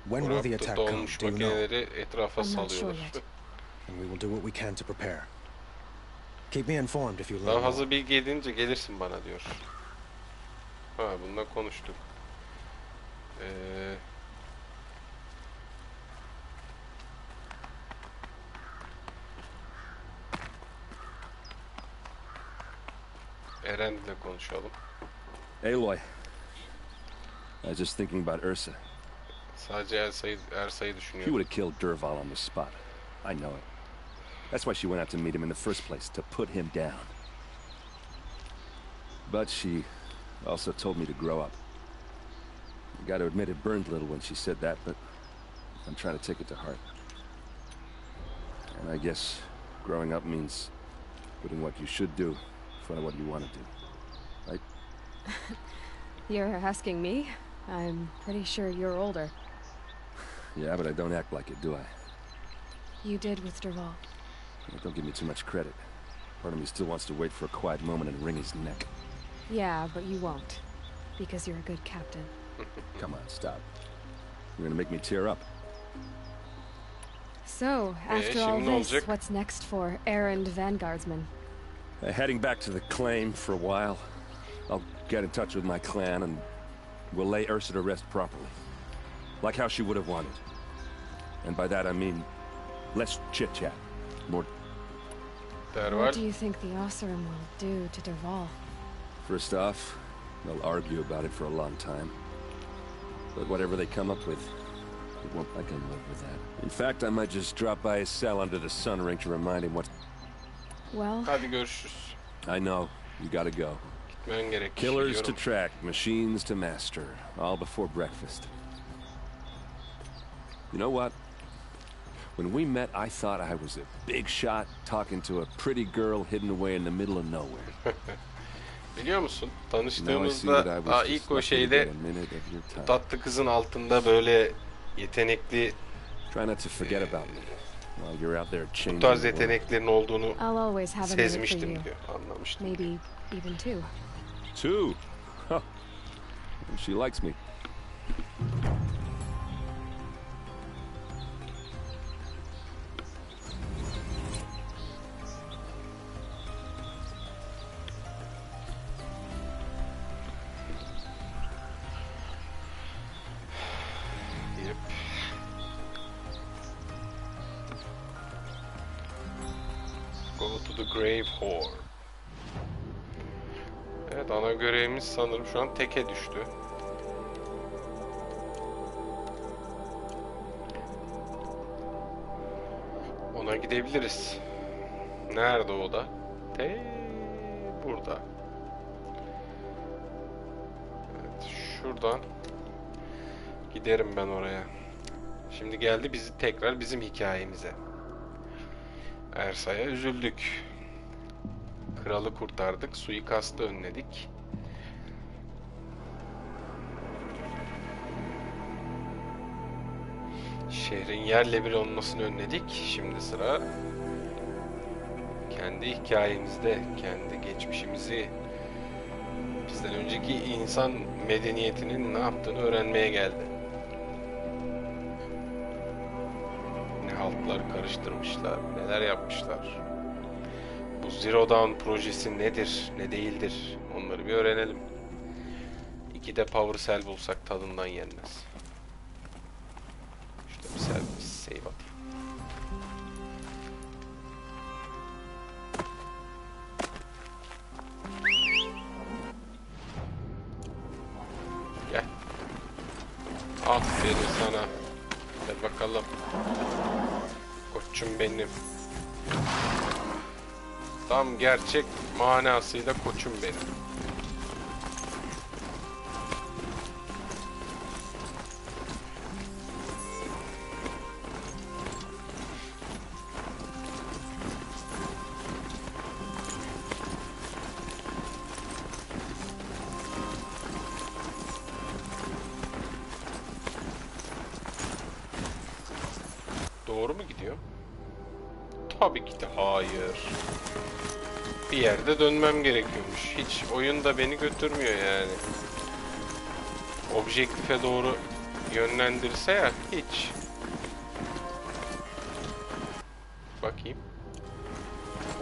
Speaker 16: When will the attack come?
Speaker 1: Dolmuş
Speaker 16: Do you know?
Speaker 1: makineleri etrafa salıyorlar.
Speaker 16: And we will do what we can to prepare. Keep me informed if you learn
Speaker 1: Daha
Speaker 16: more.
Speaker 1: fazla bilgi edince gelirsin bana diyor. Ha, bununla konuştuk. Eren'le konuşalım.
Speaker 11: Aloy. I was just thinking about Ursa.
Speaker 1: Sadece Ersa'yı düşünüyorum.
Speaker 11: She would have killed Derval on the spot. I know it. That's why she went out to meet him in the first place, to put him down. But she also told me to grow up. I gotta admit it burned a little when she said that, but I'm trying to take it to heart. And I guess growing up means putting what you should do in front of what you want to do. Right?
Speaker 3: You're asking me? I'm pretty sure you're older.
Speaker 11: Yeah, but I don't act like it, do I?
Speaker 3: You did with Derval.
Speaker 11: Don't give me too much credit. Part of me still wants to wait for a quiet moment and wring his neck.
Speaker 3: Yeah, but you won't. Because you're a good captain.
Speaker 11: Come on, stop. You're gonna make me tear up.
Speaker 3: So, after all this, what's next for errand vanguardsmen?
Speaker 11: Heading back to the claim for a while. I'll get in touch with my clan and we'll lay Ursa to rest properly. Like how she would have wanted. And by that I mean less chit-chat. More...
Speaker 3: What do you think the Oseram will do to Derval?
Speaker 11: First off, they'll argue about it for a long time. But whatever they come up with, I can live with that. In fact, I might just drop by his cell under the sun ring to remind him what...
Speaker 3: Well...
Speaker 1: Hadi görüşürüz.
Speaker 11: I know. You gotta go.
Speaker 1: Gitmen gerek.
Speaker 11: Killers to track, machines to master, all before breakfast. You know what? When we met, I thought I was a big shot talking to a pretty girl hidden away in the middle of nowhere.
Speaker 1: Biliyor musun? Tanıştığımızda ilk o şeyde tatlı kızın altında böyle yetenekli bu tarz yeteneklerin olduğunu sezmiştim diyor. Anlamıştım.
Speaker 3: Maybe even two.
Speaker 11: Two? Huh. She likes me.
Speaker 1: Go to the grave whore. Evet, ana görevimiz sanırım şu an teke düştü. Ona gidebiliriz. Nerede o da? Burada. Evet, şuradan giderim ben oraya. Şimdi geldi tekrar bizim hikayemize. Ersa'ya üzüldük. Kralı kurtardık, suikastı önledik. Şehrin yerle bir olmasını önledik. Şimdi sıra kendi hikayemizde, kendi geçmişimizi, bizden önceki insan medeniyetinin ne yaptığını öğrenmeye geldi. Ne haltlar karıştırmışlar, neler yapmışlar. Bu Zero Dawn projesi nedir, ne değildir, onları bir öğrenelim. 2'de Power Cell bulsak tadından yenmez. Şurada bir save atayım. Gel. Aferin sana. Gel bakalım. Koçum benim. Tam gerçek manasıyla koçum benim. Doğru mu gidiyor? Tabii ki de hayır. Bir yerde dönmem gerekiyormuş. Hiç oyun da beni götürmüyor yani. Objektife doğru yönlendirse ya, hiç. Bakayım.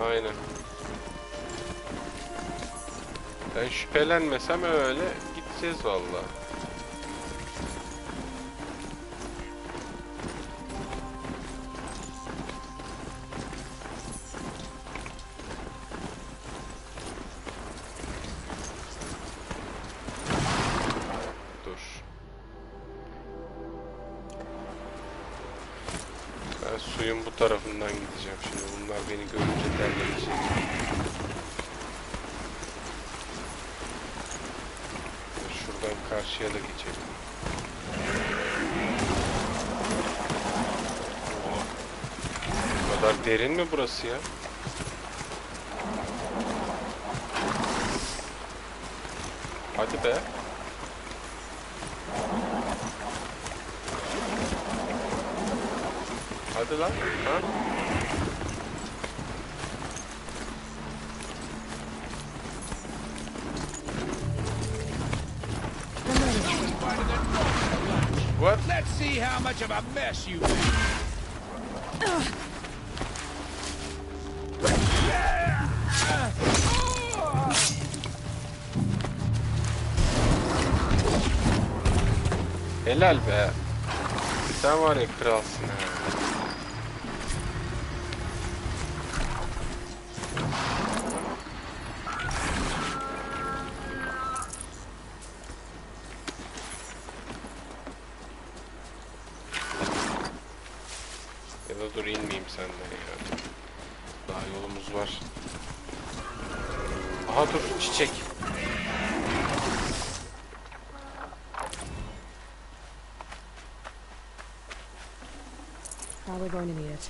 Speaker 1: Aynen. Ben şüphelenmesem öyle gideceğiz vallahi. Suyun bu tarafından gideceğim şimdi. Bunlar beni görünce derlenecek. Şuradan karşıya da geçelim. Bu kadar derin mi burası ya? Hadi be. Hadi lan. Ha? What?
Speaker 15: Let's see how much of a mess you made.
Speaker 1: Helal be. Sen var ya kralsın ha. Ya da dur inmeyeyim senden ya. Daha yolumuz var. Aha dur çiçek.
Speaker 3: for an idiot.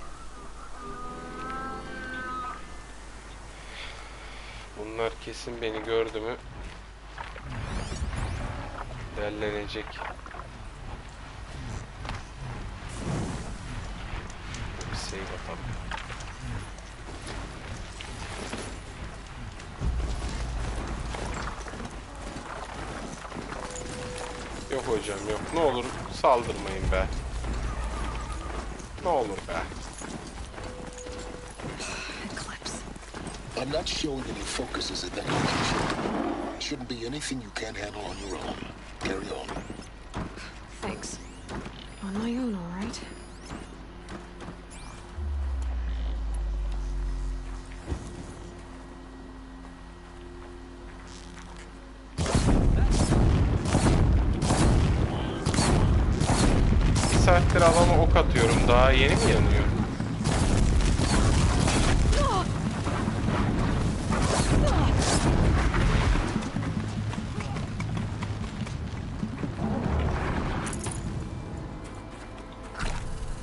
Speaker 1: Bunlar kesin beni gördü mü derlenecek. Bir save atalım. Yok hocam yok. Ne olur saldırmayın be. Ne olur be.
Speaker 10: I'm not showing any focuses at that location. Shouldn't be anything you can't handle on your own. Carry on.
Speaker 3: Thanks. On my own, all right.
Speaker 1: Bir saattir alana ok atıyorum. Daha yeni mi yanıyor?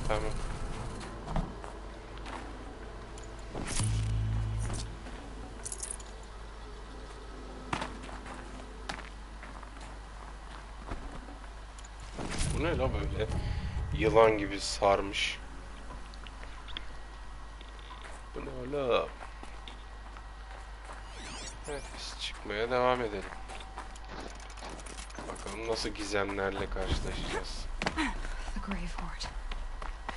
Speaker 1: Tamam. Bu ne la böyle? Yılan gibi sarmış. Bu ne la? Evet, biz çıkmaya devam edelim. Bakalım nasıl gizemlerle karşılaşacağız.
Speaker 3: The grave hoard.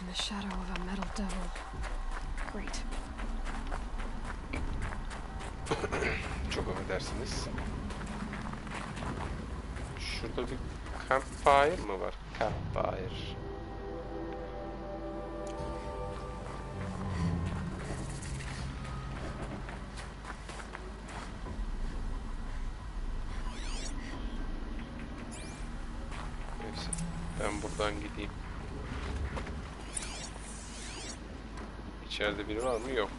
Speaker 3: In the shadow of a metal devil. Great.
Speaker 1: Çok affedersiniz. Şurada bir campfire mı var? Campfire. Neyse. Ben buradan gideyim. İçeride biri var mı? Yok.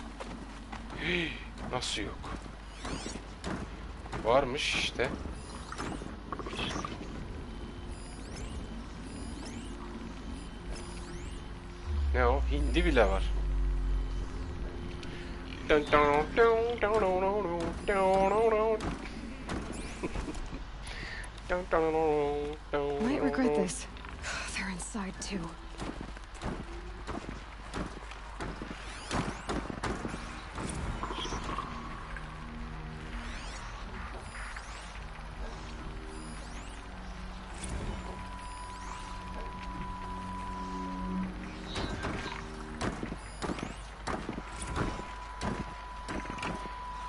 Speaker 1: Hii, nasıl yok? Varmış işte. Ne o? Hindi bile var.
Speaker 3: Might regret this. They're inside too.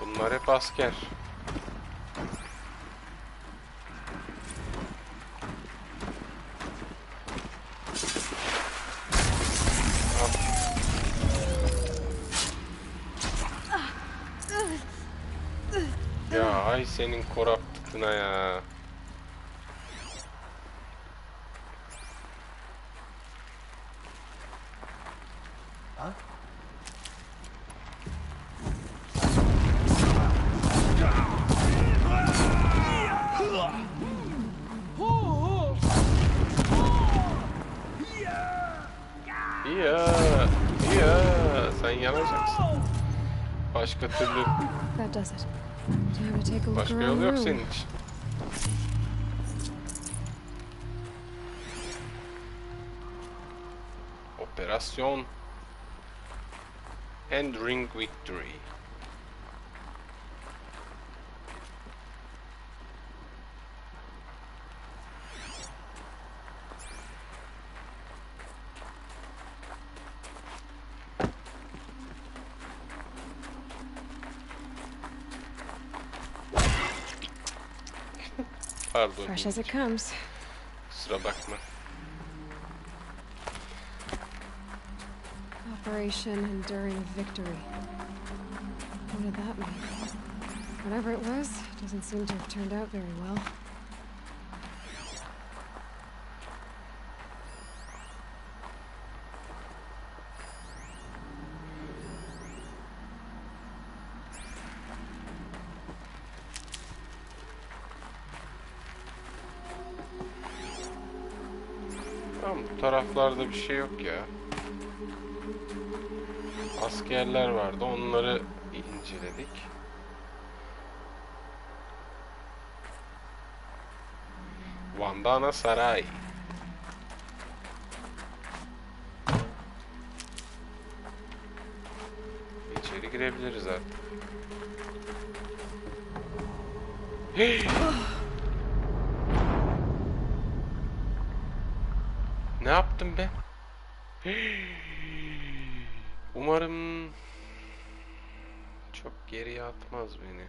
Speaker 1: Bunlar hep asker. Ya ay senin koraptıkına ya. Ya sen yanacaksın. Başka türlü.
Speaker 3: That does it. Time to take a look
Speaker 1: Başka
Speaker 3: around
Speaker 1: yol
Speaker 3: the
Speaker 1: yok
Speaker 3: room.
Speaker 1: senin için. Operasyon Enduring Victory. Pardon.
Speaker 3: Fresh as it comes.
Speaker 1: Kusura bakma.
Speaker 3: Operation Enduring Victory. What did that mean? Whatever it was, doesn't seem to have turned out very well.
Speaker 1: Tamam, bu taraflarda bir şey yok ya. askerler vardı. Onları inceledik. Vandana Saray. İçeri girebiliriz artık. Ne yaptım be? Umarım çok geriye atmaz beni.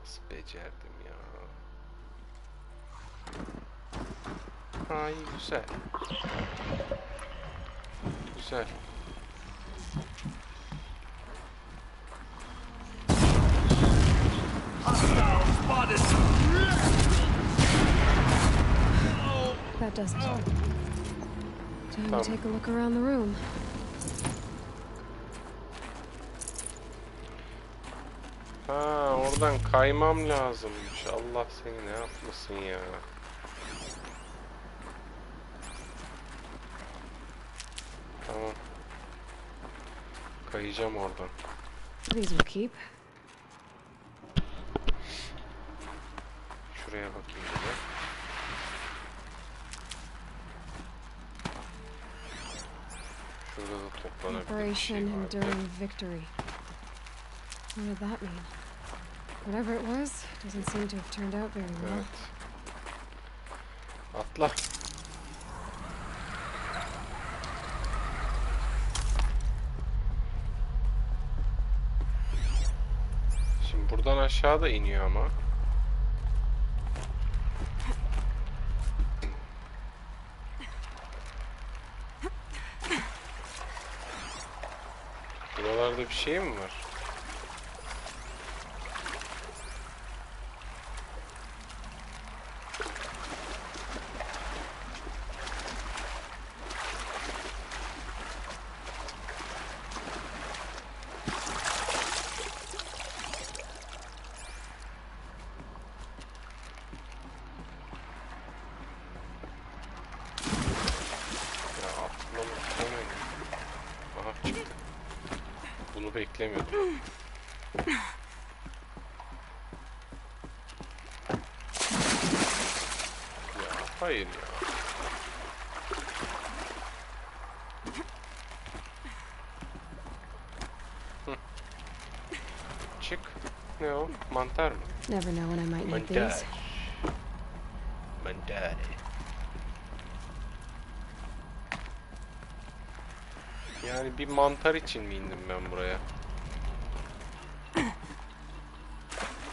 Speaker 1: Nasıl becerdim ya? Ay güzel. Güzel.
Speaker 3: That does it. Time
Speaker 1: Tamam.
Speaker 3: to take a look around the room.
Speaker 1: Ha, oradan kaymam lazımmış. Allah seni ne yapmasın ya. Tamam. Kayacağım oradan.
Speaker 3: These will keep.
Speaker 1: Şuraya bakayım bir de. Şurada da toplanabilir bir şey
Speaker 3: Operation
Speaker 1: vardı.
Speaker 3: Enduring Victory. What did that mean? Whatever it was, doesn't seem to have turned out very well.
Speaker 1: Evet. Atla. Şimdi buradan aşağıda iniyor ama. Buralarda bir şey mi var? Bunu beklemiyordum. Ya hayır ya. Çık. Ne o? Mantar mı?
Speaker 3: Never know when I might need
Speaker 1: Mantar.
Speaker 3: these.
Speaker 1: Mantar. Yani bir mantar için mi indim ben buraya?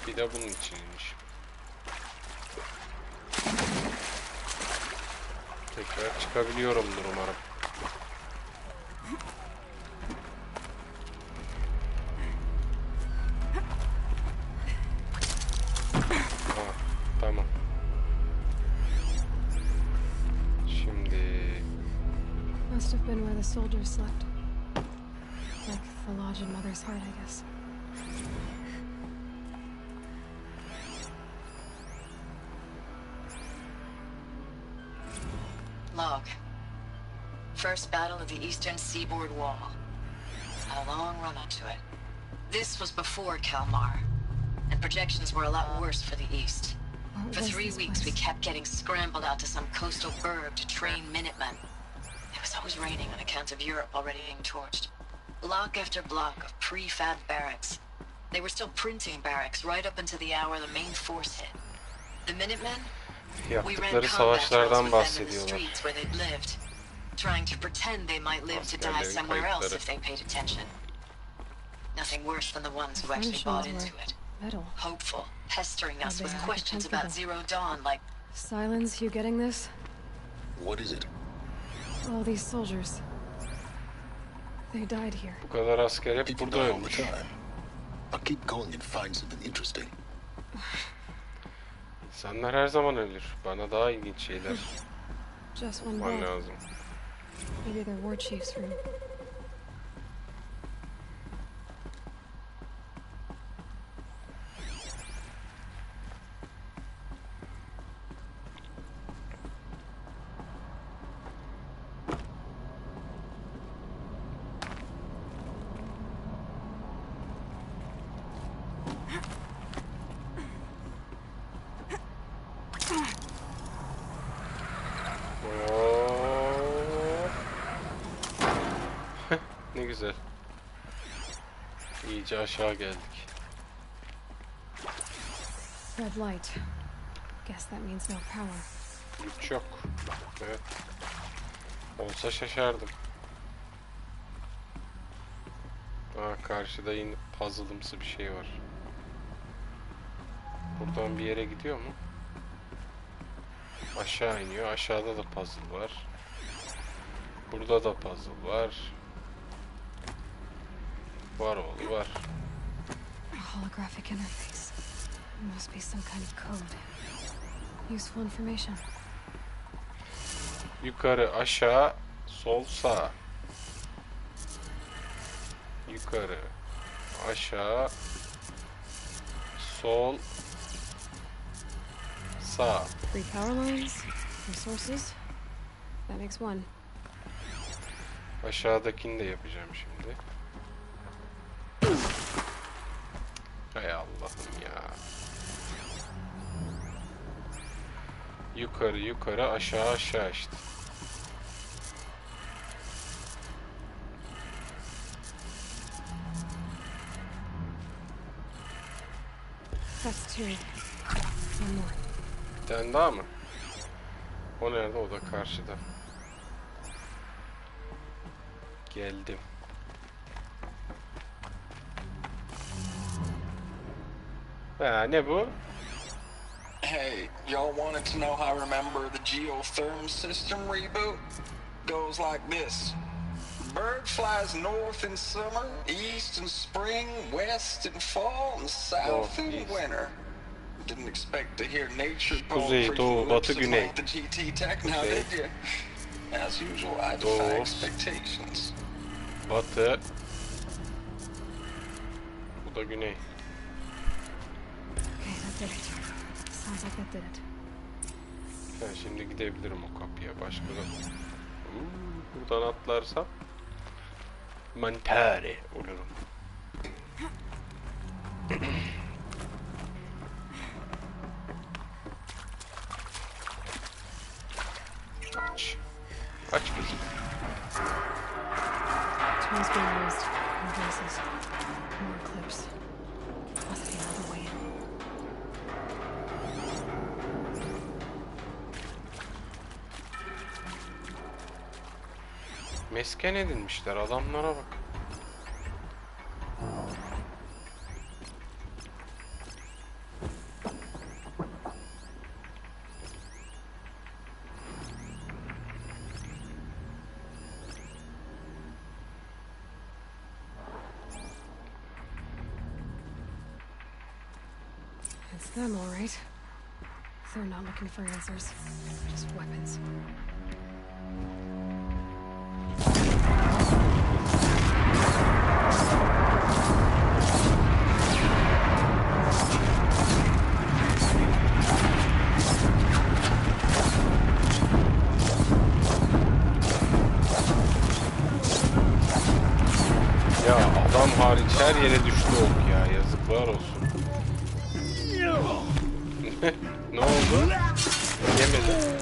Speaker 1: Bir de bunun için inmişim. Tekrar çıkabiliyorumdur umarım. Ha, tamam. Şimdi...
Speaker 3: Must have been where the soldiers slept. Like the lodge in Mother's Heart, I guess.
Speaker 9: Log. First battle of the eastern seaboard wall. A long run up to it. This was before Kalmar, and projections were a lot worse for the east. For 3 weeks, we kept getting scrambled out to some coastal burg to train Minutemen. It was always raining on account of Europe already being torched. Block after block of prefab barracks. They were still printing barracks right up until the hour the main force hit. The Minutemen? We ran
Speaker 1: Yaptıkları
Speaker 9: combat drills
Speaker 1: savaşlardan
Speaker 9: with them in the
Speaker 1: bahsediyorlar.
Speaker 9: streets where they'd lived, trying to pretend they might live to die
Speaker 1: Askerlerin
Speaker 9: somewhere else
Speaker 1: kayıpları.
Speaker 9: if they paid attention. Nothing worse than the ones who actually bought into it.
Speaker 3: Metal.
Speaker 9: Hopeful, pestering us
Speaker 3: They
Speaker 9: with
Speaker 3: had it
Speaker 9: questions about
Speaker 3: comfortable.
Speaker 9: Zero Dawn, like,
Speaker 3: Silence, you getting this?
Speaker 10: What is it?
Speaker 3: All these soldiers. They died here.
Speaker 1: Bu kadar asker hep
Speaker 10: People
Speaker 1: burada
Speaker 10: die all the
Speaker 1: ölmüş.
Speaker 10: time. I'll keep going and find something interesting.
Speaker 1: İnsanlar her zaman ölür. Bana daha ilginç şeyler
Speaker 3: Just one
Speaker 1: bulman
Speaker 3: bed.
Speaker 1: lazım.
Speaker 3: Maybe their war chief's room.
Speaker 1: ne güzel. İyice aşağı geldik.
Speaker 3: Red light. Guess that means no power.
Speaker 1: Güç yok. Evet. Olsa şaşardım. Karşıda yine puzzle'ımsı bir şey var. Buradan bir yere gidiyor mu? Aşağı iniyor. Aşağıda da puzzle var. Burada da puzzle var. Var oğlu var.
Speaker 3: Holographic interface. Must be some kind of code. Useful information.
Speaker 1: Yukarı, aşağı, sol, sağ. Yukarı, aşağı, sol, sağ.
Speaker 3: 3 power lines, resources. That makes 1.
Speaker 1: Aşağıdakini de yapacağım şimdi. Hay Allah'ım ya. Yukarı yukarı aşağı aşağı işte.
Speaker 3: That's 2. One more.
Speaker 1: Bir tane daha mı? O nerede? O da karşıda. Geldim. Ne bu?
Speaker 5: Hey, y'all wanted to know how I remember the geotherm system reboot? Goes like this. Bird flies north in summer, east in spring, west in fall, and south in winter. Didn't expect to hear nature
Speaker 1: Kuzey, doğu, batı, güney.
Speaker 5: like the GT tech now, did you? As usual, I defy expectations.
Speaker 1: Batı. Bu da güney.
Speaker 3: Okay, that did it. Sounds like that did it.
Speaker 1: Ben şimdi gidebilirim o kapıya. Başka da... buradan atlarsam mantare olurum. Aç. Aç kızım.
Speaker 3: Tools being used. More voices. More clips. Must be another way in.
Speaker 1: Mesken edinmişler adamlara bak.
Speaker 3: It's them, all right. They're not looking for answers, just weapons.
Speaker 1: Ya adam hariç her yere düştü ok ya. Yazıklar olsun. Ne oldu? Yemedi.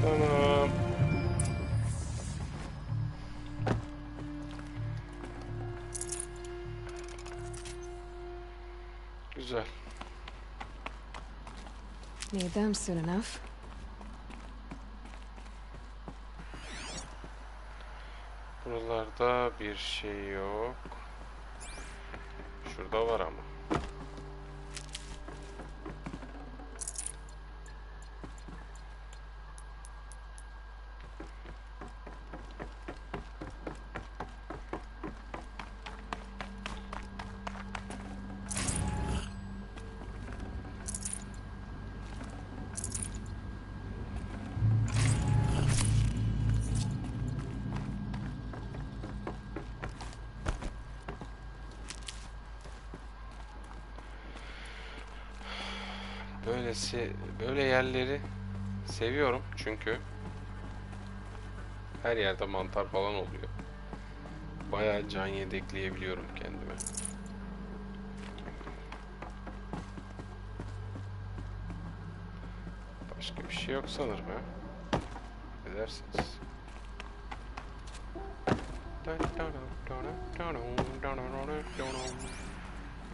Speaker 1: Tamam. Güzel.
Speaker 3: Need them soon enough.
Speaker 1: Buralarda bir şey yok. Şurada var ama. böyle yerleri seviyorum çünkü her yerde mantar falan oluyor. Bayağı can yedekleyebiliyorum kendime. Başka bir şey yok sanırım ha. Ne dersiniz?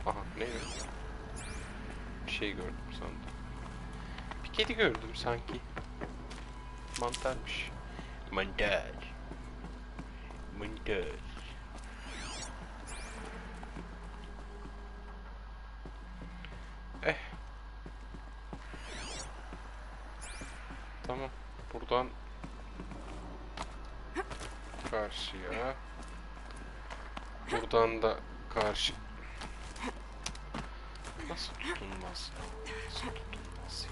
Speaker 1: Aha, neydi? Bir şey gördüm sandım. Bir kedi gördüm sanki. Mantarmış. Mantar. Mantar. Tamam. Buradan karşıya. Buradan da karşı. Nasıl tutulmaz? Nasıl tutulmaz ya?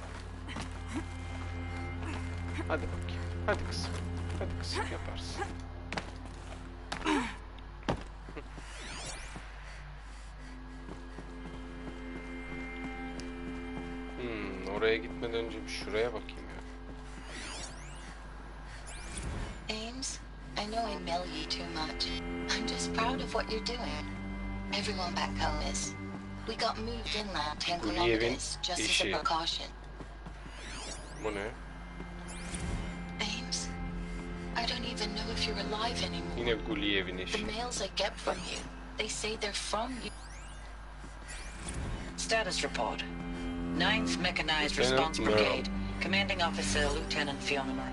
Speaker 1: Hadi bakayım. Hadi kızım. Hadi kızım yaparsın. Oraya gitmeden önce bir şuraya bakayım ya.
Speaker 8: Ames, I know I mail you too much. I'm just proud of what you're doing. Everyone back home is. We got moved inland 10 kilometers just as a precaution.
Speaker 1: Bu ne?
Speaker 8: Ames, I don't even know if you're alive anymore.
Speaker 1: Yine Guliyev'in işi.
Speaker 8: The mails I get from you, they say they're from you.
Speaker 4: Status report. 9th Mechanized Response Brigade. Commanding Officer Lieutenant Fiona.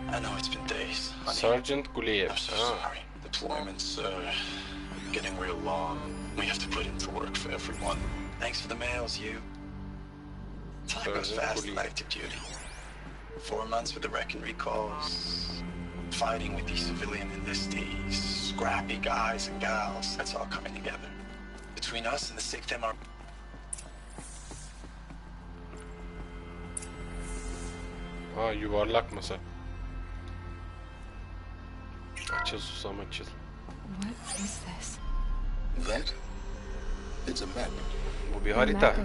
Speaker 5: I know it's been days.
Speaker 1: Sergeant Guliyev.
Speaker 5: I'm so sorry. Deployments getting real long. We have to put into work for everyone. Thanks for the mails, you. Time goes fast in active duty. 4 months with the wreck and recalls. Fighting with these civilian enlistees. Scrappy guys and gals. That's all coming together. Between us and the 6th MR.
Speaker 1: Ha, yuvarlak masa. Açıl susam açıl.
Speaker 3: What is this?
Speaker 10: That? It's a map.
Speaker 1: Bu bir harita.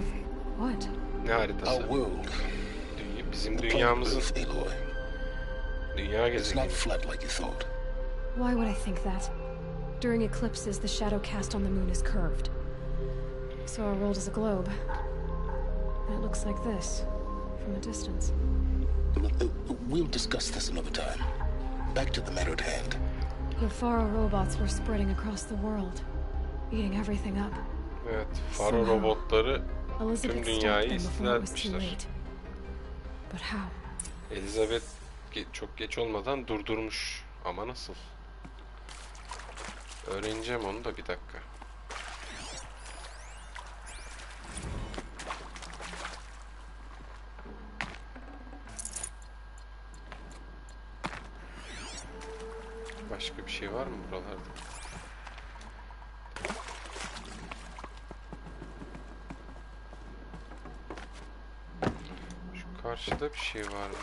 Speaker 3: What?
Speaker 1: Ne haritası?
Speaker 10: Our world.
Speaker 1: Bizim dünyamızın. Dünya
Speaker 10: It's not flat like you thought.
Speaker 3: Why would I think that? During eclipses, the shadow cast on the moon is curved. So our world is a globe. And it looks like this, from a distance.
Speaker 10: We'll discuss this another time. Back to the matter at hand.
Speaker 3: The Faro robots were spreading across the world, eating everything up.
Speaker 1: Evet, Faro robotları tüm dünyayı istila etmişler.
Speaker 3: But how?
Speaker 1: Elizabeth çok geç olmadan durdurmuş. Ama nasıl? Öğreneceğim onu da, bir dakika. Başka bir şey var mı buralarda? Şu karşıda bir şey var mı?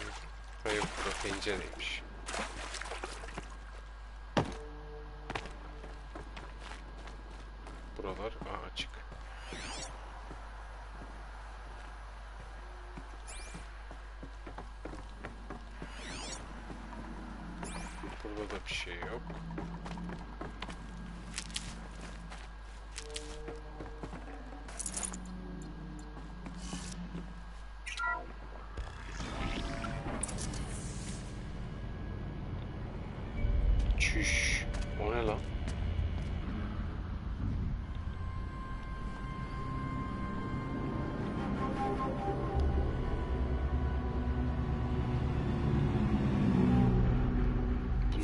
Speaker 1: Ha yok, burada pencereymiş. Buralar açık. Burada da bir şey yok. Çüş. O ne lan?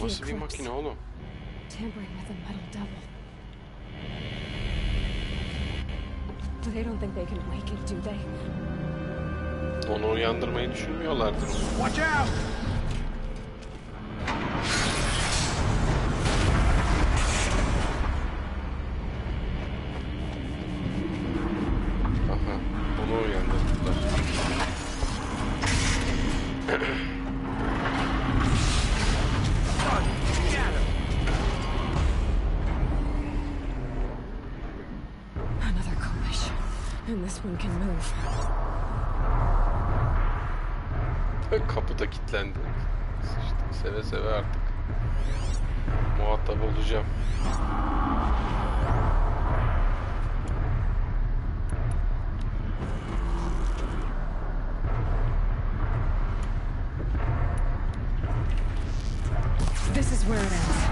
Speaker 1: Bu nasıl bir makine oğlum?
Speaker 3: Tampering with a metal devil. They don't think they can wake it, do they?
Speaker 1: Onu uyandırmayı düşünmüyorlardır.
Speaker 19: Watch out!
Speaker 1: Aha, onu uyandırdılar.
Speaker 3: Another collision, and this one can move.
Speaker 1: Kapıda kilitlendi. İşte seve seve artık muhatap olacağım.
Speaker 3: This is where it ends.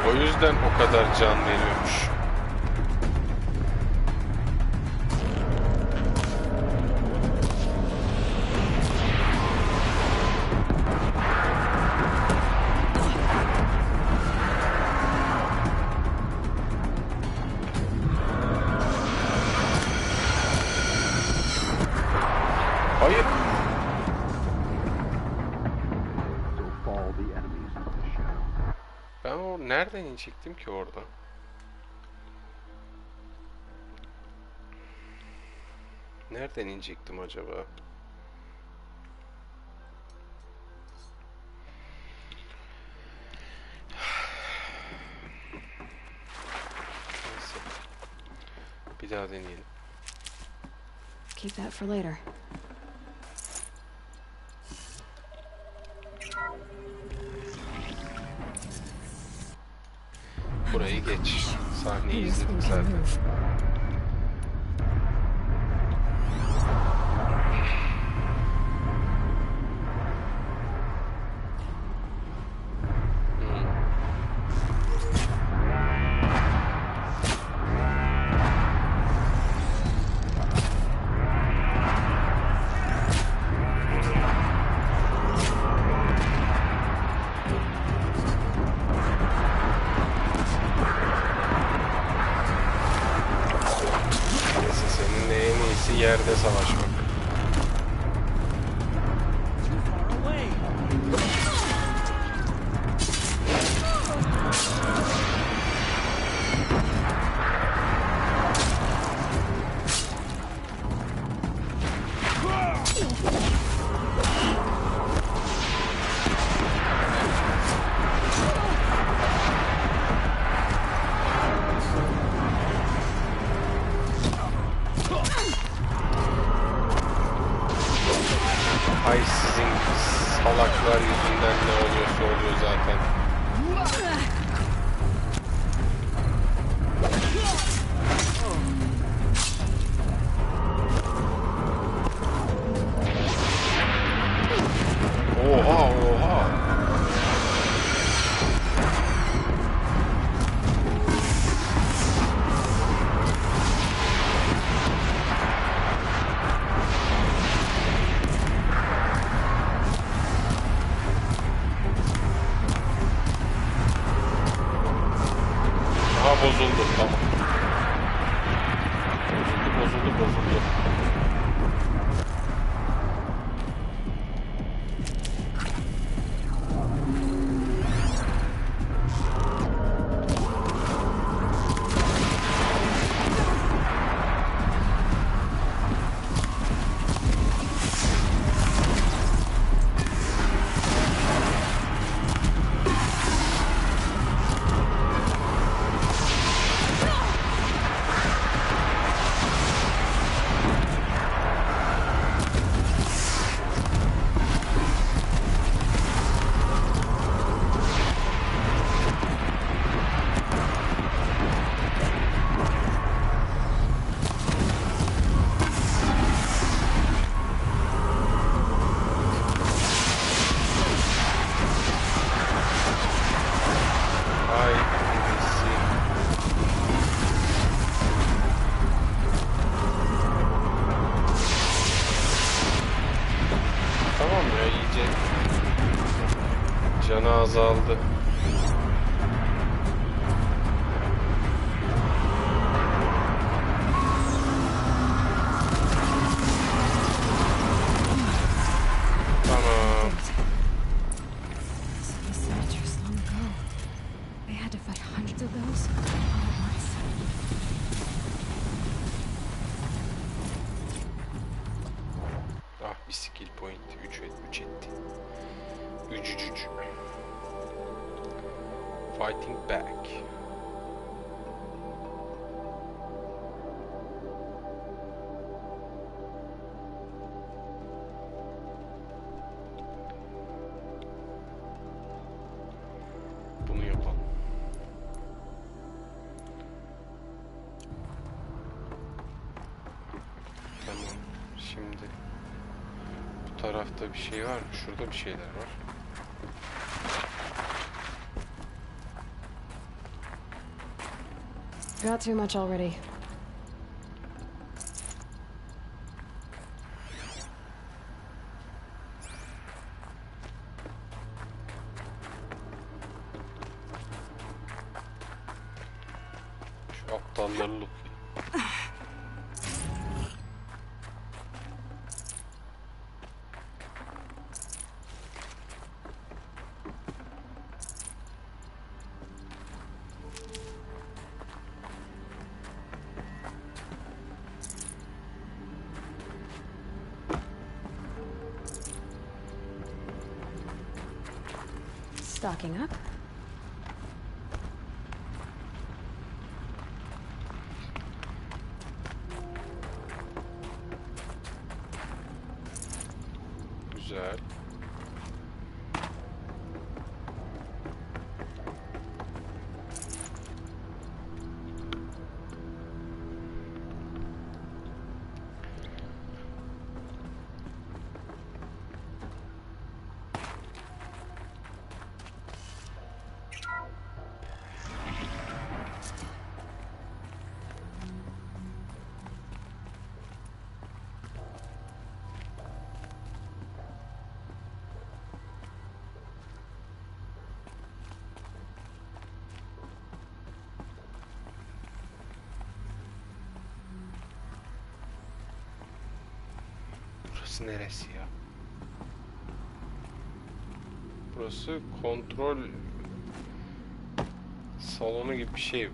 Speaker 1: O yüzden o kadar can veriyormuş. Hayır. Ben o nereden inecektim ki orada? Nereden inecektim acaba? Neyse. Bir daha deneyelim.
Speaker 3: Keep that for later.
Speaker 1: Burayı geç. Sahneyi izledim zaten. Yerde savaşmak. Ay sizin salaklar yüzünden ne oluyorsa oluyor zaten. Oha oha. Bozuldu, tamam. Bozuldu. Canı azaldı. Tamam. Ah, bir skill point 3 etti. 3. Fighting back. Bunu yapalım. Tamam. Şimdi bu tarafta bir şey var mı? Şurada bir şeyler var.
Speaker 3: Got too much already.
Speaker 1: Şu aptalları loot.
Speaker 3: Stocking up.
Speaker 1: Güzel. Burası neresi ya? Burası kontrol salonu gibi bir şey.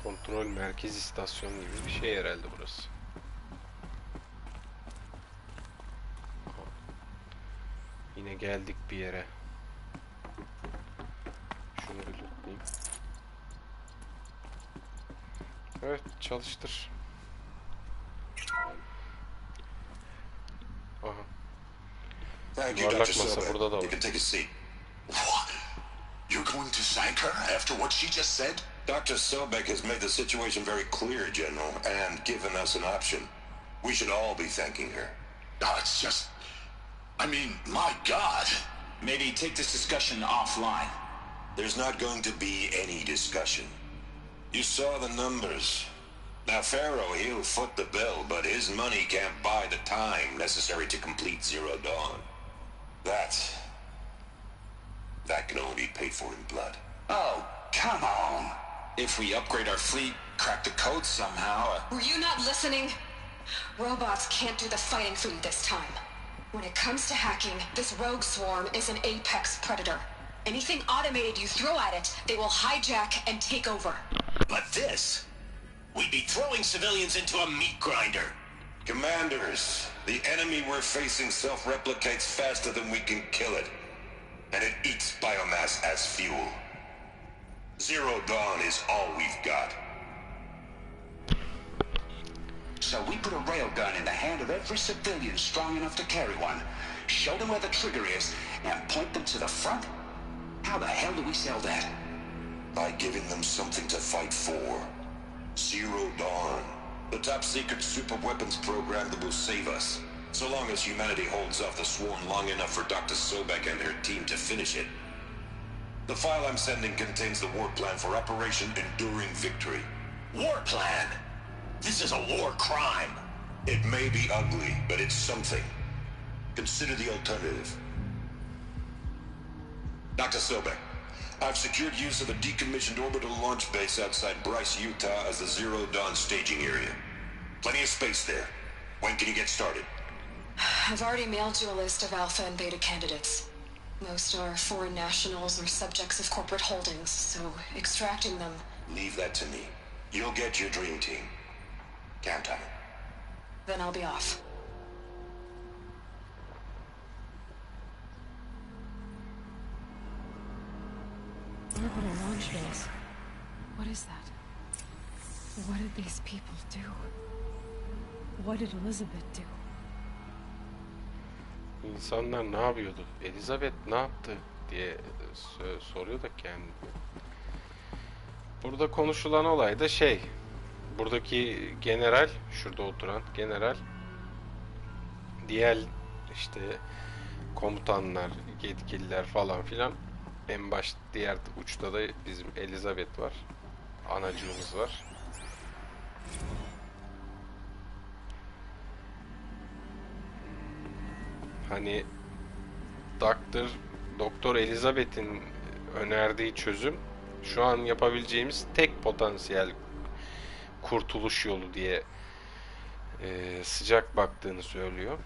Speaker 1: Kontrol merkez istasyonu gibi bir şey herhalde burası. Yine geldik bir yere. Şunu bir lootlayayım. Evet, çalıştır. Aha.
Speaker 6: Thank you, Dr. Sobek.
Speaker 1: Burada da var.
Speaker 6: You can take a seat.
Speaker 5: What? You're going to thank her after what she just said?
Speaker 6: Dr. Sobek has made the situation very clear, General, and given us an option. We should all be thanking her.
Speaker 5: No, it's just... I mean, my God.
Speaker 7: Maybe take this discussion offline.
Speaker 6: There's not going to be any discussion. You saw the numbers. Now, Pharaoh, he'll foot the bill, but his money can't buy the time necessary to complete Zero Dawn. That can only be paid for in blood.
Speaker 7: Oh, come on. If we upgrade our fleet, crack the code somehow...
Speaker 22: Were you not listening? Robots can't do the fighting for you this time. When it comes to hacking, this rogue swarm is an apex predator. Anything automated you throw at it, they will hijack and take over.
Speaker 7: But this... We'd be throwing civilians into a meat grinder.
Speaker 6: Commanders, the enemy we're facing self-replicates faster than we can kill it. And it eats biomass as fuel. Zero Dawn is all we've got.
Speaker 7: So we put a railgun in the hand of every civilian strong enough to carry one, show them where the trigger is, and point them to the front? How the hell do we sell that?
Speaker 6: By giving them something to fight for. Zero Dawn. The top-secret super weapons program that will save us. So long as humanity holds off the swarm long enough for Dr. Sobek and her team to finish it. The file I'm sending contains the war plan for Operation Enduring Victory.
Speaker 7: War plan? This is a war crime.
Speaker 6: It may be ugly, but it's something. Consider the alternative. Dr. Sobek, I've secured use of a decommissioned orbital launch base outside Bryce, Utah as the Zero Dawn staging area. Plenty of space there. When can you get started?
Speaker 22: I've already mailed you a list of alpha and beta candidates. Most are foreign nationals or subjects of corporate holdings, so extracting them...
Speaker 6: Leave that to me. You'll get your dream team. Count on it.
Speaker 22: Then I'll be off.
Speaker 3: Orbital launch base. What is that? What did these people do? What did Elizabeth do?
Speaker 1: İnsanlar ne yapıyordu? Elizabeth ne yaptı diye soruyor da kendi. Burada konuşulan olay da şey. Buradaki general, şurada oturan general, diğer işte komutanlar, yetkililer falan filan, en baş diğer uçta da bizim Elizabeth var. Anacığımız var. Hani Doktor Elizabeth'in önerdiği çözüm şu an yapabileceğimiz tek potansiyel kurtuluş yolu diye sıcak baktığını söylüyor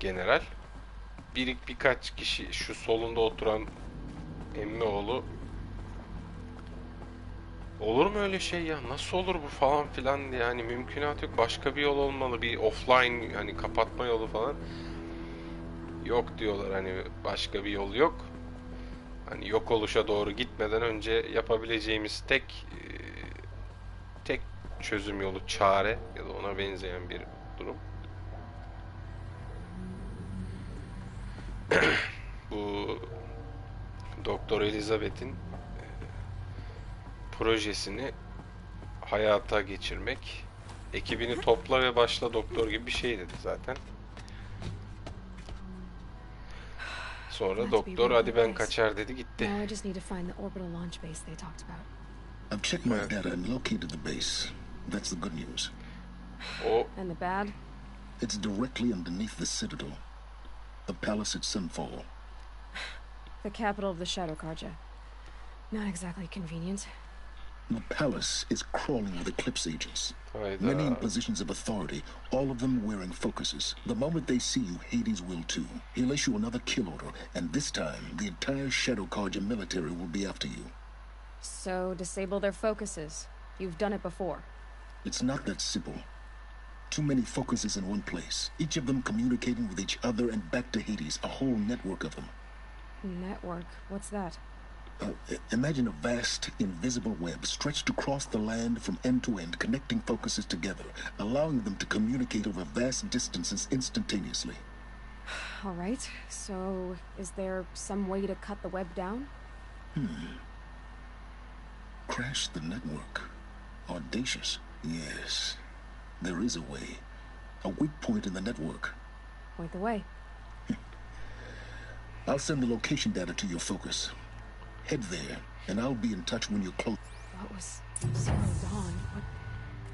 Speaker 1: general. Birkaç kişi, şu solunda oturan emmi oğlu, olur mu öyle şey ya, nasıl olur bu falan filan diye, yani mümkünat yok, başka bir yol olmalı, bir offline hani kapatma yolu falan yok diyorlar, hani başka bir yol yok, hani yok oluşa doğru gitmeden önce yapabileceğimiz tek çözüm yolu, çare ya da ona benzeyen bir durum. Bu Doktor Elizabeth'in projesini hayata geçirmek, ekibini topla ve başla doktor gibi bir şey dedi zaten. Sonra doktor hadi ben kaçar dedi gitti.
Speaker 10: I've checked my data and located the base. That's the good news.
Speaker 3: Oh. And the bad?
Speaker 10: It's directly underneath the citadel. The palace at Sunfall.
Speaker 3: The capital of the Shadow Carja. Not exactly convenient.
Speaker 10: The palace is crawling with Eclipse agents. Many in positions of authority, all of them wearing focuses. The moment they see you, Hades will too. He'll issue another kill order, and this time, the entire Shadow Carja military will be after you.
Speaker 3: So, disable their focuses. You've done it before.
Speaker 10: It's not that simple. Too many focuses in one place, each of them communicating with each other and back to Hades, a whole network of them.
Speaker 3: Network? What's that?
Speaker 10: Imagine a vast, invisible web stretched across the land from end to end, connecting focuses together, allowing them to communicate over vast distances instantaneously.
Speaker 3: All right, so is there some way to cut the web down?
Speaker 10: Crash the network. Audacious. Yes, there is a way. A weak point in the network.
Speaker 3: Point the way.
Speaker 10: I'll send the location data to your focus. Head there, and I'll be in touch when you're close.
Speaker 3: What was Zero Dawn? What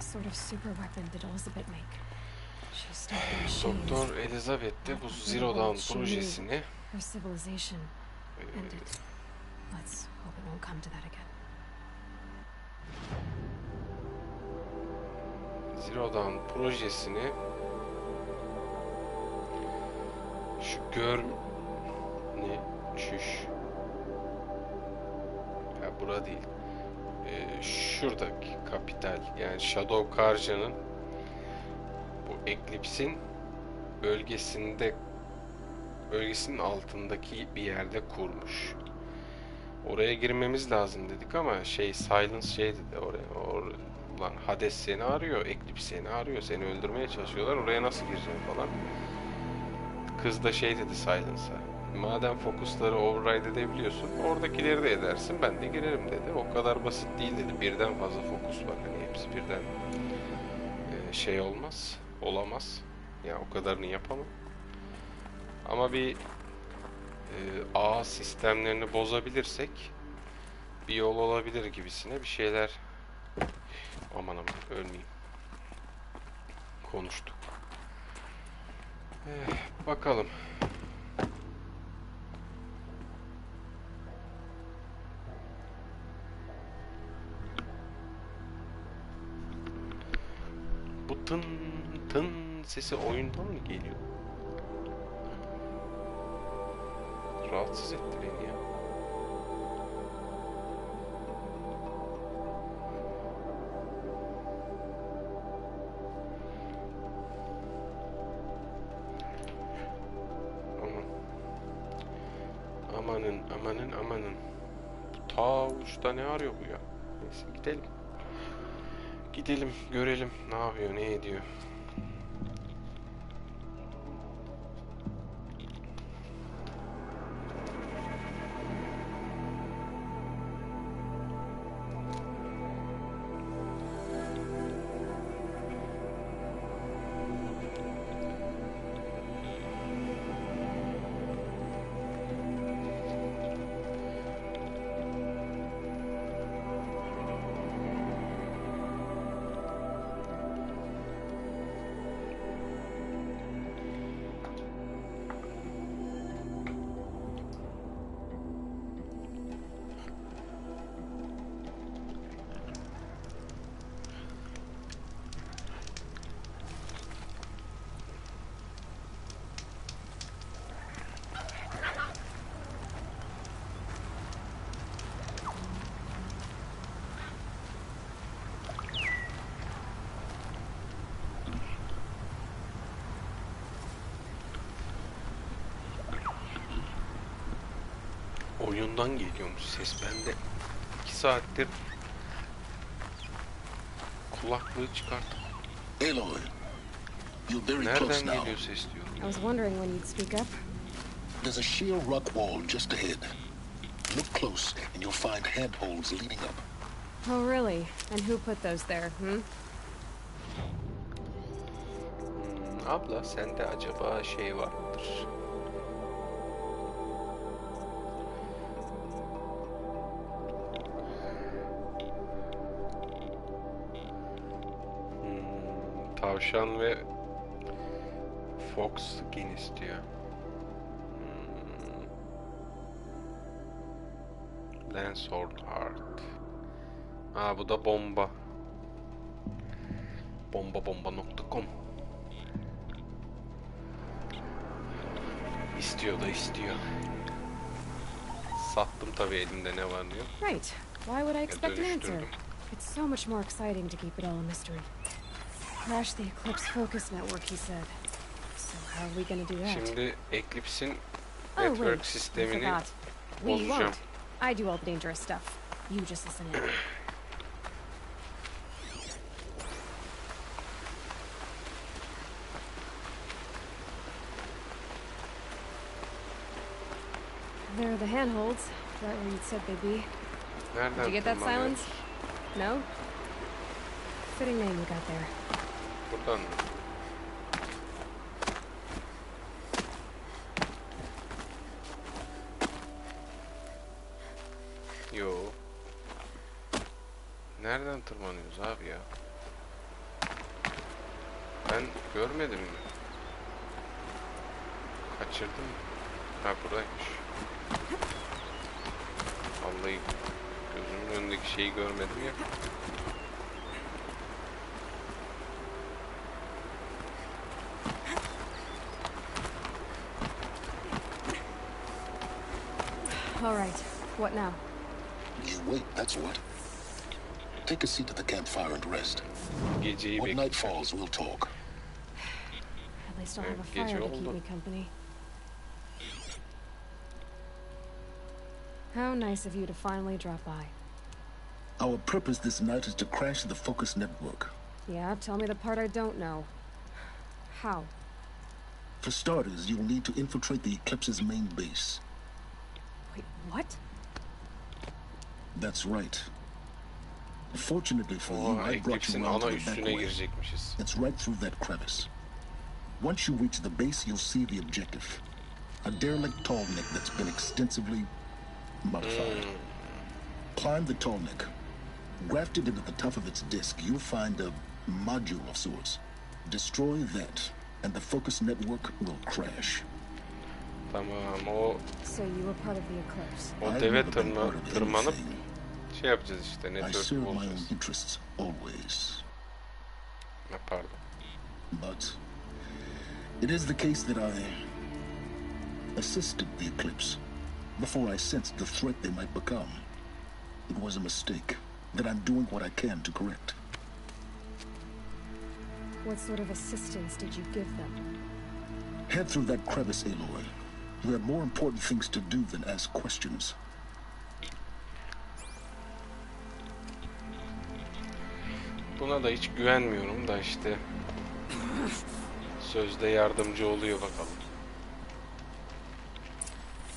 Speaker 3: sort of super weapon did Elizabeth make? She stopped the machines.
Speaker 1: Doktor Elizabeth de bu Zero Dawn projesini
Speaker 3: her civilization ended. Let's hope it won't come to that again.
Speaker 1: Zero Dawn projesini ya bura değil. Şuradaki kapital, yani Shadow Carja'nın bu Eclipse'in bölgesinin altındaki bir yerde kurmuş. Oraya girmemiz lazım dedik ama Silence dedi lan Hades seni arıyor, Eclipse seni arıyor, seni öldürmeye çalışıyorlar, oraya nasıl gireceğim falan. Kız da dedi Silence'a, madem fokusları override edebiliyorsun, oradakileri de edersin, ben de girerim dedi. O kadar basit değil dedi, birden fazla fokus var, hani hepsi birden olamaz. Yani o kadarını yapamam. Ama bir ağ sistemlerini bozabilirsek bir yol olabilir gibisine bir şeyler. Aman ölmeyeyim. Konuştuk. Bakalım. Bu tın sesi oyundan mı geliyor? Rahatsız etti beni ya. Amanın. Ta uçta ne arıyor bu ya? Neyse gidelim. Gidelim görelim ne yapıyor ne ediyor. Oyundan geliyormuş ses bende. 2 saattir kulaklığı çıkartıp nereden geliyor ses diyor.
Speaker 3: I was wondering when you'd speak up.
Speaker 10: There's a sheer rock wall just ahead. Look close and you'll find handholds leading up.
Speaker 3: Oh, really? And who put those there,
Speaker 1: Abla sende acaba şey var mıdır? Tavşan ve Fox skin istiyor. Landsword Heart. Aa bu da bomba. Bomba.com. İstiyor da istiyor. Sattım tabii elimde ne var diyor.
Speaker 3: Right. Why would I expect an answer? It's so much more exciting to keep it all a mystery. Crash the Eclipse Focus Network, he said. So how are we gonna do that?
Speaker 1: Şimdi Eclipse'in network sistemini bozacağım.
Speaker 3: I do all the dangerous stuff. You just listen in. There are the handholds, right where you'd said they'd be. Did you get that silence? No? Fitting name you got there.
Speaker 1: Buradan mı? Yo. Nereden tırmanıyoruz abi ya? Ben görmedim mi? Kaçırdım. Ha buradaymış. Vallahi gözümün önündeki şeyi görmedim ya.
Speaker 3: All right. What now?
Speaker 10: You wait, that's what. Take a seat at the campfire and rest.
Speaker 1: Geceyi
Speaker 10: When night falls, we'll talk.
Speaker 3: At least I'll have a fire to keep me company. How nice of you to finally drop by.
Speaker 10: Our purpose this night is to crash the Focus network.
Speaker 3: Yeah, tell me the part I don't know. How?
Speaker 10: For starters, you'll need to infiltrate the Eclipse's main base.
Speaker 3: Wait, what?
Speaker 10: That's right. Fortunately for you, I brought you around to the back way. It's right through that crevice. Once you reach the base, you'll see the objective. A derelict tall neck that's been extensively modified. Climb the tall neck. Grafted into the top of its disc, you'll find a module of sorts. Destroy that, and the Focus network will crash.
Speaker 1: Tamam o.
Speaker 3: So you were part of the Eclipse.
Speaker 1: O deve tırmanıp şey yapacağız işte.
Speaker 10: I serve my own interests always.
Speaker 1: Pardon.
Speaker 10: But it is the case that I assisted the Eclipse before I sensed the threat they might become. It was a mistake that I'm doing what I can to correct.
Speaker 3: What sort of assistance did you give them?
Speaker 10: Head through that crevice, Aloy. You have more important things to do than ask questions.
Speaker 1: Buna da hiç güvenmiyorum da işte. Sözde yardımcı oluyor bakalım.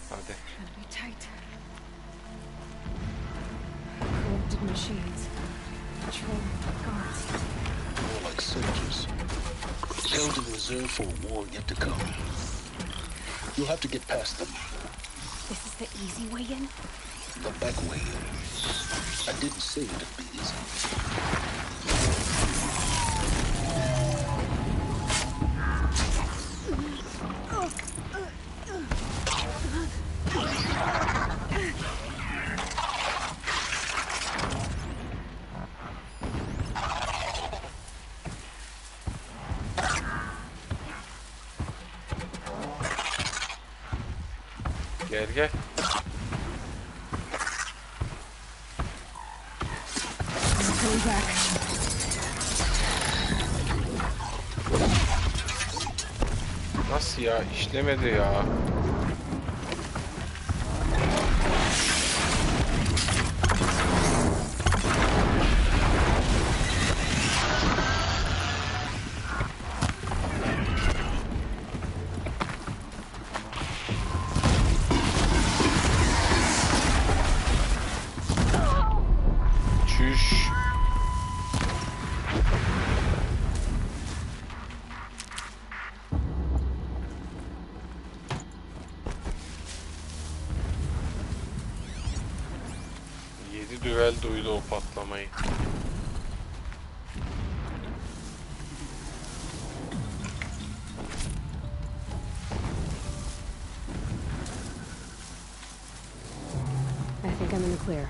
Speaker 1: Hadi.
Speaker 3: Corrupted machines. Patrol guards.
Speaker 10: More like soldiers. Held in reserve for a war yet to come. You'll have to get past them.
Speaker 3: This is the easy way in?
Speaker 10: The back way in. I didn't say it'd be easy.
Speaker 1: Gel gel. Nasıl ya? İşlemedi ya. Çüş. Düvel duydu o patlamayı.
Speaker 3: I think I'm in the clear.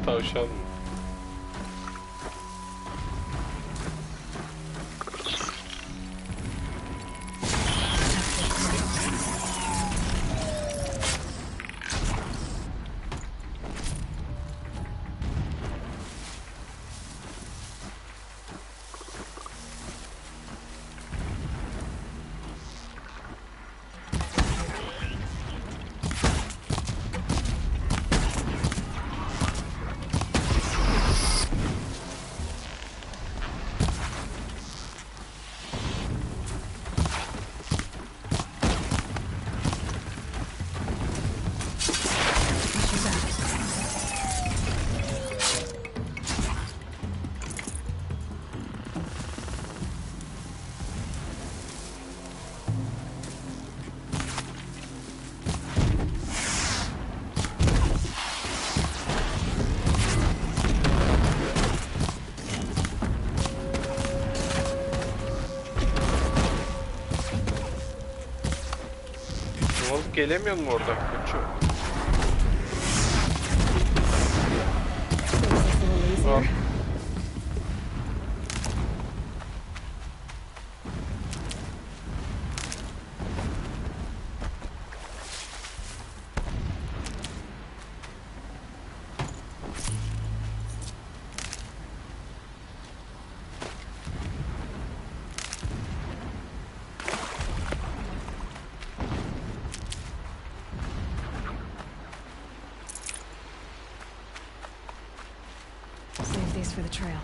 Speaker 1: Tavşan mı? Alıp gelemiyor mu oradan koçum? Al.
Speaker 3: Save these for the trail.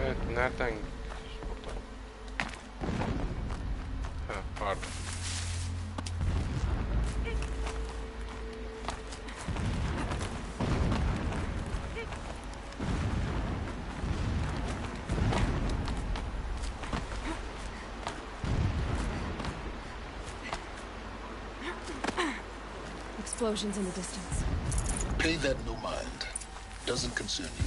Speaker 1: Evet, nereden? Ha, pardon.
Speaker 3: Explosions in the distance.
Speaker 10: Pay that no mind. Doesn't concern you.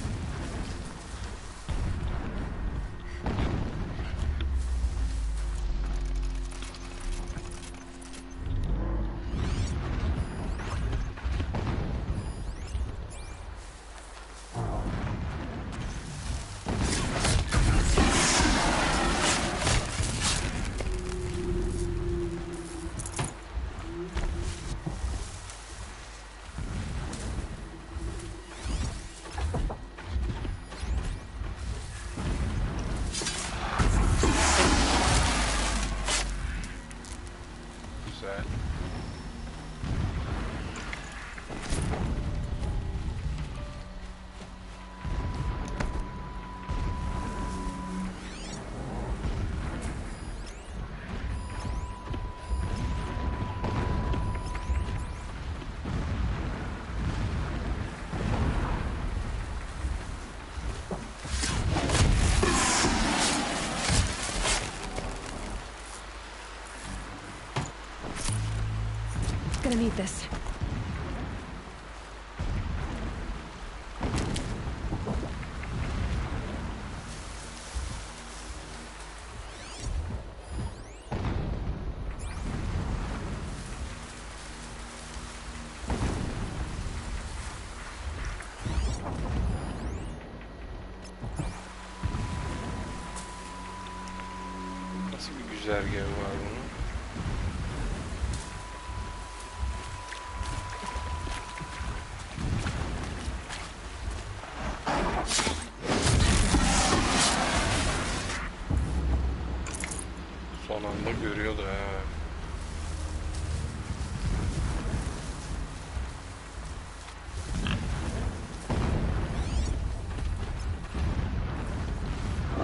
Speaker 1: Güzel.
Speaker 3: Gonna need this.
Speaker 1: Nasıl bir güzergahı var bunun? Son anda görüyordu ha.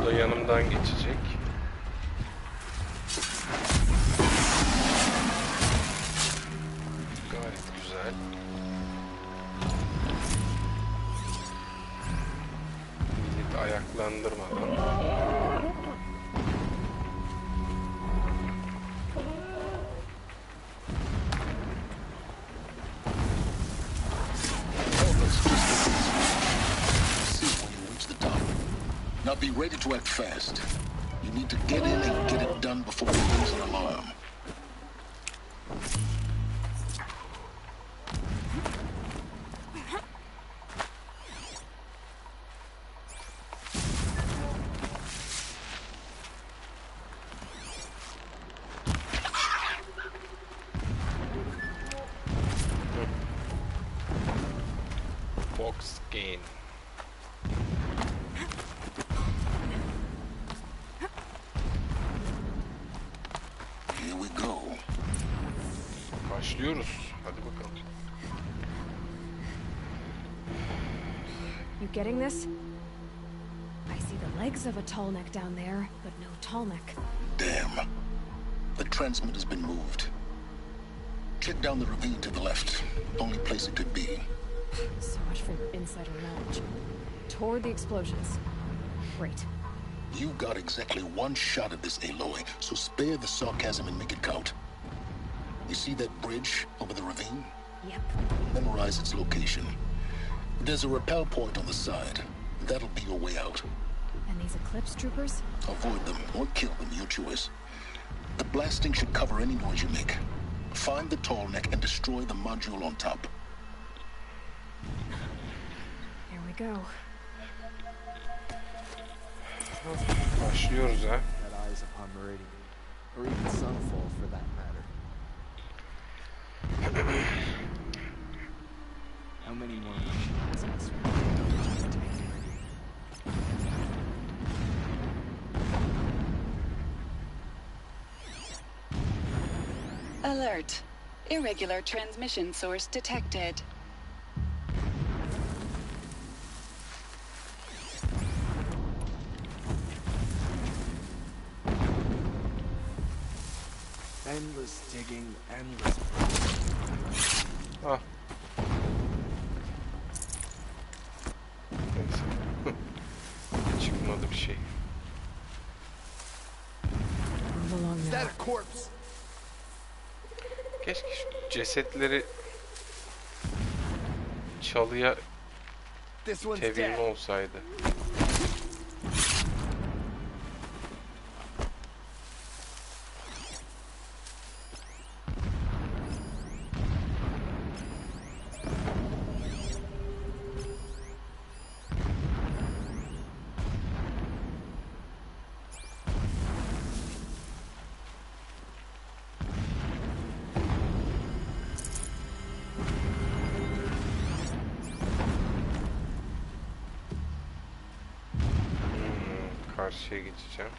Speaker 1: Bu da yanımdan geçecek. Gayet güzel. Millet ayaklandırmadan.
Speaker 10: Now be ready to act fast. You need to get in and get it done before it rings an alarm.
Speaker 1: Box gain.
Speaker 10: Here we go.
Speaker 1: Başlıyoruz. Hadi bakalım.
Speaker 3: You getting this? I see the legs of a tall neck down there, but no tall neck.
Speaker 10: Damn. The transmitter has been moved. Check down the ravine to the left. Only place it could be.
Speaker 3: So much for your insider knowledge. Toward the explosions. Great.
Speaker 10: You got exactly one shot at this, Aloy, so spare the sarcasm and make it count. You see that bridge over the ravine?
Speaker 3: Yep.
Speaker 10: Memorize its location. There's a rappel point on the side. That'll be your way out.
Speaker 3: And these Eclipse troopers?
Speaker 10: Avoid them or kill them, your choice. The blasting should cover any noise you make. Find the tall neck and destroy the module on top.
Speaker 3: Here we go.
Speaker 1: Başlıyoruz ha.
Speaker 13: That eyes upon Meridian, or even Sunfall for that matter. How many more machines must we build to make it ready?
Speaker 14: Alert. Irregular transmission source detected.
Speaker 13: Endless digging, endless...
Speaker 1: Ah. Neyse. Çıkmadı bir şey.
Speaker 13: Is that a corpse?
Speaker 1: Keşke şu cesetleri çalıya çevirme olsaydı. Karşıya geçeceğim.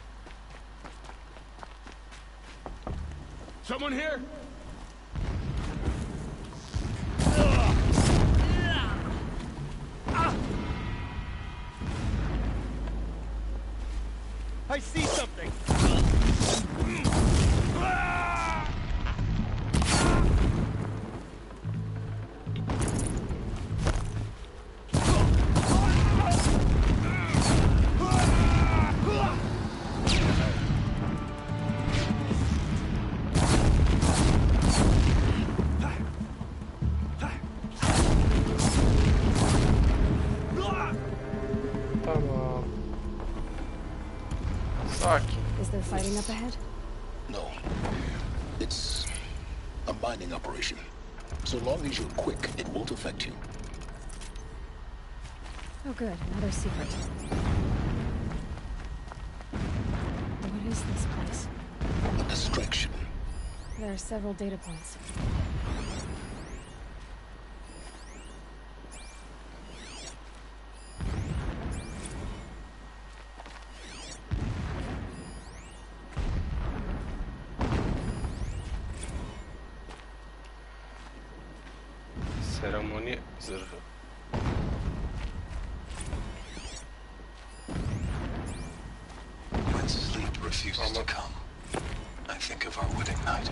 Speaker 11: Someone here?
Speaker 19: I see something.
Speaker 1: Tamam. Sakin.
Speaker 3: Is there fighting up ahead?
Speaker 10: No. It's a mining operation. So long as you're quick, it won't affect you.
Speaker 3: Oh good, another secret. What is this place?
Speaker 10: A distraction.
Speaker 3: There are several data points.
Speaker 1: Seremoni zırhı.
Speaker 12: When sleep refuses to come, I think of our wedding night.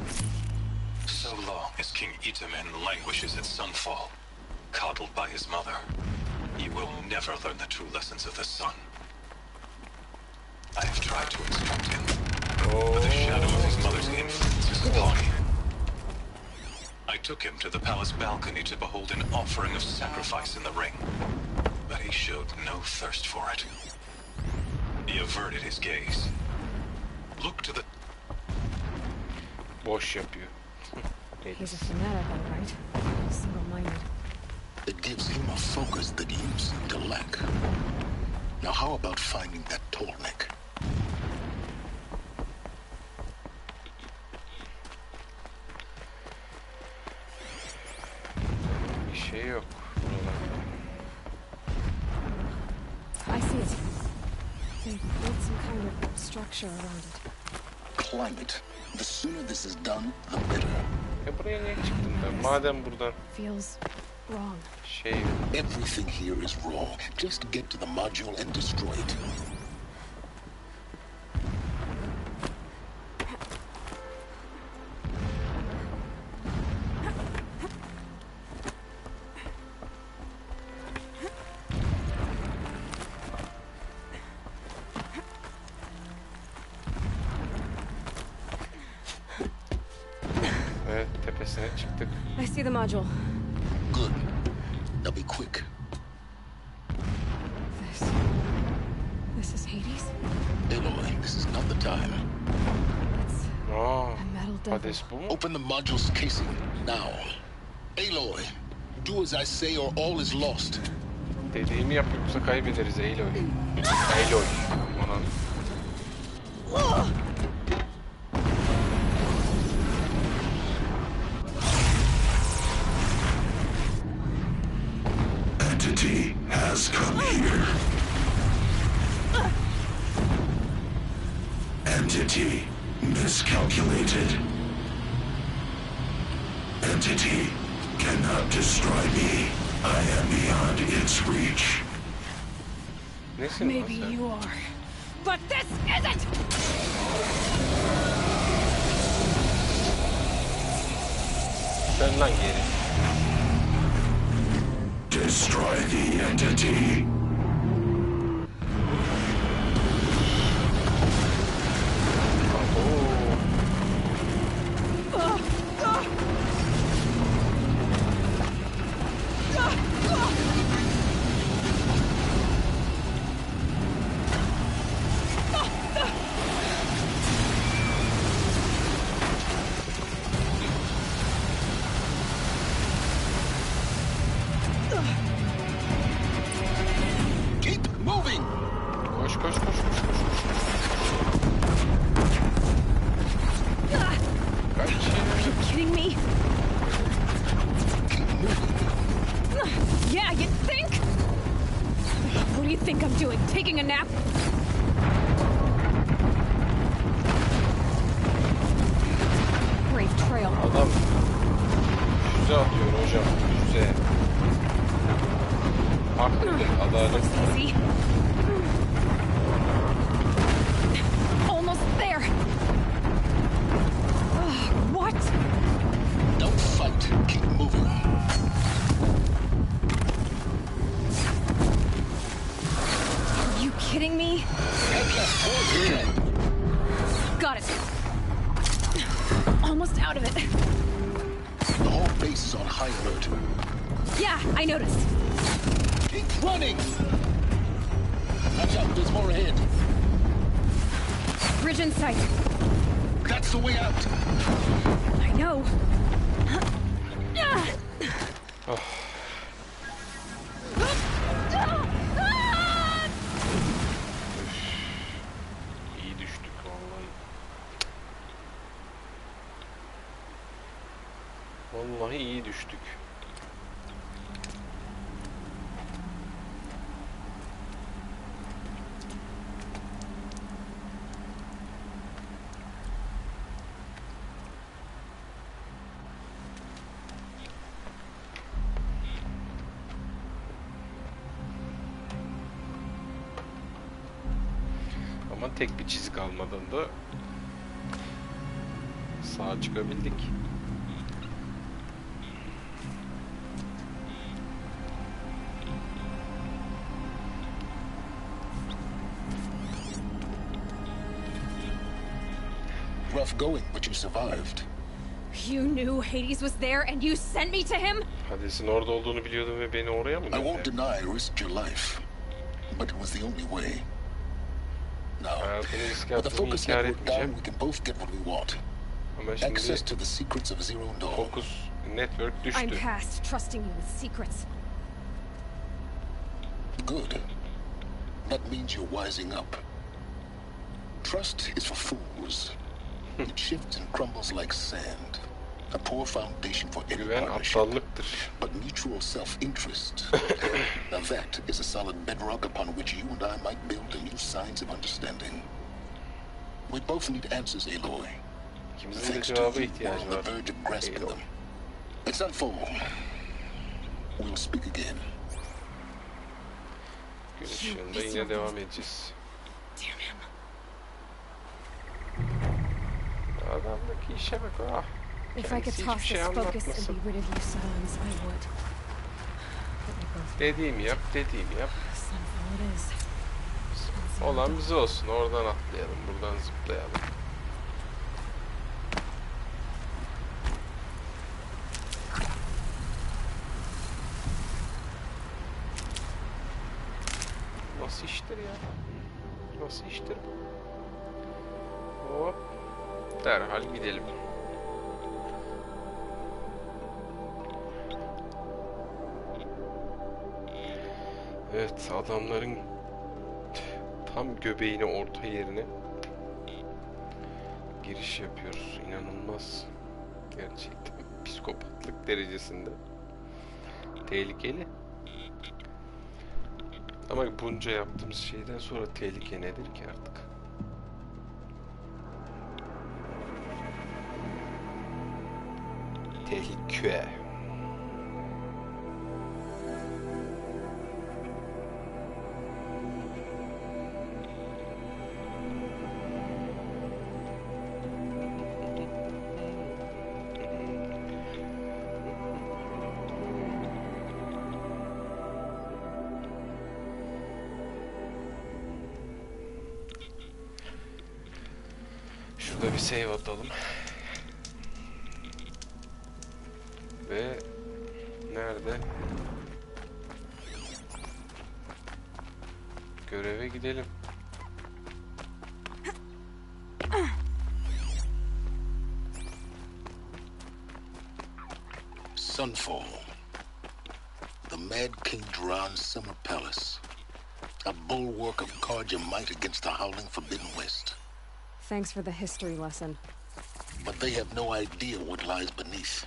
Speaker 6: So long as King Itamen languishes at sunfall, coddled by his mother, he will never learn the true lessons of the sun. I have tried to instruct him, but the shadow of his mother's influence is upon him. I took him to the palace balcony to behold an offering of sacrifice in the ring, but he showed no thirst for it. He averted his gaze. Look to the...
Speaker 1: Boş yapıyor.
Speaker 3: He's a fanatic, all right. Single-minded.
Speaker 10: It gives him a focus that you seem to lack. Now how about finding that tall neck?
Speaker 1: Bir şey yok.
Speaker 3: I see it. They built some kind of structure around it.
Speaker 10: Climb it. The sooner this is done, the better.
Speaker 1: Buraya niye çıktım ben? Madem buradan
Speaker 3: Feels wrong.
Speaker 10: Everything here is wrong. Just get to the module and destroy it.
Speaker 1: Evet, tepesine çıktık.
Speaker 3: I see the module.
Speaker 10: Good. Now be quick.
Speaker 3: This is Hades?
Speaker 10: Aloy, this is not the time.
Speaker 1: Oh,
Speaker 3: a metal devil.
Speaker 1: Hades bu mu?
Speaker 10: Open the module's casing, now. Aloy, do as I say or all is lost.
Speaker 1: Dediğimi yap yoksa kaybederiz Aloy. Aloy. Aman.
Speaker 17: Entity has come here. Entity miscalculated. Entity cannot destroy me. I am beyond its reach.
Speaker 3: Maybe you are. But this isn't!
Speaker 1: Dön lan geri.
Speaker 17: Destroy the entity.
Speaker 3: kidding me? Yeah, you think? What do you think I'm doing? Taking a nap? Brave trail.
Speaker 1: Adam füze atıyor hocam, füze. Haklıdır, adalet.
Speaker 3: Easy. Almost there. What?
Speaker 10: Don't fight. Keep moving.
Speaker 3: Are you kidding me? Got it. Almost out of it.
Speaker 10: The whole base is on high alert.
Speaker 3: Yeah, I noticed.
Speaker 10: Keep running! Watch out, there's more ahead.
Speaker 3: Bridge in sight.
Speaker 10: That's the way out.
Speaker 3: I know.
Speaker 1: Oh. İyi düştük vallahi. Vallahi iyi düştük. Ama tek bir çizik almadan da sağa çıkabildik.
Speaker 10: Rough going, but you survived.
Speaker 3: You knew Hades was there and you sent me to him?
Speaker 1: Hades'in orada olduğunu biliyordum ve beni oraya mı
Speaker 10: I won't
Speaker 1: gönderdin?
Speaker 10: deny I risked your life, but it was the only way. Now,
Speaker 1: Hayatını riske
Speaker 10: with the
Speaker 1: attığımı
Speaker 10: focus
Speaker 1: inkar
Speaker 10: network down,
Speaker 1: etmeyeceğim.
Speaker 10: we can both get what we want.
Speaker 1: Ama
Speaker 10: Access
Speaker 1: şimdi
Speaker 10: to the secrets of Zero Dawn.
Speaker 1: Focus Network
Speaker 3: I'm
Speaker 1: düştü.
Speaker 3: past trusting you with secrets.
Speaker 10: Good. That means you're wising up. Trust is for fools. It shifts and crumbles like sand. A poor foundation for any
Speaker 1: Güven
Speaker 10: partnership.
Speaker 1: aptallıktır.
Speaker 10: But mutual self-interest. Now that is a solid bedrock upon which you and I might build a new science of understanding. We both need answers, Aloy.
Speaker 1: İkimizin de
Speaker 10: Thanks to
Speaker 1: cevaba
Speaker 10: you, we're
Speaker 1: ihtiyacı
Speaker 10: on
Speaker 1: var.
Speaker 10: the verge of grasping them. It's unfold. We'll speak again.
Speaker 1: Gün ışığında yine devam edeceğiz. Adamdaki işe bak ah.
Speaker 3: If I could
Speaker 1: Kendisi
Speaker 3: toss
Speaker 1: hiçbir şey
Speaker 3: this focus and
Speaker 1: anlatmasın.
Speaker 3: be rid of you, Silence, I would.
Speaker 1: Dediğimi yap, dediğimi yap.
Speaker 3: Sunfall it is.
Speaker 1: Olan bize olsun. Oradan atlayalım, buradan zıplayalım. Nasıl iştir ya? Nasıl iştir bu? Hop. Derhal gidelim. Evet, adamların tam göbeğine, orta yerine giriş yapıyoruz. İnanılmaz. Gerçekten psikopatlık derecesinde. Tehlikeli. Ama bunca yaptığımız şeyden sonra tehlike nedir ki artık? Tehlike. Şurada bir save atalım. Ve nerede? Göreve gidelim.
Speaker 10: Sunfall. The Mad King Duran's summer palace. A bulwark of guard your might against the howling Forbidden West.
Speaker 3: Thanks for the history lesson.
Speaker 10: but they have no idea what lies beneath.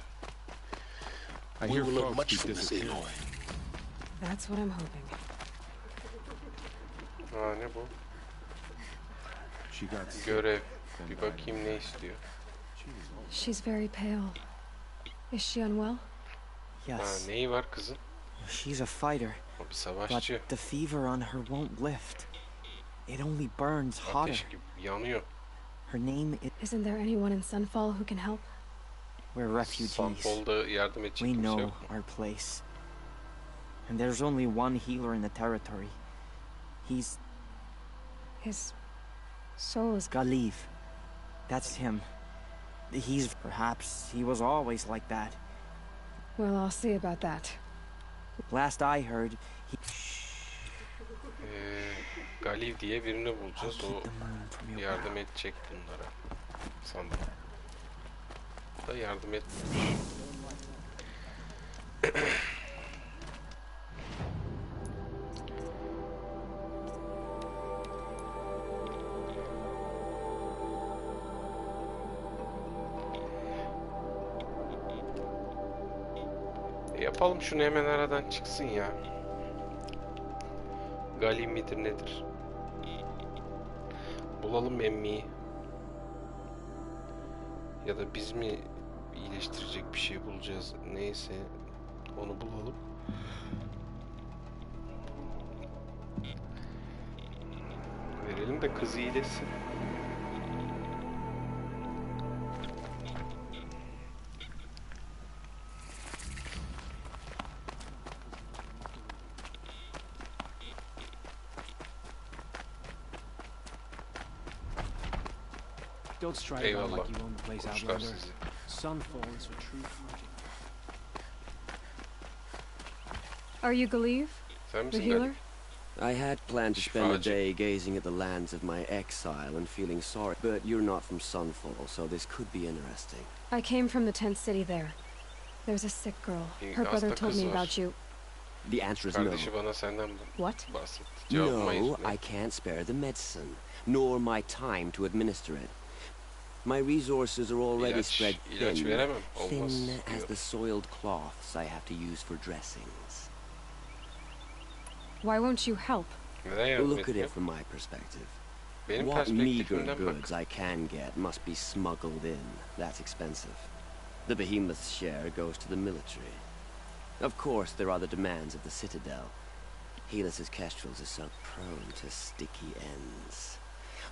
Speaker 11: I
Speaker 10: We
Speaker 11: hear
Speaker 10: will learn
Speaker 11: folks
Speaker 10: much
Speaker 11: keep
Speaker 10: from this
Speaker 11: disappearing.
Speaker 10: Aloy.
Speaker 3: That's what I'm hoping.
Speaker 1: Ha ne bu?
Speaker 11: She got sick.
Speaker 1: Görev. Bir bakayım ne istiyor.
Speaker 3: She's very pale. Is she unwell?
Speaker 1: Ha
Speaker 2: Yes.
Speaker 1: neyi var kızın?
Speaker 2: She's a fighter.
Speaker 1: O bir savaşçı.
Speaker 2: But the fever on her won't lift. It only burns hotter.
Speaker 1: Ateş gibi yanıyor.
Speaker 2: Her name is...
Speaker 3: Isn't there anyone in Sunfall who can help?
Speaker 2: We're refugees.
Speaker 1: Sunfall'da yardım edecek
Speaker 2: We
Speaker 1: kimse
Speaker 2: know
Speaker 1: yok.
Speaker 2: our place. And there's only one healer in the territory. He's...
Speaker 3: His soul is...
Speaker 2: Galiv. That's him. He's... Perhaps he was always like that.
Speaker 3: Well, I'll see about that.
Speaker 2: Last I heard, he...
Speaker 1: Galiv diye birini bulacağız. O yardım edecek bunlara. Sandım. Da yardım etmiyor. Yapalım şunu hemen aradan çıksın ya. Galiv midir nedir? Bulalım emmiyi. Ya da biz mi iyileştirecek bir şey bulacağız? Neyse onu bulalım. Verelim de kız iyileşsin.
Speaker 16: Don't stride around like you own the place,
Speaker 1: Kuşlar
Speaker 16: Outlander.
Speaker 1: sizi.
Speaker 16: Sunfall is a true project.
Speaker 3: Are you Galiv?
Speaker 1: Sen
Speaker 3: The
Speaker 1: misin
Speaker 3: healer?
Speaker 1: Galiv?
Speaker 18: I had planned to spend a
Speaker 1: Şifacı.
Speaker 18: day gazing at the lands of my exile and feeling sorry, but you're not from Sunfall, so this could be interesting.
Speaker 3: I came from the tent city there. There's a sick girl. Her brother
Speaker 1: hasta
Speaker 3: told
Speaker 1: kız
Speaker 3: me
Speaker 1: var.
Speaker 3: about you.
Speaker 18: The answer is no.
Speaker 1: Kardeşi bana senden
Speaker 3: What?
Speaker 1: bahsetti. Cevabım hayır.
Speaker 18: No,
Speaker 1: Ne?
Speaker 18: I can't spare the medicine, nor my time to administer it. My resources are already spread
Speaker 1: ilaç
Speaker 18: thin,
Speaker 1: veremem. Olmaz
Speaker 18: thin
Speaker 1: diyor.
Speaker 18: as the soiled cloths I have to use for dressings.
Speaker 3: Why won't you help?
Speaker 1: Neden yardım
Speaker 18: Look at
Speaker 1: etmiyor?
Speaker 18: it from my perspective.
Speaker 1: Benim
Speaker 18: What meager
Speaker 1: perspektifimden
Speaker 18: goods
Speaker 1: bak.
Speaker 18: I can get must be smuggled in. That's expensive. The behemoth's share goes to the military. Of course, there are the demands of the Citadel. Helis' kestrels are so prone to sticky ends.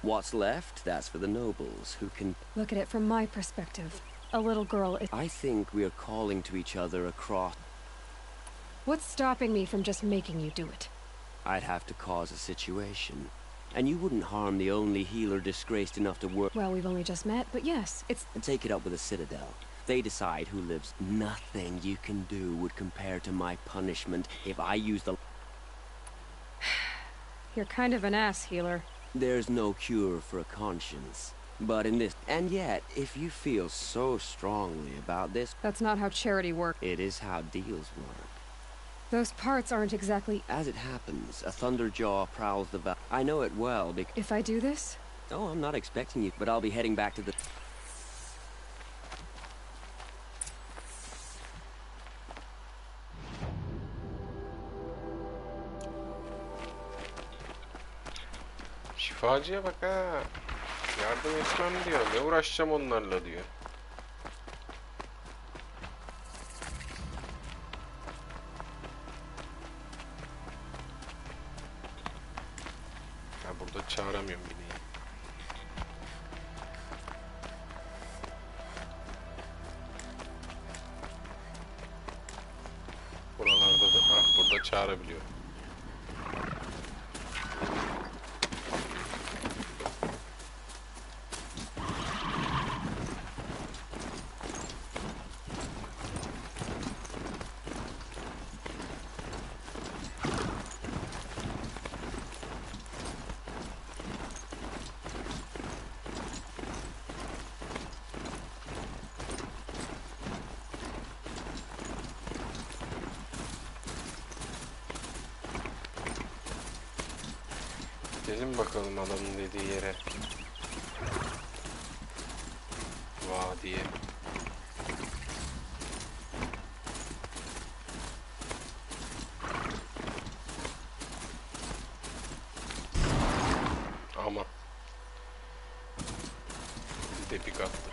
Speaker 18: What's left, that's for the nobles, who can...
Speaker 3: Look at it from my perspective. A little girl is...
Speaker 18: I think we're calling to each other across...
Speaker 3: What's stopping me from just making you do it?
Speaker 18: I'd have to cause a situation. And you wouldn't harm the only healer disgraced enough to work...
Speaker 3: Well, we've only just met, but yes, it's...
Speaker 18: And take it up with the Citadel. They decide who lives. Nothing you can do would compare to my punishment if I use the...
Speaker 3: You're kind of an ass, healer.
Speaker 18: There's no cure for a conscience. But in this... And yet, if you feel so strongly about this...
Speaker 3: That's not how charity works.
Speaker 18: It is how deals work.
Speaker 3: Those parts aren't exactly...
Speaker 18: As it happens, a Thunderjaw prowls the valley. I know it well because...
Speaker 3: If I do this?
Speaker 18: Oh, I'm not expecting you, but I'll be heading back to the...
Speaker 1: Şifacıya bak ha. Yardım etmem diyor. Ne uğraşacağım onlarla diyor. Ha burada çağıramıyorum beni. Buralarda da burada çağırabiliyorum. Gidelim bakalım adamın dediği yere. vadiye. Ama depik attı.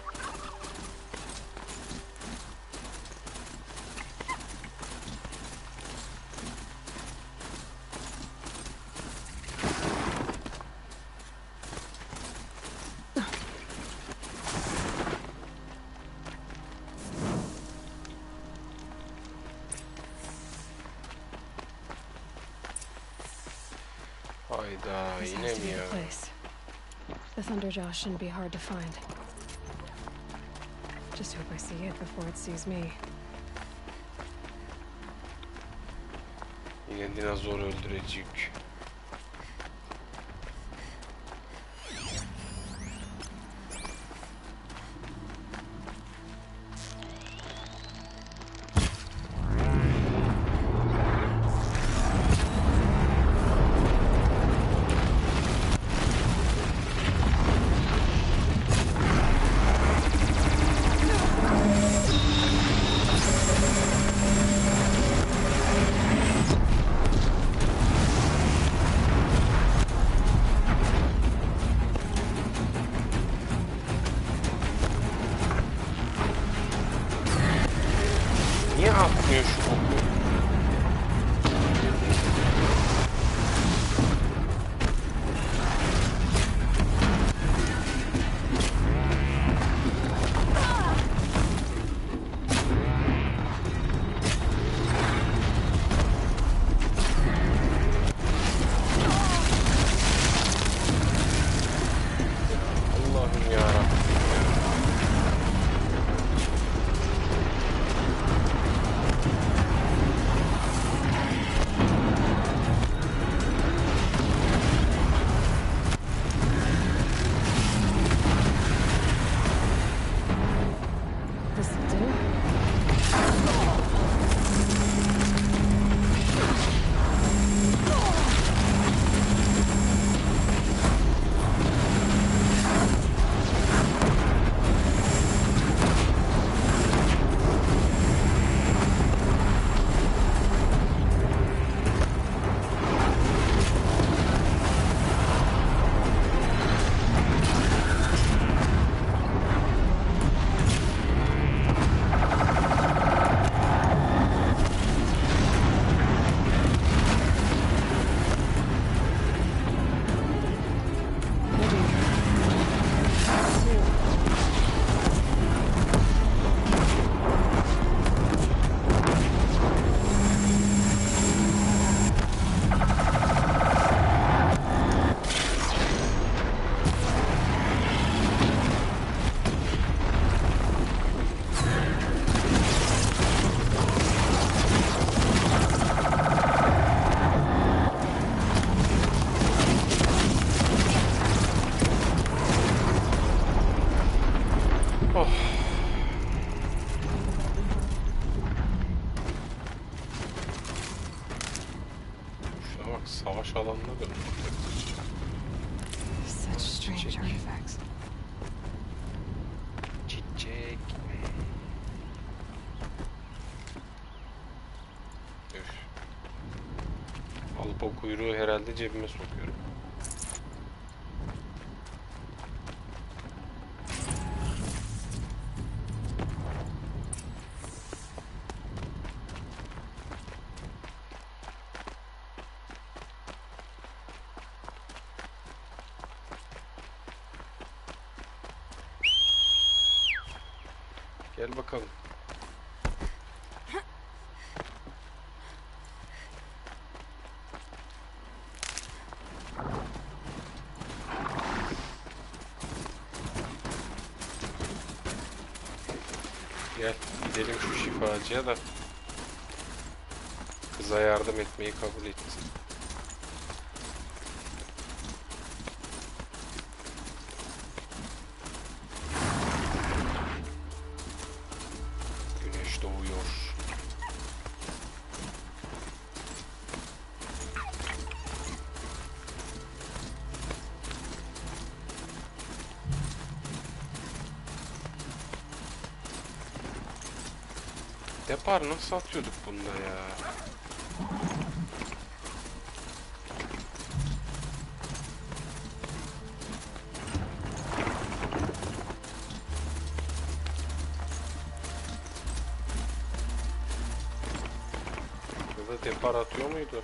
Speaker 1: Hayda,
Speaker 3: This
Speaker 1: yine
Speaker 3: has to
Speaker 1: mi
Speaker 3: be
Speaker 1: ya?
Speaker 3: the place. The Thunderjaw shouldn't be hard to find. Just hope I see it before it sees me.
Speaker 1: Yine dinozor öldürecek. Niye atmıyor şu boku? Allah'ım yarabbim.
Speaker 3: This'll do. Oh. Şuna bak, savaş alanına dönüyor. Such strange artifacts.
Speaker 1: Çiçek. Üf. Alıp o kuyruğu herhalde cebime sokuyorum. Gel bakalım. Gel gidelim şu şifacıya da kıza yardım etmeyi kabul etsin. Güneş doğuyor. Depar nasıl atıyorduk bunda ya? Burada depar atıyor muydu?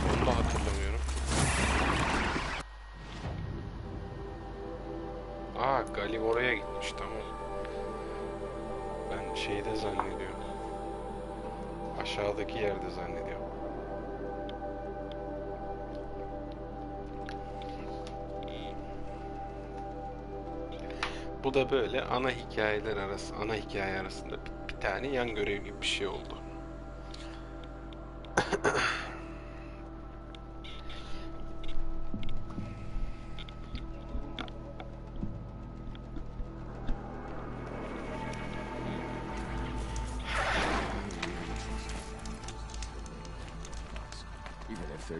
Speaker 1: Onu da hatırlamıyorum. Aa, Galip oraya gitmiş, tamam. Ben şeyde zannediyorum. Aşağıdaki yerde zannediyorum. Bu da böyle ana hikaye arasında bir tane yan görev gibi bir şey oldu.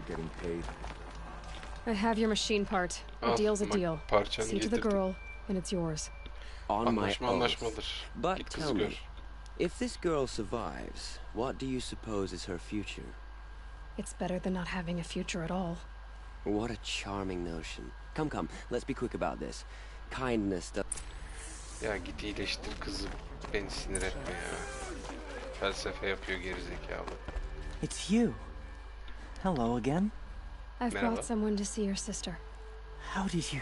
Speaker 20: Getting paid.
Speaker 3: I have your machine part. A deal's a deal. See to the girl, and it's yours.
Speaker 18: On my oath.
Speaker 1: But
Speaker 18: tell me, if this girl survives, what do you suppose is her future?
Speaker 3: It's better than not having a future at all.
Speaker 18: What a charming notion. Come, let's be quick about this. Kindness does...
Speaker 1: Ya git iyileştir kızı. Beni sinir etme ya. Felsefe yapıyor gerizekalı.
Speaker 2: It's you. Hello again.
Speaker 3: I've brought someone to see your sister.
Speaker 2: How did you...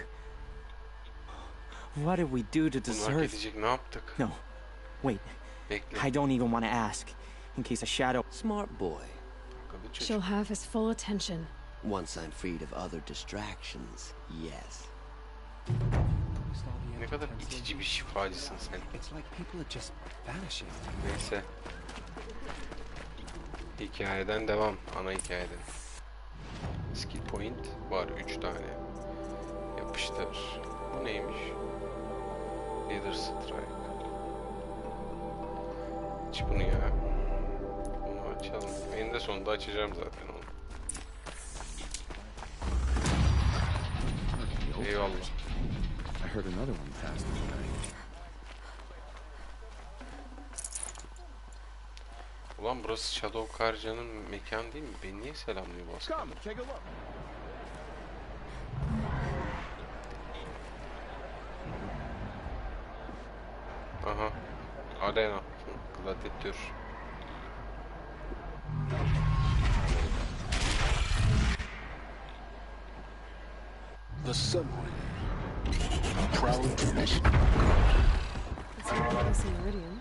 Speaker 2: What did we do to deserve...
Speaker 1: Ne yaptık?
Speaker 2: No. Wait.
Speaker 1: Bekle.
Speaker 2: I don't even want to ask. In case a shadow...
Speaker 18: Smart boy.
Speaker 3: She'll have his full attention.
Speaker 18: Once I'm freed of other distractions, yes.
Speaker 1: Ne kadar itici bir şifacısın sen. Neyse. Hikayeden devam. Ana hikayeden. Skill point var 3 tane. Yapıştır. Bu neymiş? Leader Strike. Aç bunu ya. Bunu açalım. En de sonunda açacağım zaten onu. Eyvallah.
Speaker 20: I heard another one passed tonight.
Speaker 1: Ulan burası Shadow Karca'nın mekan değil mi? Beni niye selamlıyor bu asker? Aha. Arena. Gladyatör.
Speaker 10: The subway. A proud tradition.
Speaker 3: It's not this Meridian.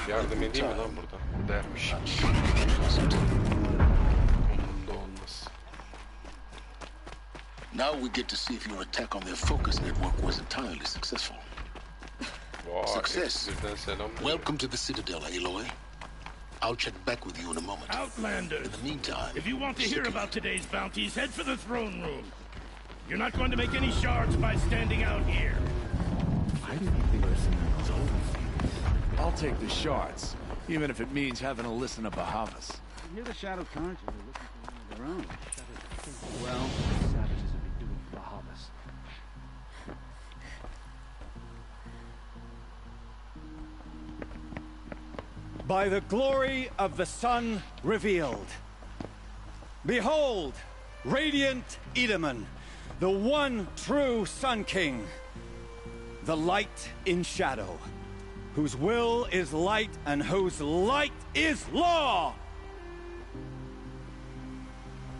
Speaker 1: Yardım edeyim mi lan burada? Dermiş. Umurumda olmaz.
Speaker 10: Now we get to see if your attack on their focus network was entirely successful. Success. Welcome to the Citadel, Aloy. I'll check back with you in a moment.
Speaker 19: Outlanders!
Speaker 10: In the meantime...
Speaker 19: If you want to hear about today's bounties, head for the throne room. You're not going to make any shards by standing out here.
Speaker 20: Why do you think those old things? I'll take the shards, even if it means having to listen to Bahavas.
Speaker 21: You hear the Shadow Carnage are looking for one of their own. Well, the savages have been doing Bahavas.
Speaker 23: By the glory of the sun revealed. Behold, radiant Edaman, the one true Sun King, the light in shadow, whose will is light and whose light is law.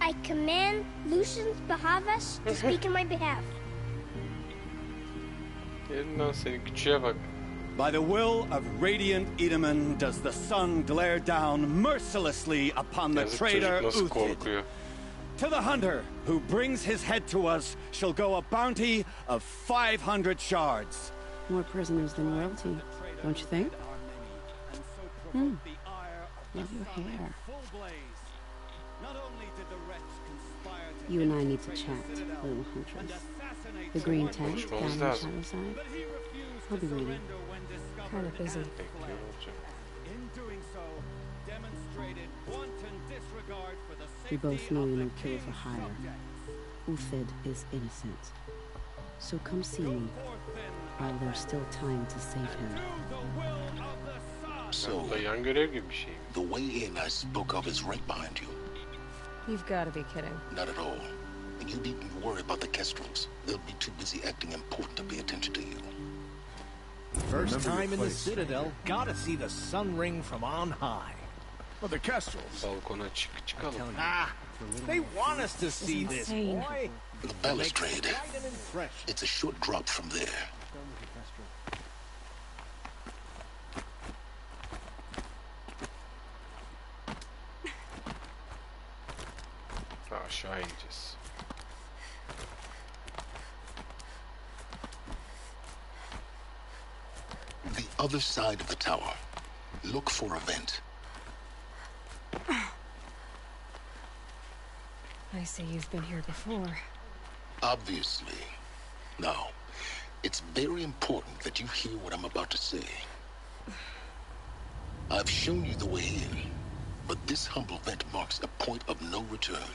Speaker 24: I command Lucius Bahavas to speak in my behalf.
Speaker 23: By the will of radiant Edaman does the sun glare down mercilessly upon the traitor Uthid. To the hunter who brings his head to us shall go a bounty of 500 shards.
Speaker 25: More prisoners than royalty, don't you think? Love your hair. You and I need to chat, little huntress. The green tent down on the shadow side. I'll be waiting.
Speaker 3: Kind of busy.
Speaker 25: We both know you're no killer for hire. Uthid is innocent. So come see me. while there's still time to save him.
Speaker 10: So,
Speaker 1: Yan görev gibi bir şey.
Speaker 10: the way in I spoke of is right behind you.
Speaker 3: You've got to be kidding.
Speaker 10: Not at all. And you needn't worry about the Kestrels. They'll be too busy acting important to pay attention to you.
Speaker 4: First time in the Citadel, gotta see the sun ring from on high.
Speaker 20: Well, the Kestrels.
Speaker 1: Balkona çıkalım.
Speaker 4: They want us to see this, boy.
Speaker 10: The balustrade. It's a short drop from there.
Speaker 1: Aşağı ineceğiz.
Speaker 10: The other side of the tower. Look for a vent.
Speaker 3: I see you've been here before.
Speaker 10: Obviously. Now, it's very important that you hear what I'm about to say. I've shown you the way in, but this humble vent marks a point of no return.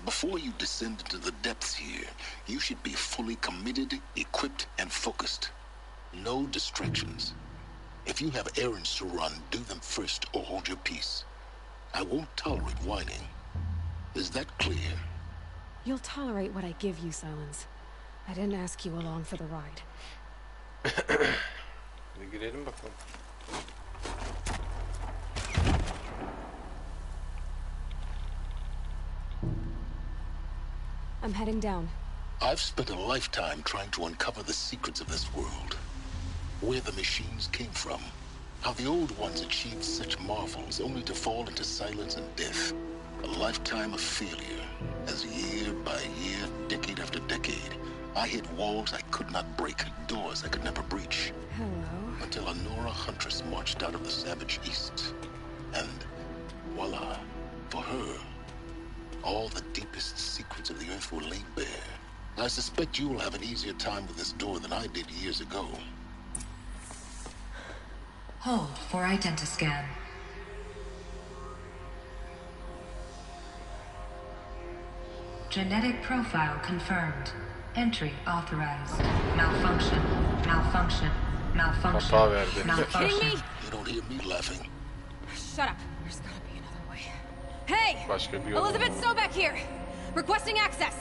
Speaker 10: Before you descend into the depths here, you should be fully committed, equipped, and focused. No distractions. If you have errands to run, do them first or hold your peace. I won't tolerate whining. Is that clear?
Speaker 3: You'll tolerate what I give you, Silence. I didn't ask you along for the ride.
Speaker 1: Hadi girelim bakalım.
Speaker 3: I'm heading down.
Speaker 10: I've spent a lifetime trying to uncover the secrets of this world. Where the machines came from. How the old ones achieved such marvels only to fall into silence and death. A lifetime of failure. As year by year, decade after decade, I hit walls I could not break, doors I could never breach.
Speaker 3: Hello.
Speaker 10: Until a Nora huntress marched out of the savage east. And voila, for her, all the deepest secrets of the earth were laid bare. I suspect you will have an easier time with this door than I did years ago.
Speaker 22: Hold for identiscan. Genetic profile confirmed. Entry authorized. Malfunction. Malfunction. Malfunction.
Speaker 1: Hata verdi.
Speaker 22: Malfunction.
Speaker 10: You don't hear me laughing.
Speaker 3: Shut up. There's gotta be another way. Hey!
Speaker 1: Başka bir yol
Speaker 3: Elizabeth
Speaker 1: olmalı.
Speaker 3: Sobek here! Requesting access!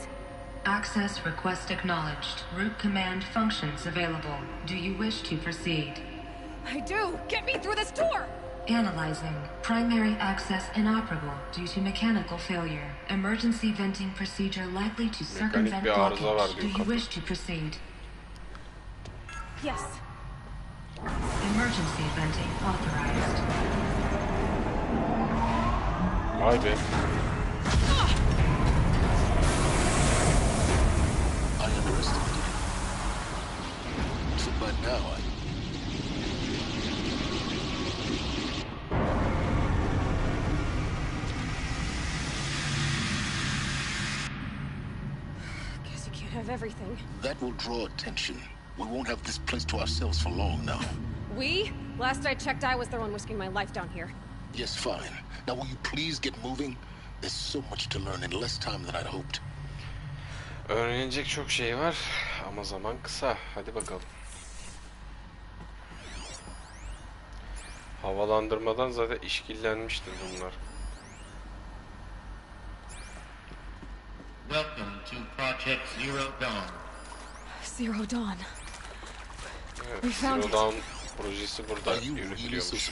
Speaker 22: Access request acknowledged. Root command functions available. Do you wish to proceed?
Speaker 3: I do! Get me through this door!
Speaker 22: Analyzing. Primary access inoperable due to mechanical failure. Emergency venting procedure likely to circumvent
Speaker 1: bir arıza var
Speaker 22: blockage. Do
Speaker 1: diyor
Speaker 22: you
Speaker 1: kapı.
Speaker 22: wish to proceed?
Speaker 3: Yes.
Speaker 22: Emergency venting authorized.
Speaker 1: Vay be.
Speaker 10: I underestimated you. So by now I...
Speaker 3: Guess you can't have everything.
Speaker 10: That will draw attention. We won't have this place to ourselves for long now.
Speaker 3: We? Last I checked, I was the one risking my life down here.
Speaker 10: Yes, fine. Now will you please get moving? There's so much to learn in less time than I'd hoped.
Speaker 1: Öğrenilecek çok şey var ama zaman kısa. Hadi bakalım. Havalandırmadan zaten işkillenmiştir bunlar.
Speaker 5: Welcome to Project Zero Dawn.
Speaker 3: Zero Dawn.
Speaker 1: Evet,
Speaker 3: We found
Speaker 1: Zero Dawn projesi burada yürütülüyormuş.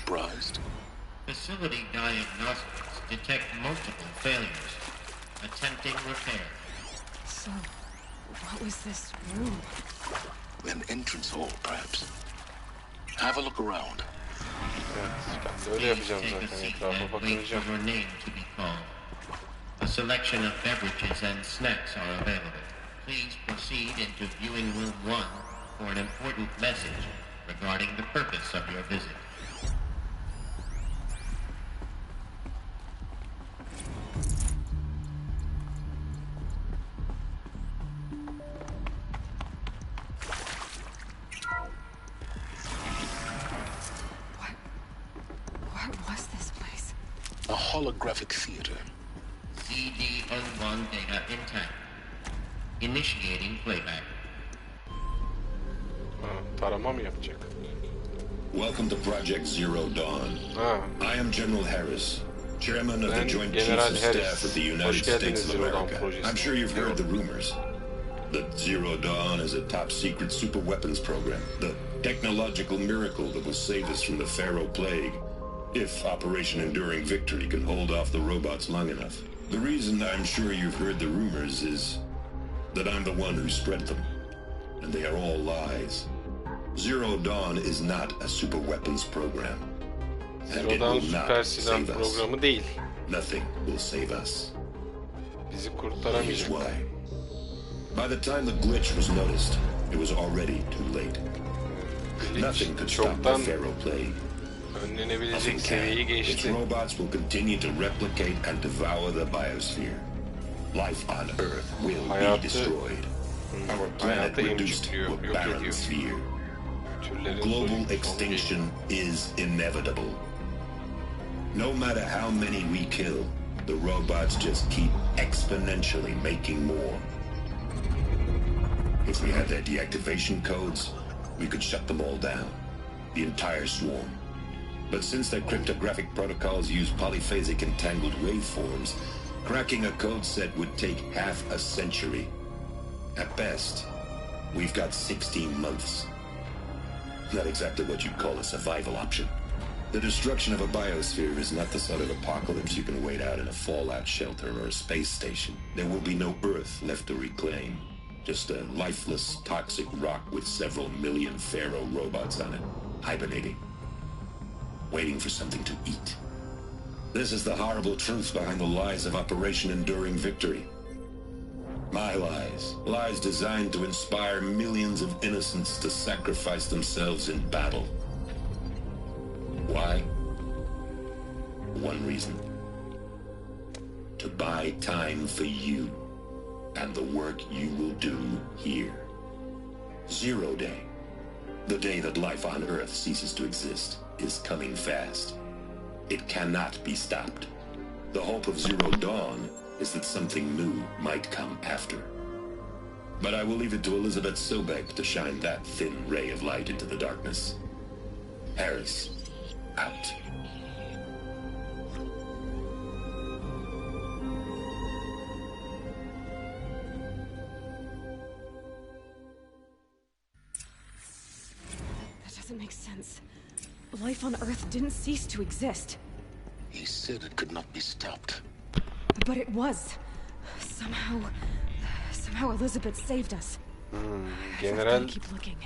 Speaker 5: Facility diagnostics detect multiple failures. Attempting repair.
Speaker 3: So, what was this room?
Speaker 10: An entrance hall, perhaps. Have a look around.
Speaker 1: Evet, ben de öyle yapacağım zaten. Etrafa
Speaker 5: Wait
Speaker 1: bakınacağım.
Speaker 5: for your name to be called. A selection of beverages and snacks are available. Please proceed into viewing room 1 for an important message regarding the purpose of your visit.
Speaker 3: What was this place?
Speaker 10: A holographic theater.
Speaker 5: CD01 data intact. Initiating playback.
Speaker 1: tarama mı yapacak?
Speaker 17: Welcome to Project Zero Dawn. I am General Harris, Chairman of the Joint Chiefs of Staff of the United States of America. I'm sure you've heard the rumors. That Zero Dawn is a top-secret super weapons program, the technological miracle that will save us from the Pharaoh Plague, if Operation Enduring Victory can hold off the robots long enough. The reason I'm sure you've heard the rumors is that I'm the one who spread them, and they are all lies. Zero Dawn is not a super weapons program, and it will not save us. Nothing will save us.
Speaker 1: Bizi kurtaramayacak.
Speaker 17: Here's why. By the time the glitch was noticed, it was already too late. Nothing could stop the Pharaoh Plague.
Speaker 1: Önlenebilecek seviyeyi geçti.
Speaker 17: Its robots will continue to replicate and devour the biosphere. Life on Earth will be destroyed. Our planet reduced to a barren sphere. Global extinction is inevitable. No matter how many we kill, the robots just keep exponentially making more. If we had their deactivation codes, we could shut them all down. The entire swarm. But since their cryptographic protocols use polyphasic entangled waveforms, cracking a code set would take half a century. At best, we've got 16 months. Not exactly what you'd call a survival option. The destruction of a biosphere is not the sort of apocalypse you can wait out in a fallout shelter or a space station. There will be no Earth left to reclaim. Just a lifeless, toxic rock with several million Pharaoh robots on it, hibernating, waiting for something to eat. This is the horrible truth behind the lies of Operation Enduring Victory. My lies. Lies designed to inspire millions of innocents to sacrifice themselves in battle. Why? One reason. To buy time for you. And the work you will do here. Zero Day, the day that life on Earth ceases to exist, is coming fast. It cannot be stopped. The hope of Zero Dawn is that something new might come after. But I will leave it to Elizabeth Sobek to shine that thin ray of light into the darkness. Harris, out.
Speaker 3: Doesn't make sense. Life on Earth didn't cease to exist.
Speaker 10: He said it could not be stopped.
Speaker 3: But it was. Somehow Elizabeth saved us.
Speaker 1: General
Speaker 3: keep looking.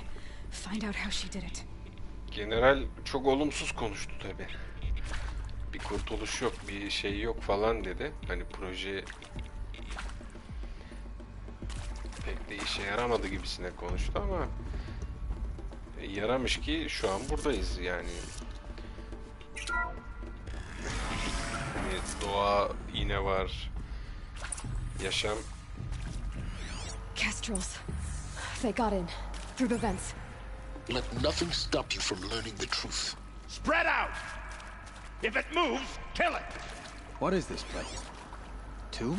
Speaker 3: Find out how she did it.
Speaker 1: General çok olumsuz konuştu tabi. Bir kurtuluş yok, bir şey yok falan dedi. Hani proje pek de işe yaramadı gibisine konuştu ama yaramış ki şu an buradayız yani. Doğa yine var. Yaşam.
Speaker 3: Kestrels. They got in. Through the vents.
Speaker 10: Let nothing stop you from learning the truth.
Speaker 19: Spread out! If it moves, kill it!
Speaker 16: What is this place? Tomb?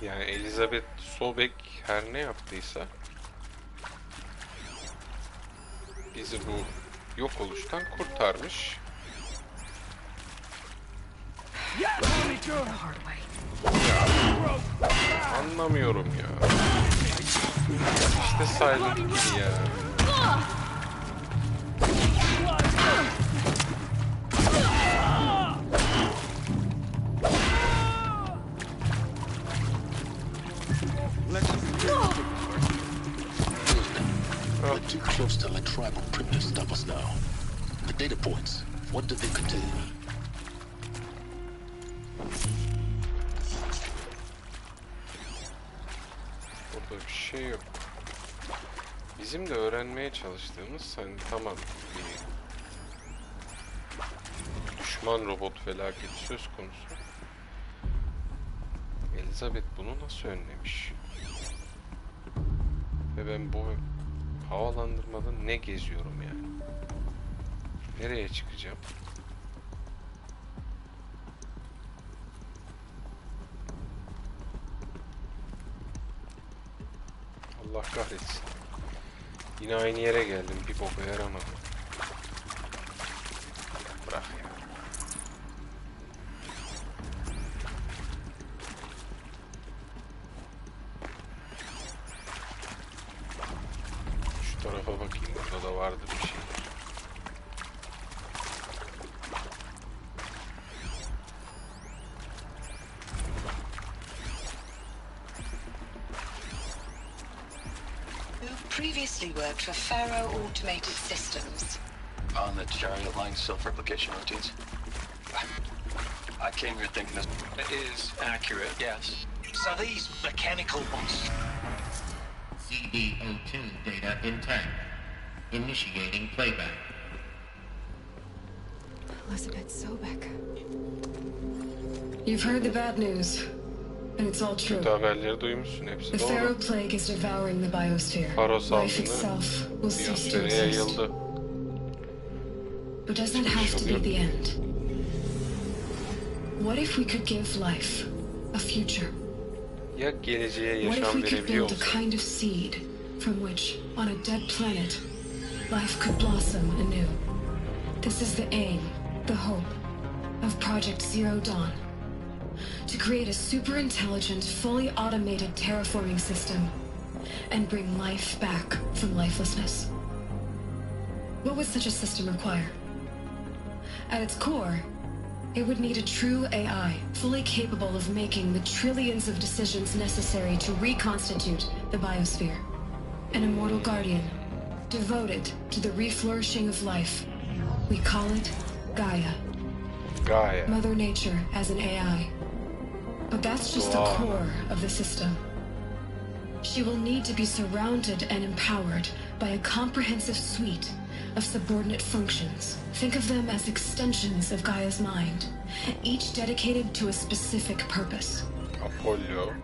Speaker 1: Yani Elizabeth Sobek her ne yaptıysa bizi bu yok oluştan kurtarmış. Anlamıyorum ya. İşte Silent Hill ya.
Speaker 10: We're too close to let tribal printers stop us now. The data points, what do they contain?
Speaker 1: Burada bir şey yok. Bizim de öğrenmeye çalıştığımız hani tamam bir düşman robot felaketi söz konusu. Elizabeth bunu nasıl önlemiş? Ve ben bu havalandırmada ne geziyorum yani? Nereye çıkacağım? Allah kahretsin. Yine aynı yere geldim. Bir boka yaramadı. Bırak ya. Şu tarafa bakayım. Burada da vardı bir şey.
Speaker 22: Previously worked for Faro Automated Systems.
Speaker 12: On the chariot line self-replication routines. I came here thinking this is accurate, yes.
Speaker 19: So these mechanical monsters...
Speaker 5: CDO2 data intact. Initiating playback.
Speaker 3: Elizabeth Sobek. You've heard the bad news. And it's all true.
Speaker 1: Haberleri duymuşsun, hepsi
Speaker 3: The
Speaker 1: doğru.
Speaker 3: Pharaoh plague is devouring the biosphere.
Speaker 1: Faro
Speaker 3: Life itself will cease to
Speaker 1: biyosfere
Speaker 3: exist.
Speaker 1: yayıldı.
Speaker 3: But does that have to be the end? What if we could give life a future?
Speaker 1: Ya geleceğe
Speaker 3: What if
Speaker 1: yaşam
Speaker 3: we could
Speaker 1: verebiliyor
Speaker 3: build a
Speaker 1: olsa?
Speaker 3: kind of seed from which, on a dead planet, life could blossom anew? This is the aim, the hope, of Project Zero Dawn. To create a super-intelligent, fully automated terraforming system and bring life back from lifelessness. What would such a system require? At its core, it would need a true AI, fully capable of making the trillions of decisions necessary to reconstitute the biosphere. An immortal guardian, devoted to the reflourishing of life. We call it Gaia.
Speaker 1: Gaia.
Speaker 3: Mother Nature as an AI. But that's just the core of the system. She will need to be surrounded and empowered by a comprehensive suite of subordinate functions. Think of them as extensions of Gaia's mind, each dedicated to a specific purpose.
Speaker 1: Apollo.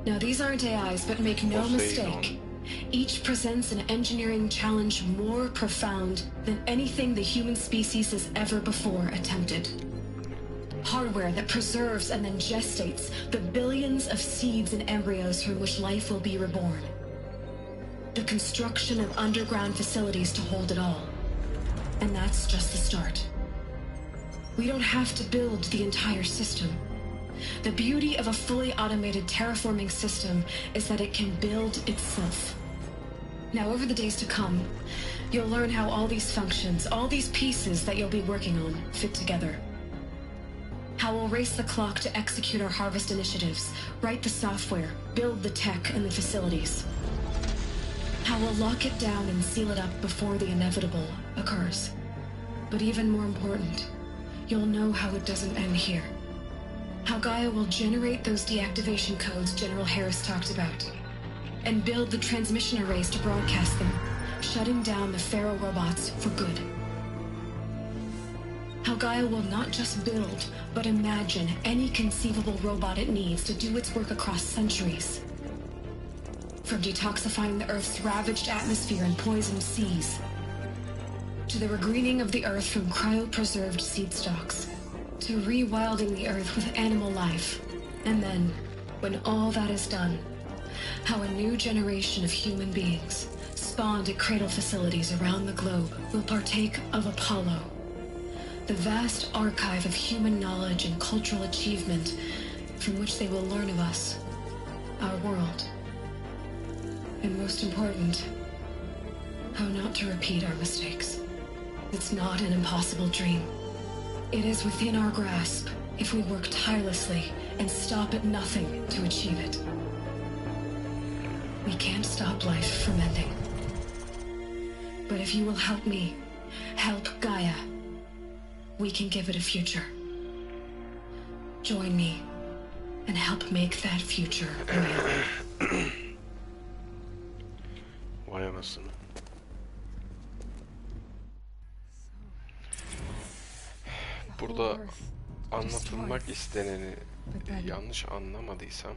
Speaker 3: Now these aren't AIs, but make no mistake. Each presents an engineering challenge more profound than anything the human species has ever before attempted. Hardware that preserves and then gestates the billions of seeds and embryos from which life will be reborn. The construction of underground facilities to hold it all. And that's just the start. We don't have to build the entire system. The beauty of a fully automated terraforming system is that it can build itself. Now, over the days to come, you'll learn how all these functions, all these pieces that you'll be working on, fit together. How we'll race the clock to execute our harvest initiatives, write the software, build the tech and the facilities. How we'll lock it down and seal it up before the inevitable occurs. But even more important, you'll know how it doesn't end here. How Gaia will generate those deactivation codes General Harris talked about, and build the transmission arrays to broadcast them, shutting down the Pharaoh robots for good. How Gaia will not just build, but imagine any conceivable robot it needs to do its work across centuries. From detoxifying the Earth's ravaged atmosphere and poisoned seas, to the regreening of the Earth from cryopreserved seed stalks, to rewilding the Earth with animal life. And then, when all that is done, how a new generation of human beings, spawned at cradle facilities around the globe, will partake of Apollo, the vast archive of human knowledge and cultural achievement from which they will learn of us, our world. And most important, how not to repeat our mistakes. It's not an impossible dream. It is within our grasp if we work tirelessly and stop at nothing to achieve it. We can't stop life from ending. But if you will help me, help Gaia, we can give it a future. Join me and help make that future real.
Speaker 1: Vay anasını. Burada anlatılmak isteneni yanlış anlamadıysam.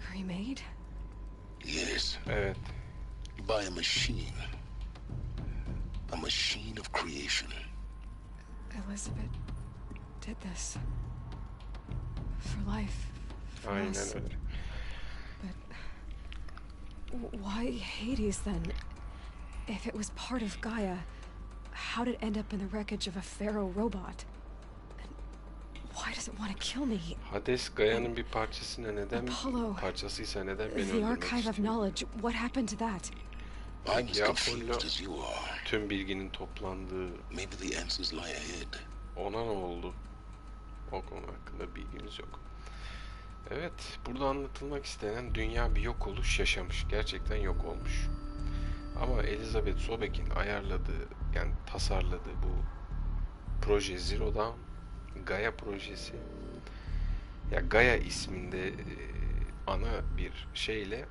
Speaker 10: Yes.
Speaker 1: Evet.
Speaker 10: By a machine. A machine of creation.
Speaker 3: Elizabeth did this. For life. For
Speaker 1: Aynen
Speaker 3: us.
Speaker 1: öyle.
Speaker 3: But Why Hades then? If it was part of Gaia, how did it end up in the wreckage of a pharaoh robot? And why does it want to kill me?
Speaker 1: Hades Gaia'nın bir parçasına neden
Speaker 3: Apollo,
Speaker 1: parçasıysa neden beni
Speaker 3: the
Speaker 1: öldürmek
Speaker 3: archive of
Speaker 1: istiyor?
Speaker 3: knowledge, what happened to that?
Speaker 10: I'm as confused as you are.
Speaker 1: Tüm bilginin toplandığı.
Speaker 10: Maybe the answers lie ahead.
Speaker 1: Ona ne oldu? O konu hakkında bilgimiz yok. Evet, burada anlatılmak istenen dünya bir yok oluş yaşamış. Gerçekten yok olmuş. Ama Elizabeth Sobeck'in ayarladığı, yani tasarladığı bu proje Zero Dawn, Gaia projesi. Ya Gaia isminde ana bir şeyle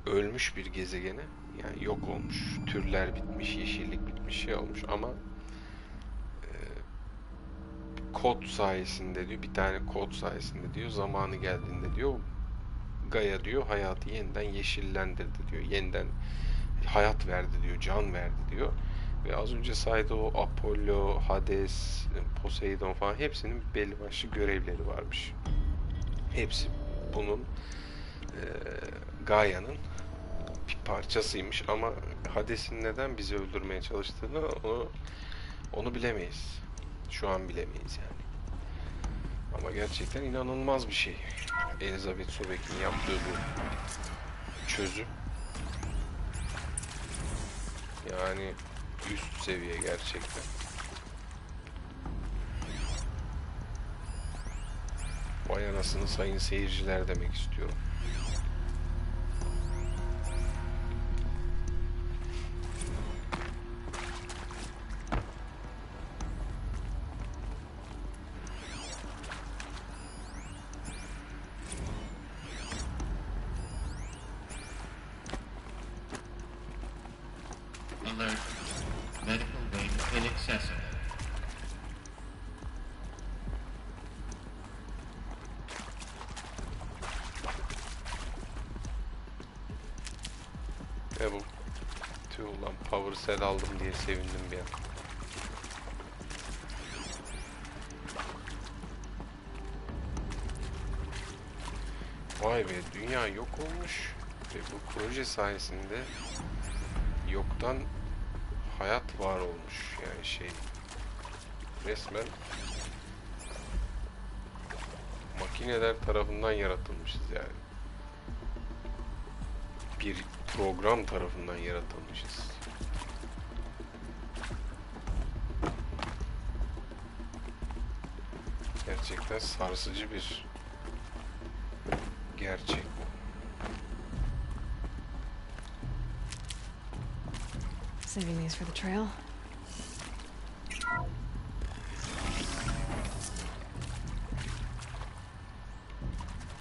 Speaker 1: ölmüş bir gezegene, yani yok olmuş, türler bitmiş, yeşillik bitmiş, şey olmuş ama kod sayesinde diyor, bir tane kod sayesinde diyor, zamanı geldiğinde diyor, Gaia diyor hayatı yeniden yeşillendirdi diyor, yeniden hayat verdi diyor, can verdi diyor. Ve az önce saydığı o Apollo, Hades, Poseidon falan hepsinin belli başlı görevleri varmış. Hepsi bunun Gaia'nın bir parçasıymış ama Hades'in neden bizi öldürmeye çalıştığını onu bilemeyiz. Şu an bilemeyiz yani. Ama gerçekten inanılmaz bir şey. Elizabeth Sobeck'in yaptığı bu çözüm. Yani üst seviye gerçekten. Vay anasını sayın seyirciler demek istiyorum.
Speaker 5: Alert. Medical wing inaccessible.
Speaker 1: Bu tüh ulan power cell aldım diye sevindim bir an. Vay be, dünya yok olmuş ve bu proje sayesinde yoktan hayat var olmuş. Yani şey, resmen makineler tarafından yaratılmışız yani. Bir program tarafından yaratılmışız. Gerçekten sarsıcı bir gerçek bu.
Speaker 3: Saving these for the trail.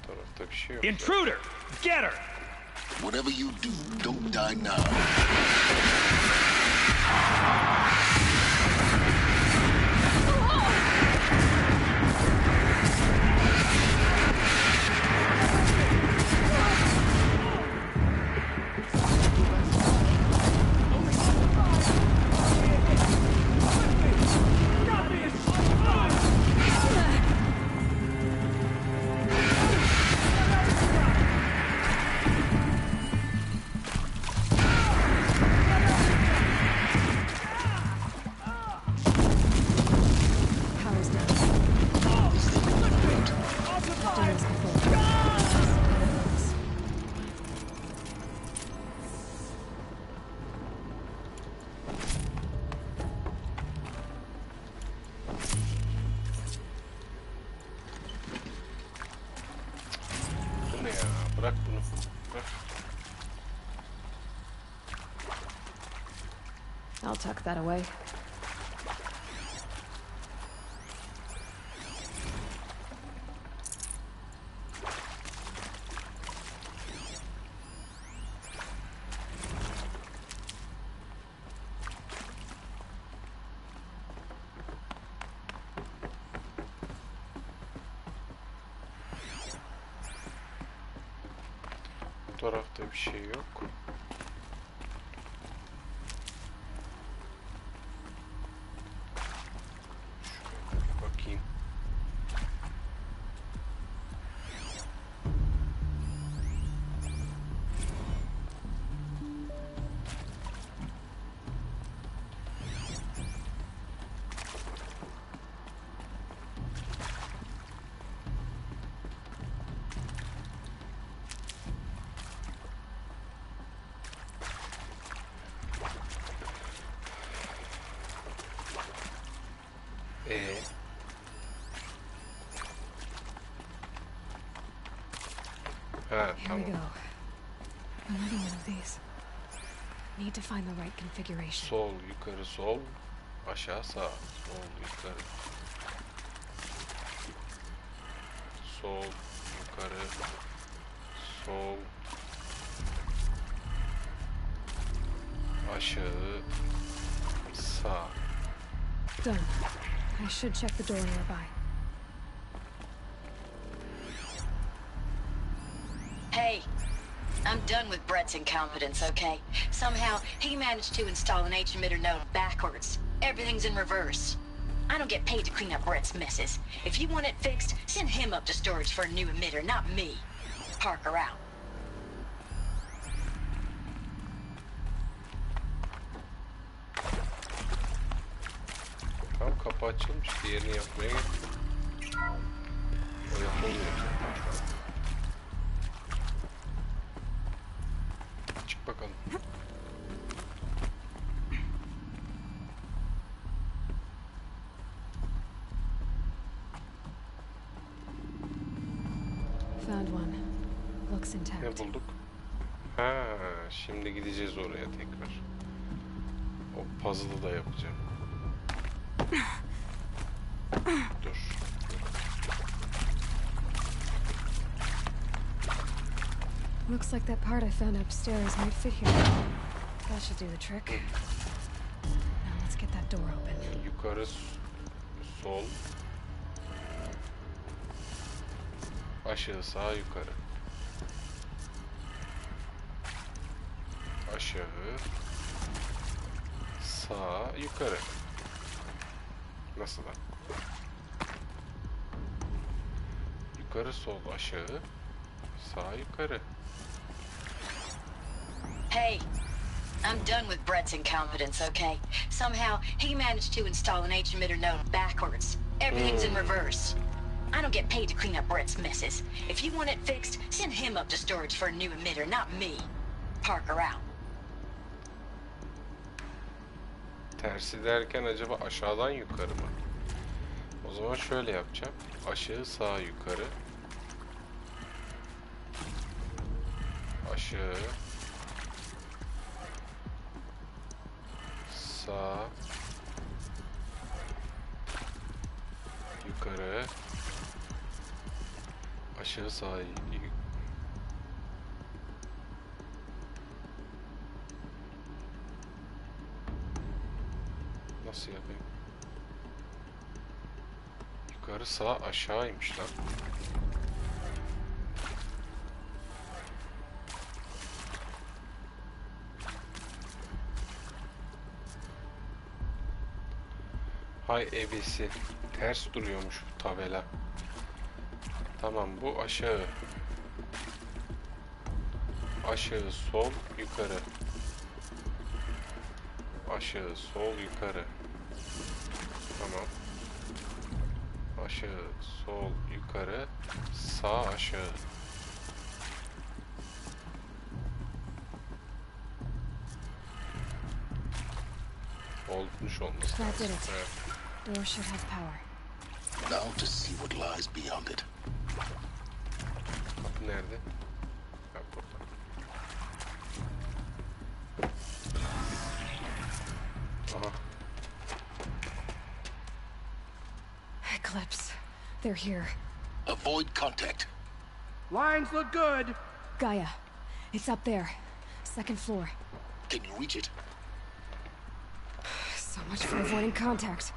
Speaker 1: Tarafta bir şey yok.
Speaker 19: Intruder! Get her!
Speaker 10: Whatever you do, don't die now.
Speaker 1: Bırak bunu. Bırak.
Speaker 3: I'll tuck that away.
Speaker 1: Bu tarafta bir şey yok. Şöyle bir bakayım.
Speaker 3: Here we go. Another one of these. Need to find the right configuration.
Speaker 1: Sol, yukarı, sol, aşağı, sağ. Sol, yukarı. Sol, yukarı. Sol. Aşağı, sağ.
Speaker 3: Done. I should check the door nearby.
Speaker 7: Hey, I'm done with Brett's incompetence, okay? Somehow, he managed to install an H-emitter node backwards. Everything's in reverse. I don't get paid to clean up Brett's messes. If you want it fixed, send him up to storage for a new emitter, not me. Parker out.
Speaker 1: Tam kapı açılmış, diğerini yapmaya gittim. O yapılmıyor. Çık bakalım.
Speaker 3: Found one. Looks intact.
Speaker 1: Ne bulduk? Ha, şimdi gideceğiz oraya tekrar. O puzzle'ı da yapacağım. Dur.
Speaker 3: Looks like that part I found upstairs might fit here. That should do the trick. Now let's get that door open.
Speaker 1: Yukarı, sol. Aşağı, sağ, yukarı. Aşağı. Sağ, yukarı. Nasıl lan? Yukarı, sol, aşağı. Sağ, yukarı.
Speaker 7: Hey, I'm done with Brett's incompetence, okay? Somehow, he managed to install an H-emitter node backwards. Everything's in reverse. I don't get paid to clean up Brett's messes. If you want it fixed, send him up to storage for a new emitter, not me. Parker out.
Speaker 1: Tersi derken acaba aşağıdan yukarı mı? O zaman şöyle yapacağım. Aşağı, sağ, yukarı. Aşağı. Sağ. Yukarı. Aşağı, sağ. Nasıl yapayım? Yukarı, sağ, aşağıymış lan. Hay ebesi. Ters duruyormuş bu tabela. Tamam, bu aşağı. Aşağı, sol, yukarı. Aşağı, sol, yukarı. Tamam. Aşağı, sol, yukarı. Sağ, aşağı. Olmuş olması
Speaker 3: That did
Speaker 1: lazım.
Speaker 3: it.
Speaker 1: Evet.
Speaker 3: Door should have power.
Speaker 10: Now to see what lies beyond it.
Speaker 1: Kapı nerede? Ha, burada. Aha.
Speaker 3: Eclipse. They're here.
Speaker 10: Avoid contact.
Speaker 21: Lines look good.
Speaker 3: Gaia. It's up there. Second floor.
Speaker 10: Can you reach it?
Speaker 3: So much for avoiding contact.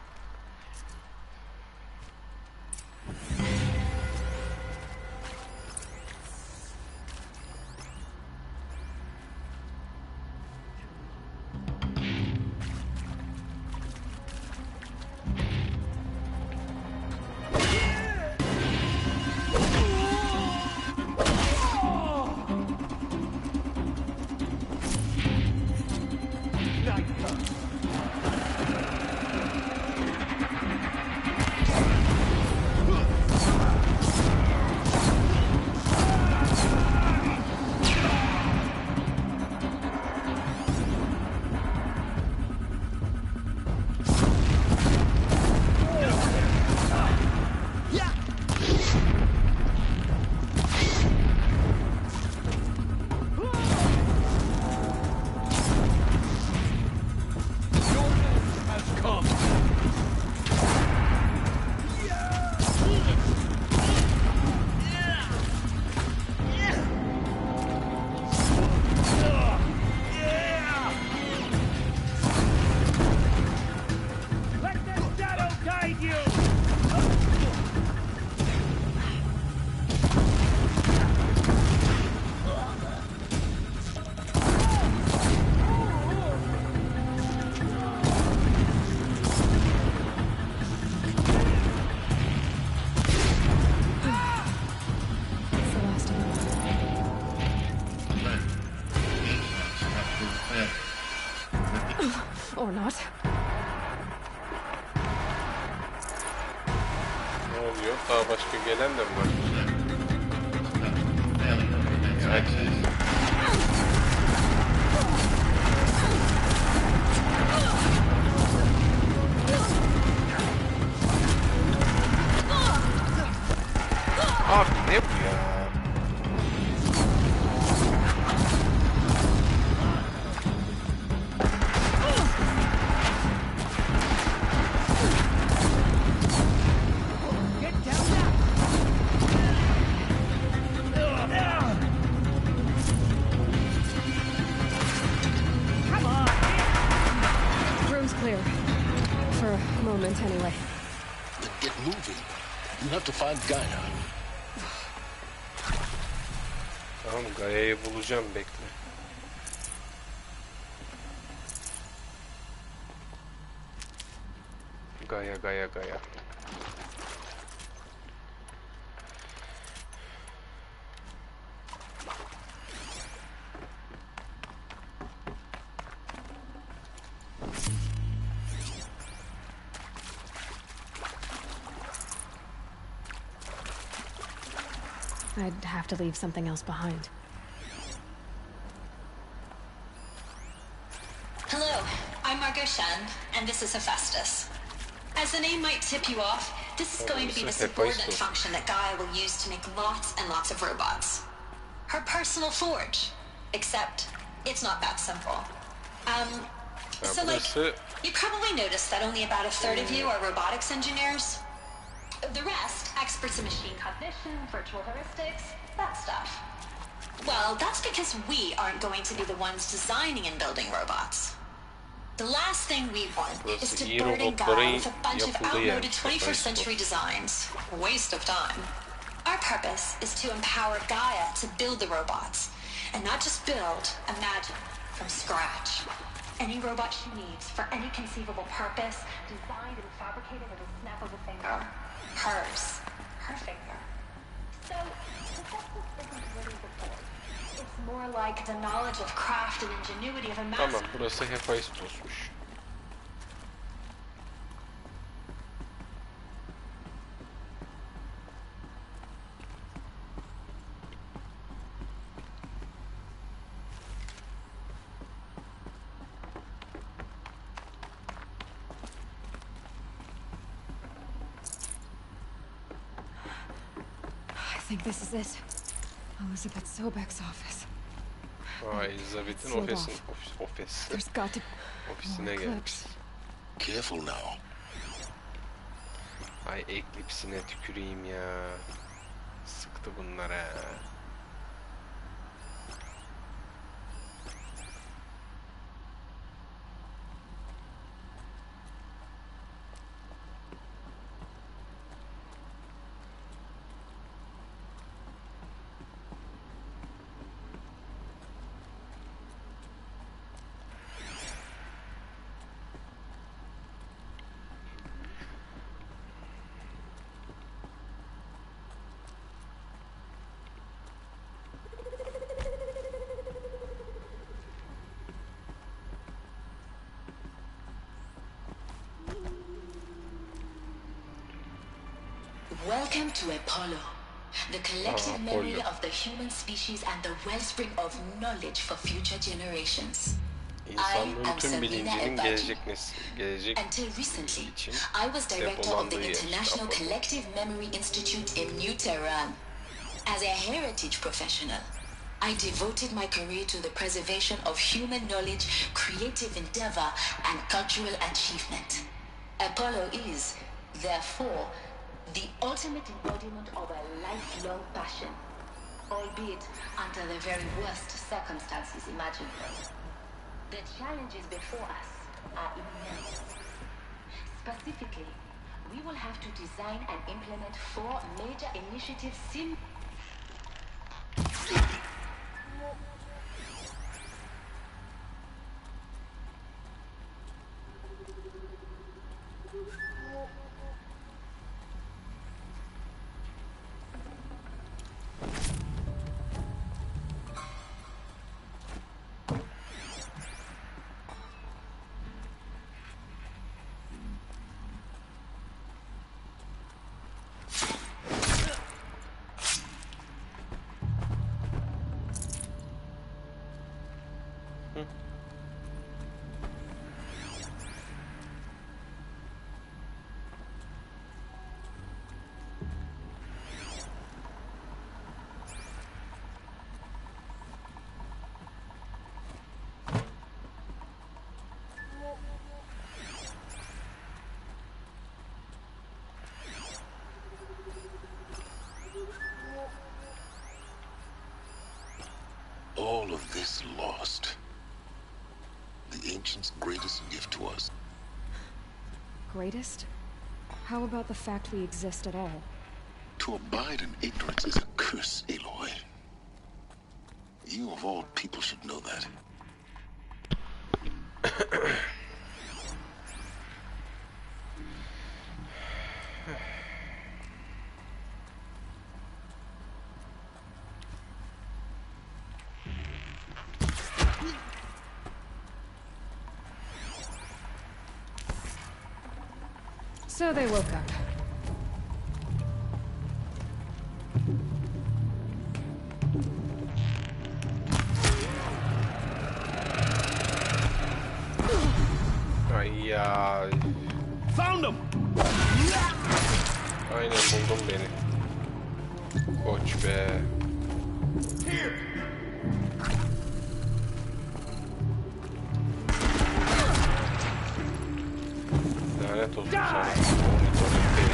Speaker 3: Or not.
Speaker 1: Ne oluyor? Daha başka gelen de mi var? Hadi. Abi ne bu ya?
Speaker 3: Room's clear. For a moment, anyway.
Speaker 8: Then get moving. You have to find Gaia.
Speaker 1: Tamam, Gaia'yı bulacağım, bekle. Gaia.
Speaker 3: I'd have to leave something else behind.
Speaker 22: Hello, I'm Margot Shen, and this is Hephaestus. As the name might tip you off, this is going to be the subordinate function that Gaia will use to make lots and lots of robots. Her personal forge. Except, it's not that simple. So you probably noticed that only about a third of you are robotics engineers. The rest, experts in machine cognition, virtual heuristics, that stuff. Well, that's because we aren't going to be the ones designing and building robots. The last thing we want is to burden Gaia with a bunch of outmoded 21st century designs. A waste of time. Our purpose is to empower Gaia to build the robots. And not just build, imagine, from scratch. Any robot she needs for any conceivable purpose, designed and fabricated at a snap of a finger. Hers. Her finger. So, Hephaestus isn't really the force. It's more like the knowledge of craft and ingenuity of a master.
Speaker 1: Tamam, burası Hephaestos'muş.
Speaker 3: I think this is it. Elizabeth Sobek's office.
Speaker 1: Elizabeth'in ofisi.
Speaker 3: There's got to
Speaker 1: Ofisine gelmiş.
Speaker 8: Careful now.
Speaker 1: Ay Eclipse'ine tüküreyim ya. Sıktı bunlara.
Speaker 22: Welcome to Apollo, the collective memory of the human species and the wellspring of knowledge for future generations.
Speaker 1: İnsanlığın tüm bilincinin gelecek
Speaker 22: Until recently, I was director of the International Collective Memory Institute in New Tehran. As a heritage professional, I devoted my career to the preservation of human knowledge, creative endeavor, and cultural achievement. Apollo is, therefore, the ultimate embodiment of a lifelong passion, albeit under the very worst circumstances imaginable. The challenges before us are immense. Specifically, we will have to design and implement 4 major initiatives
Speaker 10: all of this lost? The ancients' greatest gift to us.
Speaker 3: Greatest? How about the fact we exist at all?
Speaker 10: To abide in ignorance is a curse, Aloy. You of all people should know that.
Speaker 3: So they woke up.
Speaker 1: Ay ya.
Speaker 19: Found him.
Speaker 1: Aynen buldum beni. Koç be. Lanet olsun sana. Monitörün beni.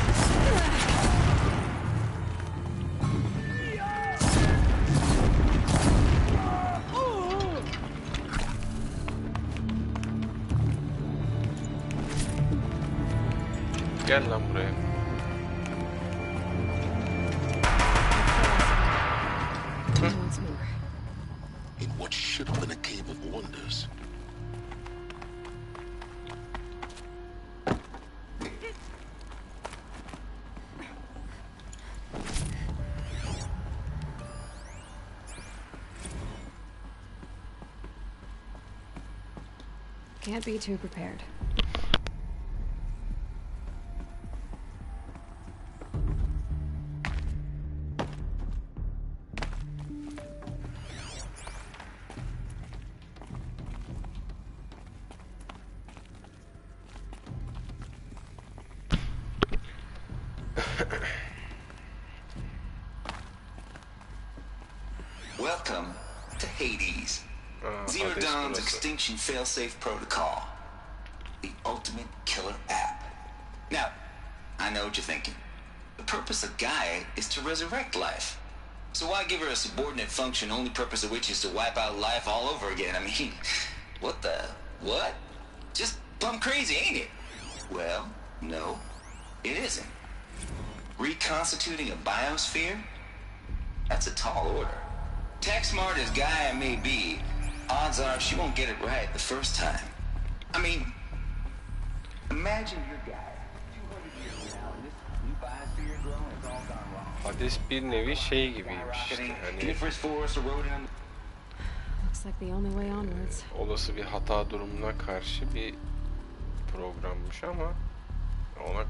Speaker 1: Gel lan buraya.
Speaker 3: Once more.
Speaker 10: In what should have been a cave of wonders.
Speaker 3: Can't be too prepared.
Speaker 6: Welcome to Hades. Zero Dawn's extinction failsafe protocol. The ultimate killer app. Now, I know what you're thinking. The purpose of Gaia is to resurrect life. So why give her a subordinate function, only purpose of which is to wipe out life all over again? I mean, what? Just plumb crazy, ain't it? Well, no, it isn't. Reconstituting a biosphere? That's a tall order. Tech smart as Gaia may be, odds are she won't get it right the first time. I mean, imagine your Gaia 200 years from now and this new biosphere growing is all gone wrong.
Speaker 1: Hades bir nevi şey gibiymiş işte. Hani
Speaker 3: Looks like the only way onwards.
Speaker 1: olası bir hata durumuna karşı bir programmış ama ona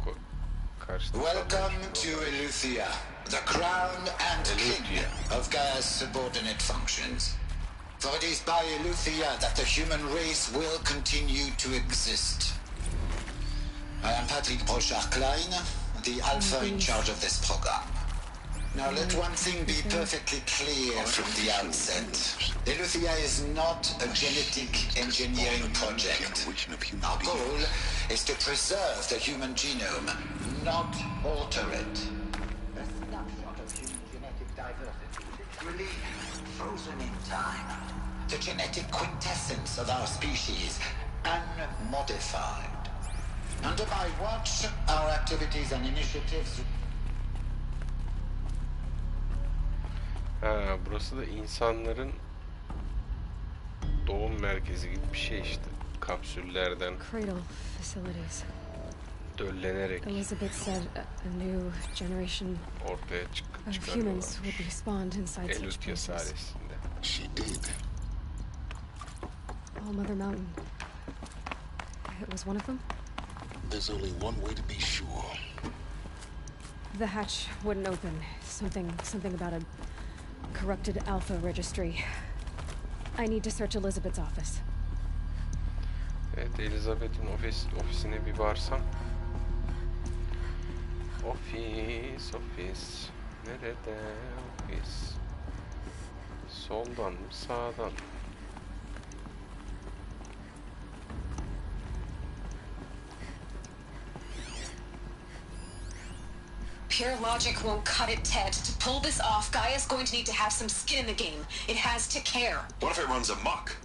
Speaker 1: karşı.
Speaker 6: Welcome to Eleuthia, the crown and king of Gaia's subordinate functions. For it is by Eleuthia that the human race will continue to exist. I am Patrick Brochard-Klein, the alpha in charge of this program. Now let one thing be perfectly clear from the outset. Eleuthia is not a genetic engineering project. Our goal is to preserve the human genome, not alter it. A snapshot of human genetic diversity, literally frozen in time. The genetic quintessence of our species, unmodified. Under my watch, our activities and initiatives...
Speaker 1: Ha, burası da insanların doğum merkezi gibi bir şey işte. Kapsüllerden
Speaker 3: Cradle facilities.
Speaker 1: döllenerek
Speaker 3: Elizabeth said a new generation
Speaker 1: ortaya
Speaker 3: of humans would be spawned inside such
Speaker 1: Eleuthia
Speaker 3: places.
Speaker 1: sayesinde.
Speaker 10: She did.
Speaker 3: All Mother Mountain. It was one of them?
Speaker 10: There's only one way to be sure.
Speaker 3: The hatch wouldn't open. Something about a corrupted alpha registry. I need to search Elizabeth's office.
Speaker 1: Evet, Elizabeth'in ofisine bir varsam. Ofis. Nerede ofis? Soldan mı, sağdan mı?
Speaker 22: Pure logic won't cut it, Ted. To pull this off, Gaia's going to need to have some skin in the game. It has to care.
Speaker 9: What if it runs amok?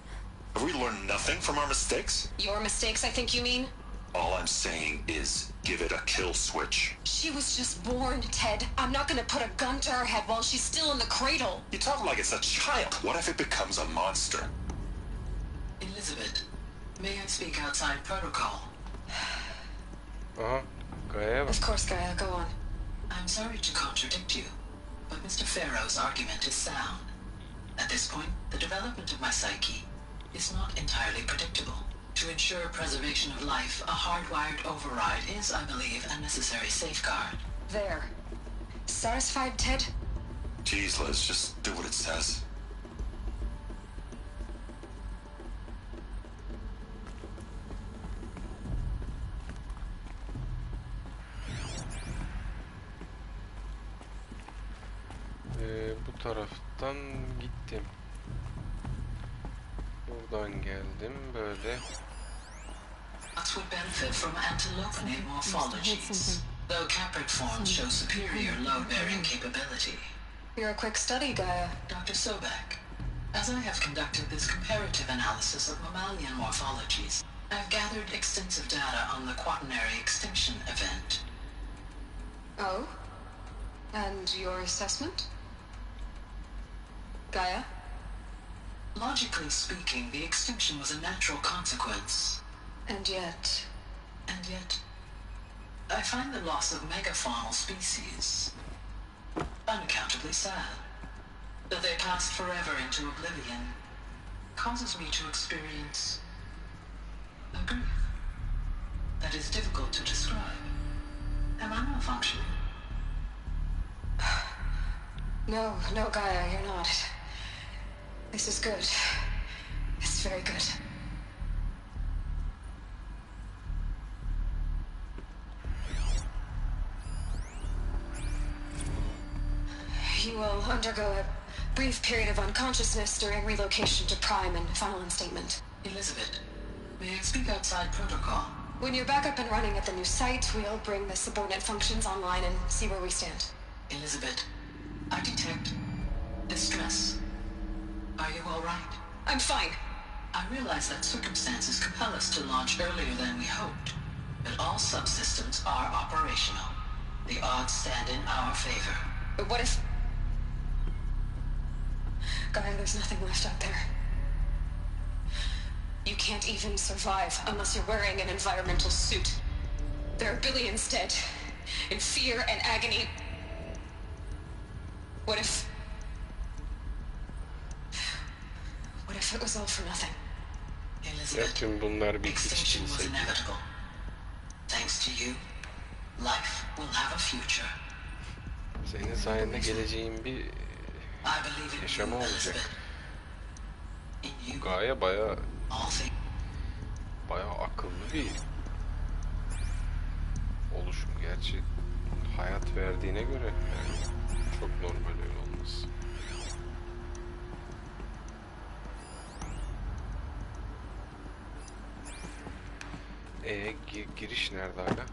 Speaker 9: Have we learned nothing from our mistakes?
Speaker 22: Your mistakes, I think you mean?
Speaker 9: All I'm saying is give it a kill switch.
Speaker 22: She was just born, Ted. I'm not gonna put a gun to her head while she's still in the cradle.
Speaker 9: You talk like it's a child. What if it becomes a monster?
Speaker 11: Elizabeth, may I speak outside protocol?
Speaker 1: Gaia.
Speaker 22: Of course, Gaia, go on.
Speaker 11: I'm sorry to contradict you, but Mr. Farrow's argument is sound. At this point, the development of my psyche is not entirely predictable. To ensure preservation of life, a hardwired override is, I believe, a necessary safeguard.
Speaker 22: There. Satisfied, Ted?
Speaker 9: Jeez, Liz, just do what it says.
Speaker 1: Bu taraftan gittim. Buradan geldim böyle.
Speaker 11: Us would benefit from antilopenate morphologies, though capricorns show superior load-bearing capability.
Speaker 22: You're a quick study, Gaia.
Speaker 11: Dr. Sobek, as I have conducted this comparative analysis of mammalian morphologies, I've gathered extensive data on the quaternary extinction event.
Speaker 22: Oh? And your assessment? Gaia?
Speaker 11: Logically speaking, the extinction was a natural consequence.
Speaker 22: And yet,
Speaker 11: I find the loss of megafaunal species unaccountably sad. That they passed forever into oblivion causes me to experience a grief that is difficult to describe. Am I malfunctioning?
Speaker 22: No, Gaia, you're not. This is good. It's very good. You will undergo a brief period of unconsciousness during relocation to Prime and final instatement.
Speaker 11: Elizabeth, may I speak outside protocol?
Speaker 22: When you're back up and running at the new site, we'll bring the subordinate functions online and see where we stand.
Speaker 11: Elizabeth, I detect distress. Are you all right?
Speaker 22: I'm fine.
Speaker 11: I realize that circumstances compel us to launch earlier than we hoped, but all subsystems are operational. The odds stand in our favor.
Speaker 22: But what if... Gaia, there's nothing left out there. You can't even survive unless you're wearing an environmental suit. There are billions dead, in fear and agony. What if it was all for nothing?
Speaker 11: Elizabeth,
Speaker 1: Tüm bunlar bir
Speaker 11: extinction was inevitable. Thanks to you, life will have a future.
Speaker 1: Senin sayende geleceğin bir yaşama olacak. Gaye bayağı akıllı bir oluşum. Gerçi hayat verdiğine göre yani çok normal öyle olması. Giriş nerede hala?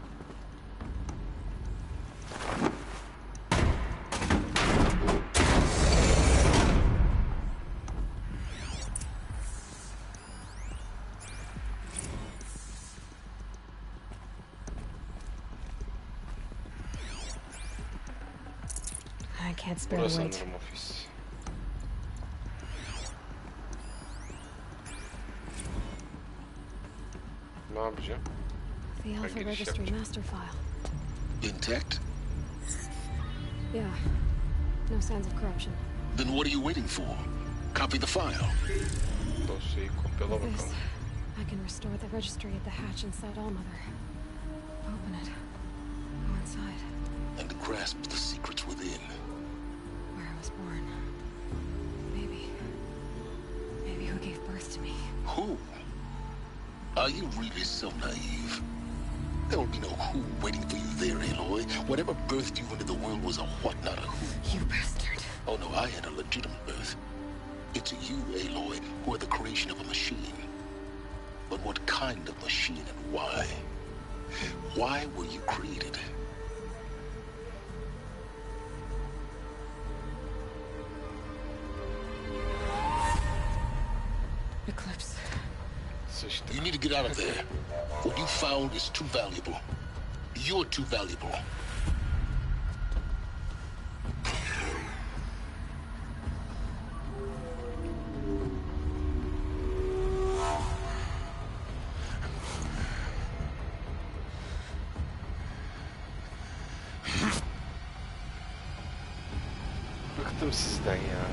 Speaker 3: I can't spare the weight.
Speaker 1: Sanırım ofis. Ne yapacağım?
Speaker 3: The Alpha Registry master file.
Speaker 8: Intact?
Speaker 3: Yeah. No signs of corruption.
Speaker 8: Then what are you waiting for? Copy the file.
Speaker 1: Dosyayı kopyala
Speaker 3: With this,
Speaker 1: bakalım.
Speaker 3: I can restore the registry at the hatch inside Allmother. Open it. Go inside.
Speaker 8: And grasp the secrets within.
Speaker 3: Where I was born. Maybe who gave birth to me.
Speaker 8: Who? Are you really so naive? There will be no who waiting for you there, Aloy. Whatever birthed you into the world was a what, not a who.
Speaker 3: You bastard.
Speaker 8: Oh no, I had a legitimate birth. It's you, Aloy, who are the creation of a machine. But what kind of machine and why? Why were you created? You need to get out of there. What you found is too valuable. You're too valuable.
Speaker 1: Bıktım sizden ya.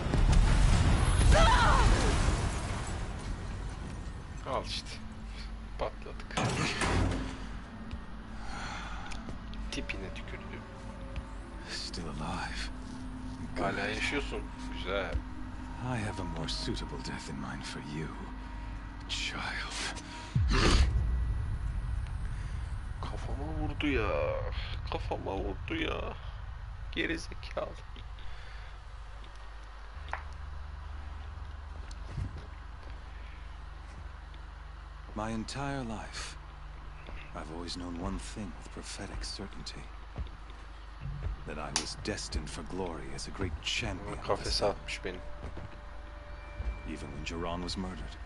Speaker 1: Al işte. Patladık. Tipine tükürdüm.
Speaker 20: Still alive.
Speaker 1: Hala yaşıyorsun. Güzel.
Speaker 20: I have a more suitable death in mind for you, child.
Speaker 1: Kafama vurdu ya. Kafama vurdu ya. Gerizekalı.
Speaker 20: My entire life, I've always known one thing with prophetic certainty. That I was destined for glory as a great champion.
Speaker 1: Kafese atmış beni.
Speaker 20: Even when Jiran was murdered,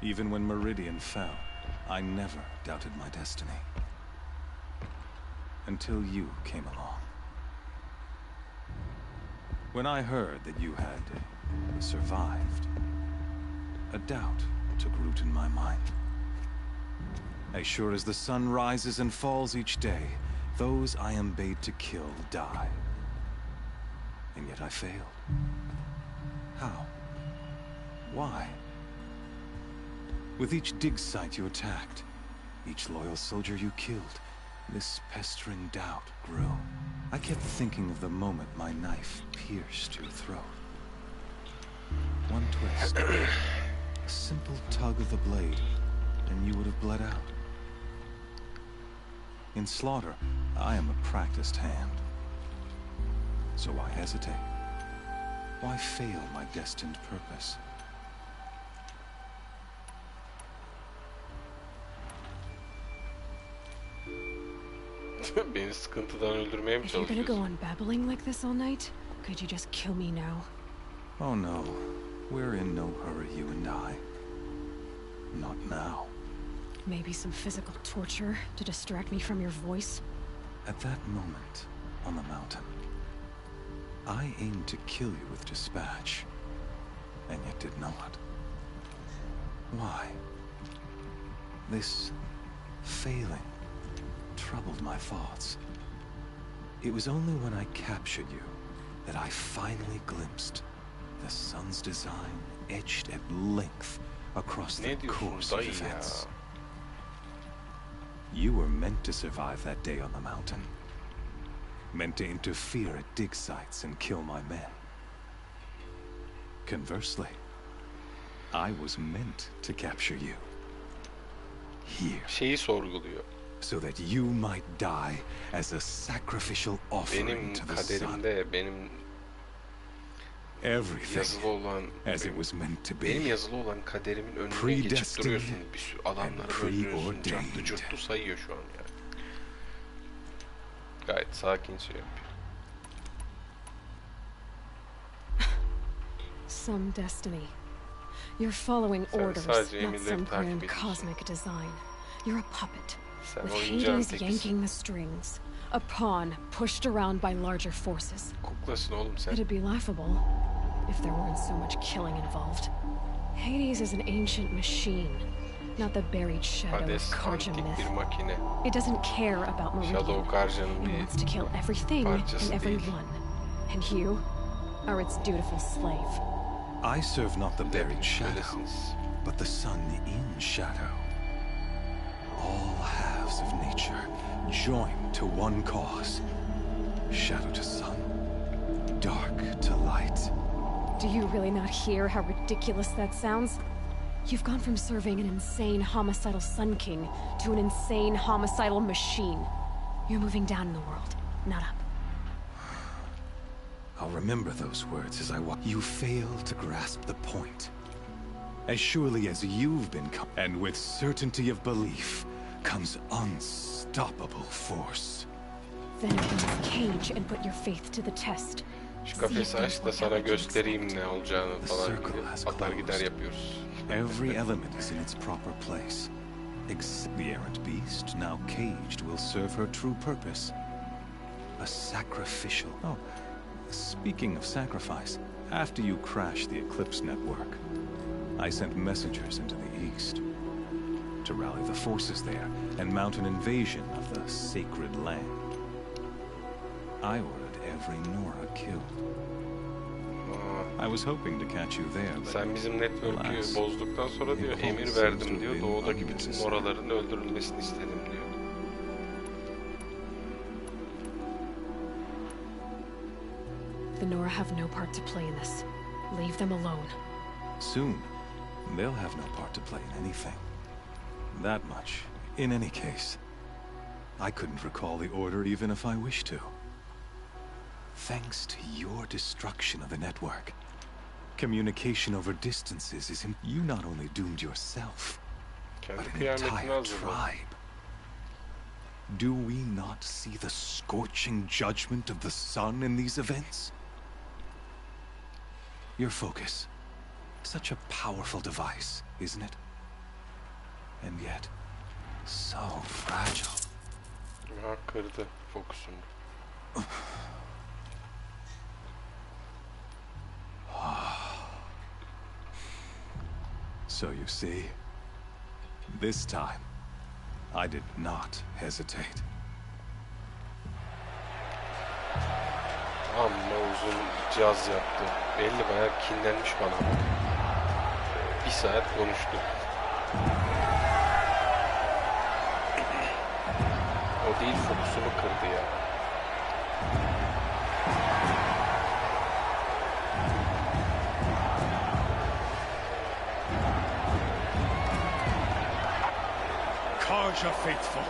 Speaker 20: even when Meridian fell, I never doubted my destiny. Until you came along. When I heard that you had survived, a doubt took root in my mind. As sure as the sun rises and falls each day, those I am bade to kill die. And yet I failed. How? Why? With each dig site you attacked, each loyal soldier you killed, this pestering doubt grew. I kept thinking of the moment my knife pierced your throat. One twist, a simple tug of the blade, and you would have bled out. In slaughter, I am a practiced hand. So why hesitate? Why fail my destined purpose?
Speaker 1: Beni sıkıntıdan öldürmeye mi
Speaker 3: If you're gonna
Speaker 1: çalışıyorsun?
Speaker 3: go on babbling like this all night, could you just kill me now?
Speaker 20: Oh no, we're in no hurry, you and I. Not now.
Speaker 3: Maybe some physical torture to distract me from your voice?
Speaker 20: At that moment, on the mountain, I aimed to kill you with dispatch, and yet did not. Why? This failing troubled my thoughts. It was only when I captured you that I finally glimpsed the sun's design etched at length across the course of events. You were meant to survive that day on the mountain. Meant to interfere at dig sites and kill my men. Conversely, I was meant to capture you. Here.
Speaker 1: Şeyi sorguluyor.
Speaker 20: So that you might die as a sacrificial offering to the sun.
Speaker 1: Benim
Speaker 20: Everything
Speaker 1: olan,
Speaker 20: as it was meant to be.
Speaker 1: Benim yazılı olan kaderimin önüne geçip duruyorsun. Bir sürü adamları öldürüyorsun. Cartlı curtlu sayıyor şu an yani. Gayet sakin şey yapıyor.
Speaker 3: Some destiny. You're following orders, not some grand cosmic design. You're a puppet, with Hades yanking the strings. A pawn pushed around by larger forces.
Speaker 1: Kuklasın oğlum sen.
Speaker 3: It'd be laughable if there weren't so much killing involved. Hades is an ancient machine, not the buried shadow of Karja myth. It doesn't care about Meridian. It wants to kill everything and everyone. And you are its dutiful slave.
Speaker 20: I serve not the buried shadow, but the sun in shadow. All halves of nature joined to one cause. Shadow to sun, dark to light.
Speaker 3: Do you really not hear how ridiculous that sounds? You've gone from serving an insane homicidal Sun King to an insane homicidal machine. You're moving down in the world, not up.
Speaker 20: I'll remember those words as I walk. You fail to grasp the point. As surely as you've been and with certainty of belief comes unstoppable force.
Speaker 3: Then open this cage and put your faith to the test.
Speaker 1: Şu kafesi aç da sana göstereyim ne olacağını falan. Atar gider yapıyoruz.
Speaker 20: Every element is in its proper place. The errant beast, now caged, will serve her true purpose. A sacrificial... Oh, speaking of sacrifice, after you crashed the Eclipse network, I sent messengers into the east to rally the forces there and mount an invasion of the sacred land. I ordered every Nora killed. I was hoping to catch you there, but
Speaker 1: sen bizim network'ü bozduktan sonra diyor emir verdim diyor doğudaki bütün Noraların öldürülmesini istedim diyor.
Speaker 3: The Nora have no part to play in this. Leave them alone.
Speaker 20: Soon, they'll have no part to play in anything. That much. In any case, I couldn't recall the order even if I wished to. Thanks to your destruction of the network, communication over distances is... You not only doomed yourself, but an entire tribe. Do we not see the scorching judgment of the sun in these events? Your focus. Such a powerful device, isn't it? And yet, so fragile.
Speaker 1: Ha, kırdı fokusunu.
Speaker 20: So you see, this time, I did not hesitate.
Speaker 1: Amma uzun caz yaptı. Belli bayağı kinlenmiş bana. Bir saat konuştu. O değil, fokusunu kırdı ya.
Speaker 2: Karja faithful,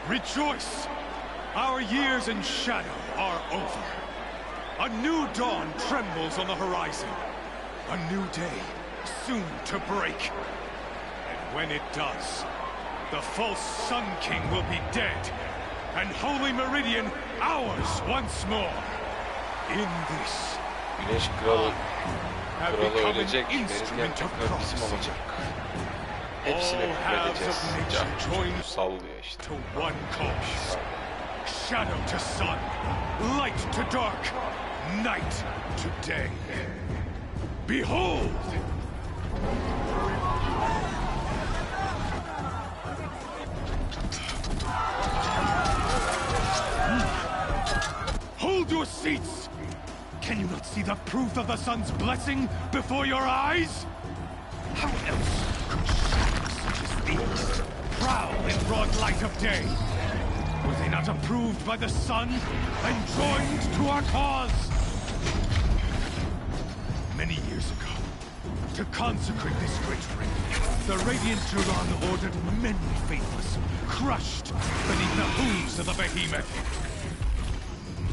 Speaker 2: rejoice! Our years in shadow are over. A new dawn trembles on the horizon. A new day soon to break. And when it does, the false Sun King will be dead, and Holy Meridian ours once more. In this,
Speaker 1: Güneş kralı ölecek, Meridian tekrar bizim olacak. Hepsini hükmedeceğiz. Sallıyor işte.
Speaker 2: To one cause. Shadow to sun, light to dark, night to day. Behold! Hold your seats! Can you not see the proof of the sun's blessing before your eyes? How else could shadows such as these prowl in broad light of day? Were they not approved by the sun and joined to our cause? Many years ago, to consecrate this great ring, the Radiant Turan ordered many faithless, crushed beneath the hooves of the behemoth.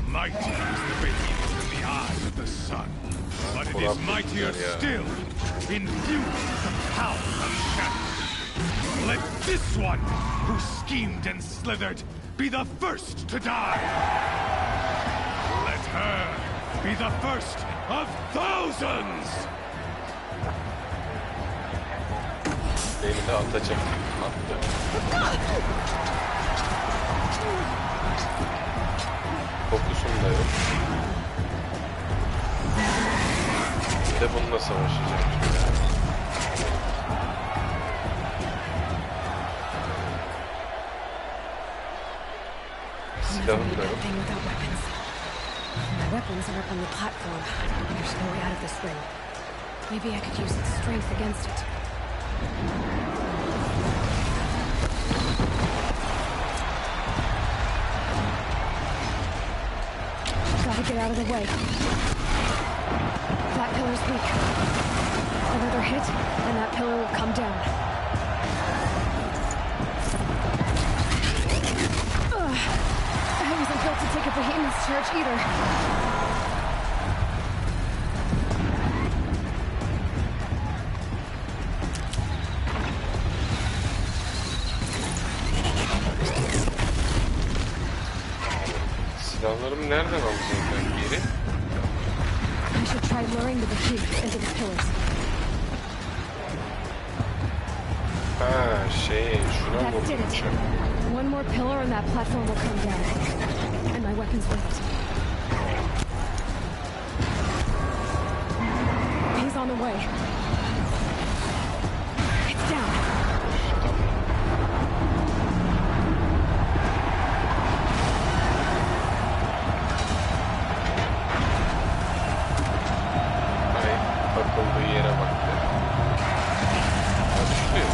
Speaker 2: Mighty is the behemoth in the eye of the sun, but it is mightier still, infused with the power of shadow. Let this one, who schemed and slithered, be the first to die. Let her be the first of thousands.
Speaker 1: Beni de atacak. Attı. Fokusum da yok. Bir de bununla savaşacak. Silahım da yok.
Speaker 3: My weapons are up on the platform. There's no way out of this ring. Maybe I could use its strength against it. Gotta get out of the way. That pillar's weak. Another hit, and that pillar will come down. I wasn't built to take a behemoth's charge either.
Speaker 1: Silahlarımı nereden alacağım ben geri?
Speaker 3: I should try luring the behemoth into the pillars.
Speaker 1: Ha şuna
Speaker 3: That did it. One more pillar and that platform will come down. And my weapon's lift. He's on the way. It's down.
Speaker 1: Ay, takıldığı yere bak be. Düştü.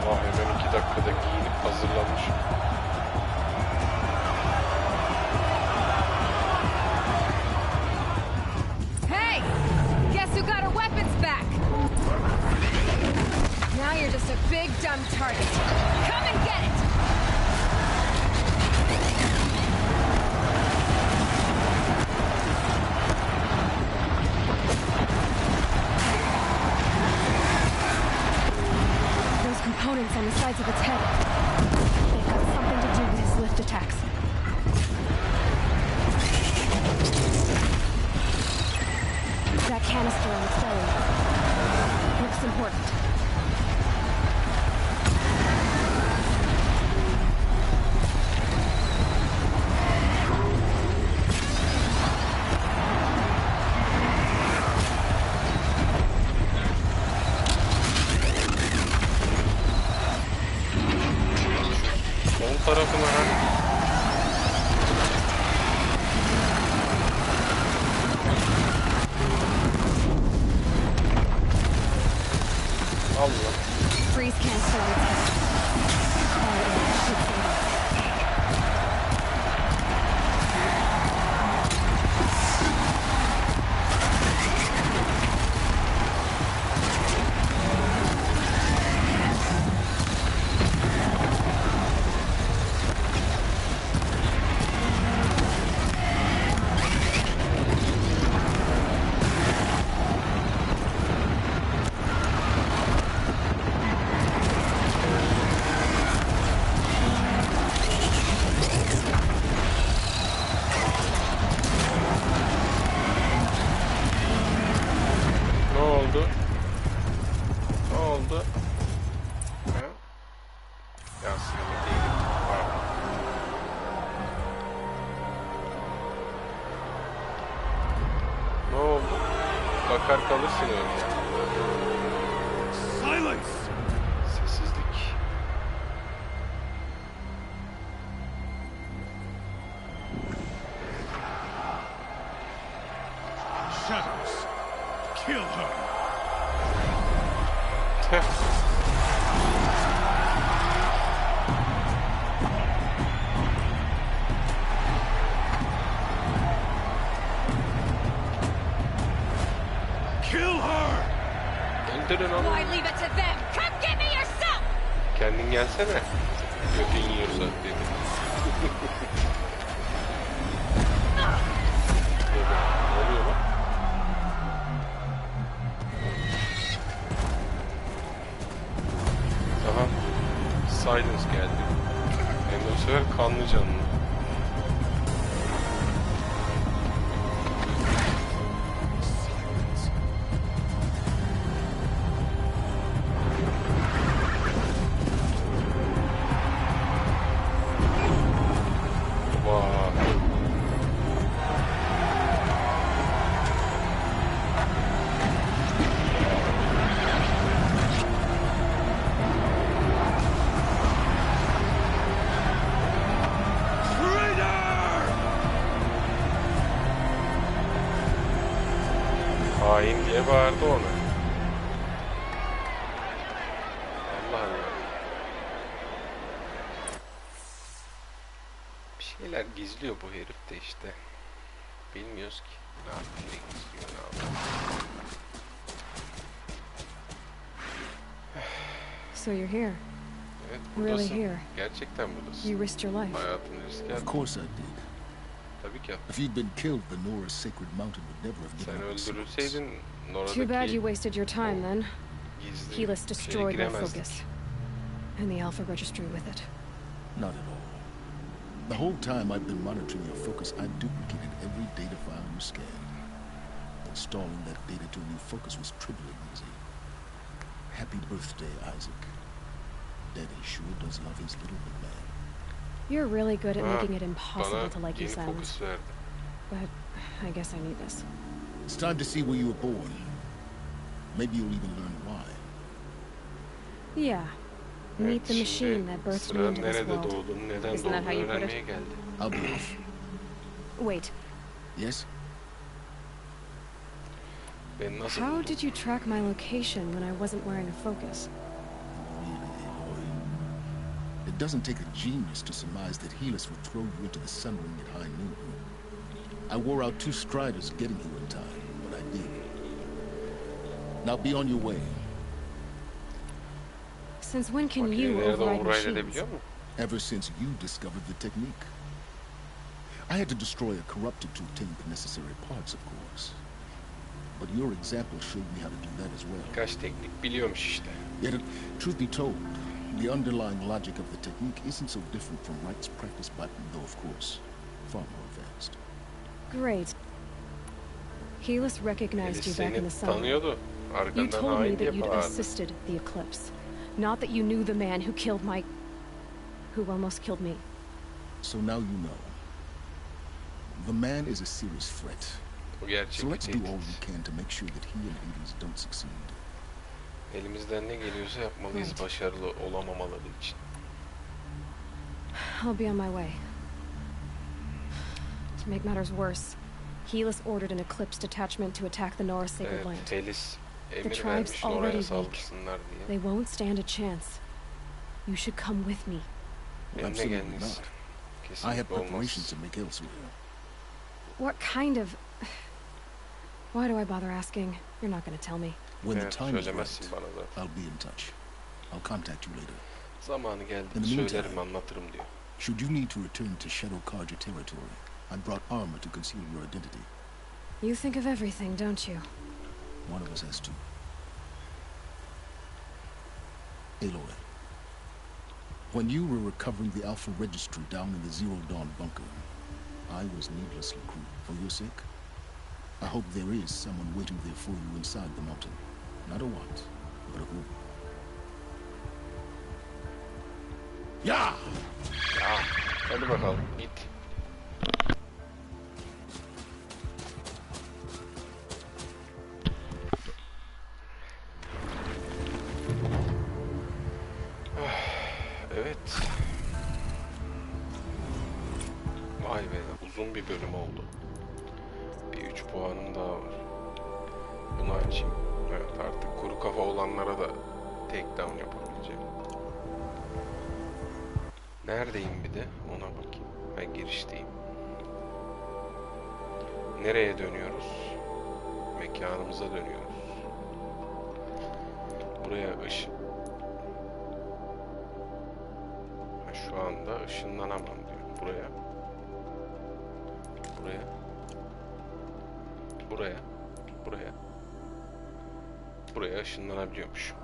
Speaker 1: Allah, hemen 2 dakikada giyinip hazırlanmış.
Speaker 3: Hey! Guess who got her weapons back? Now you're just a big dumb target. Come and get it! Those components on the sides of its head. They've got something to do with his lift attacks. That canister on its belly looks important.
Speaker 1: Sol tarafına hani. Allah.
Speaker 3: Freeze canister on its head.
Speaker 1: Ne oldu? Ne oldu? Ha? Ya sinema değil. Pardon. Ne oldu? Bakar kalırsın öyle ya.
Speaker 2: Silence!
Speaker 1: Sessizlik.
Speaker 2: Shadows. Kill her. Kill her!
Speaker 1: Öldürün onu.
Speaker 3: Why leave it to them? Come get me yourself!
Speaker 1: Kendin gelsene. Götün yiyorsa dedi. Ne oluyor lan? Aha. Silence geldi. Hem de bu sefer kanlı canlı. Vay. Hain diye bağırdı ona. Allah Allah. Bir şeyler gizliyor bu herif de işte. Bilmiyoruz ki. Ne yapıyor, ne gizliyor, ne yapıyor.
Speaker 3: So you're here.
Speaker 1: Evet,
Speaker 3: Really
Speaker 1: buradasın.
Speaker 3: here.
Speaker 1: Gerçekten buradasın.
Speaker 3: You risked your life.
Speaker 1: Hayatını riske
Speaker 10: Of
Speaker 1: attın.
Speaker 10: course I did.
Speaker 1: Tabii ki attın.
Speaker 10: If he'd been killed, the Nora's sacred mountain would never have
Speaker 1: Sen
Speaker 10: given up its
Speaker 1: öldürülseydin
Speaker 3: Too bad you
Speaker 1: Nora'daki
Speaker 3: wasted your time then.
Speaker 1: gizli
Speaker 3: Helis
Speaker 1: şeye
Speaker 3: destroyed my
Speaker 1: giremezdik.
Speaker 3: focus. And the Alpha Registry with it.
Speaker 10: Not at all. The whole time I've been monitoring your focus, I've duplicated every data file you scanned. Installing that data to a new focus was trivially easy. Happy birthday, Isaac. Daddy sure does love his little big man.
Speaker 3: You're really good at making it impossible to like you
Speaker 1: Yeni
Speaker 3: sound.
Speaker 1: fokus verdi.
Speaker 3: But I guess I need this.
Speaker 10: It's time to see where you were born. Maybe you'll even learn why.
Speaker 3: Yeah. Meet the
Speaker 1: Evet,
Speaker 3: machine
Speaker 1: şimdi
Speaker 3: that birthed me
Speaker 1: sıra
Speaker 3: into this
Speaker 1: nerede
Speaker 3: world.
Speaker 1: doğdun, neden
Speaker 3: Isn't that
Speaker 1: doğdun
Speaker 3: how you put
Speaker 1: öğrenmeye
Speaker 3: it?
Speaker 1: geldi.
Speaker 10: I'll be off.
Speaker 3: Wait,
Speaker 10: Yes?
Speaker 1: Ben nasıl
Speaker 3: how
Speaker 1: buldum?
Speaker 3: did you track my location when I wasn't wearing a focus?
Speaker 10: It doesn't take a genius to surmise that Helis will throw you into the sun ring at high noon. I wore out 2 striders getting you in time, but I did. Now be on your way.
Speaker 3: Since when can you
Speaker 1: Makineleri de
Speaker 3: override
Speaker 1: override
Speaker 3: machines?
Speaker 1: edebiliyor mu?
Speaker 10: Ever since you discovered the technique. I had to destroy a corrupted to obtain the necessary parts, of course. But your example showed me how to do that as well.
Speaker 1: Birkaç teknik biliyormuş işte.
Speaker 10: Yet, truth be told, the underlying logic of the technique isn't so different from Wright's practice button, though of course, far more advanced.
Speaker 3: Great. Helis recognized you back in the sun.
Speaker 1: Tanıyordu.
Speaker 3: You
Speaker 1: Arkandan
Speaker 3: told me
Speaker 1: hain diye
Speaker 3: that you'd
Speaker 1: bağırdı.
Speaker 3: assisted the eclipse. Not that you knew the man who killed who almost killed me.
Speaker 10: So now you know. The man is a serious threat.
Speaker 1: Bu gerçek
Speaker 10: So
Speaker 1: bir
Speaker 10: let's do
Speaker 1: tehdit.
Speaker 10: all we can to make sure that he and Hades don't succeed.
Speaker 1: Elimizden ne geliyorsa yapmalıyız
Speaker 3: Right.
Speaker 1: başarılı olamamaları için.
Speaker 3: I'll be on my way. To make matters worse, Helis ordered an eclipse detachment to attack the Norse sacred
Speaker 1: Evet,
Speaker 3: land.
Speaker 1: Helis
Speaker 3: The
Speaker 1: emir
Speaker 3: tribe's
Speaker 1: vermiş
Speaker 3: already
Speaker 1: oraya
Speaker 3: weak.
Speaker 1: saldırsınlar diye.
Speaker 3: They won't stand a chance. You should come with me.
Speaker 1: Benimle
Speaker 10: Absolutely
Speaker 1: geliniz.
Speaker 10: not. I have
Speaker 1: Kesinlikle
Speaker 10: preparations to
Speaker 1: olmaz.
Speaker 10: make elsewhere.
Speaker 3: What kind of... Why do I bother asking? You're not going to tell me.
Speaker 10: When the
Speaker 1: Evet,
Speaker 10: time is
Speaker 1: söylemezsin
Speaker 10: right,
Speaker 1: bana zaten.
Speaker 10: I'll be in touch. I'll contact you later.
Speaker 1: Zamanı
Speaker 10: In
Speaker 1: geldi
Speaker 10: the meantime,
Speaker 1: söylerim anlatırım diyor.
Speaker 10: should you need to return to Shadow Karja territory, I brought armor to conceal your identity.
Speaker 3: You think of everything, don't you?
Speaker 10: One of us has to. Aloy, when you were recovering the Alpha Registry down in the Zero Dawn bunker, I was needlessly cruel for your sake. I hope there is someone waiting there for you inside the mountain. Not a what, but a who.
Speaker 1: Ya! Ya! Hadi bakalım git. Evet. Vay be, uzun bir bölüm oldu. Bir 3 puanım daha var. Bunu açayım. Evet, artık kuru kafa olanlara da takedown yapabileceğim. Neredeyim bir de ona bakayım. Ben girişteyim. Nereye dönüyoruz? Mekanımıza dönüyoruz. Buraya şu anda ışınlanamam diyor. Buraya. Buraya ışınlanabiliyormuş.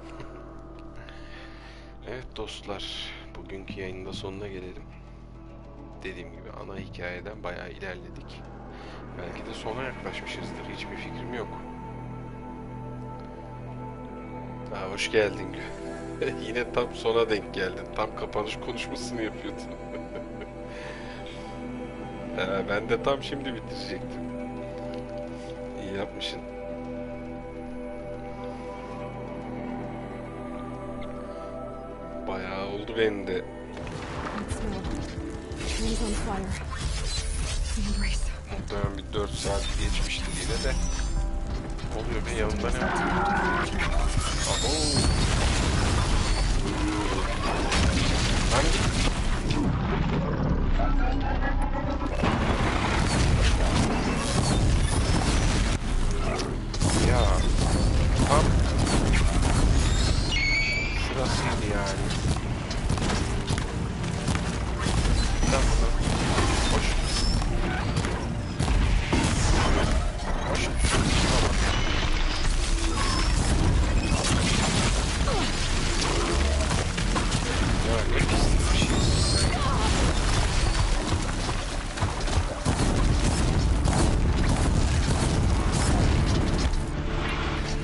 Speaker 1: Evet dostlar, bugünkü yayının da sonuna gelelim. Dediğim gibi ana hikayeden bayağı ilerledik. Belki de sona yaklaşmışızdır, hiçbir fikrim yok. Hoş geldin Gül. Yine tam sona denk geldin. Tam kapanış konuşmasını yapıyordun. Ben de tam şimdi bitirecektim. İyi yapmışsın. Bayağı oldu benim de. Muhtemelen bir 4 saat geçmiştir yine de. Ne oluyor be, yanımda ne var? Abo. Hangi? Ya tam sırasıydı yani. Tam hoş. Hoş. Ya ne pis bir şey.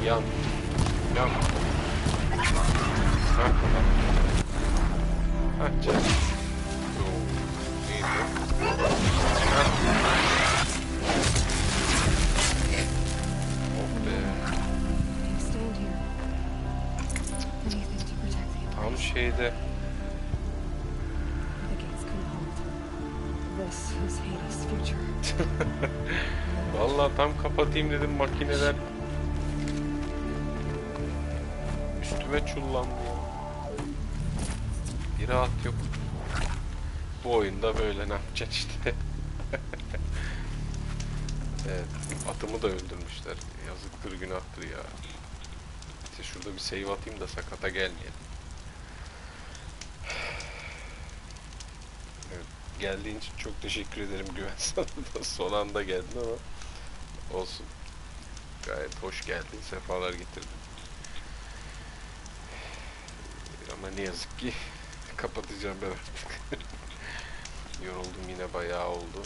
Speaker 1: Yan. Yan. Hah. Hah canım. Yo. Neydi? Hah. Oh be. Tam şeyde. Vallahi tam kapatayım dedim, makineler üstüme çullandı ya. Bir rahat yok. Bu oyunda böyle, ne yapacaksın işte. Evet, atımı da öldürmüşler. Yazıktır, günahtır ya. İşte şurada bir save atayım da sakata gelmeyelim. Evet, geldiğin için çok teşekkür ederim Güven, sana da son anda geldin ama olsun. Gayet hoş geldin, sefalar getirdin. Ama ne yazık ki kapatacağım ben artık. Yoruldum yine, bayağı oldu.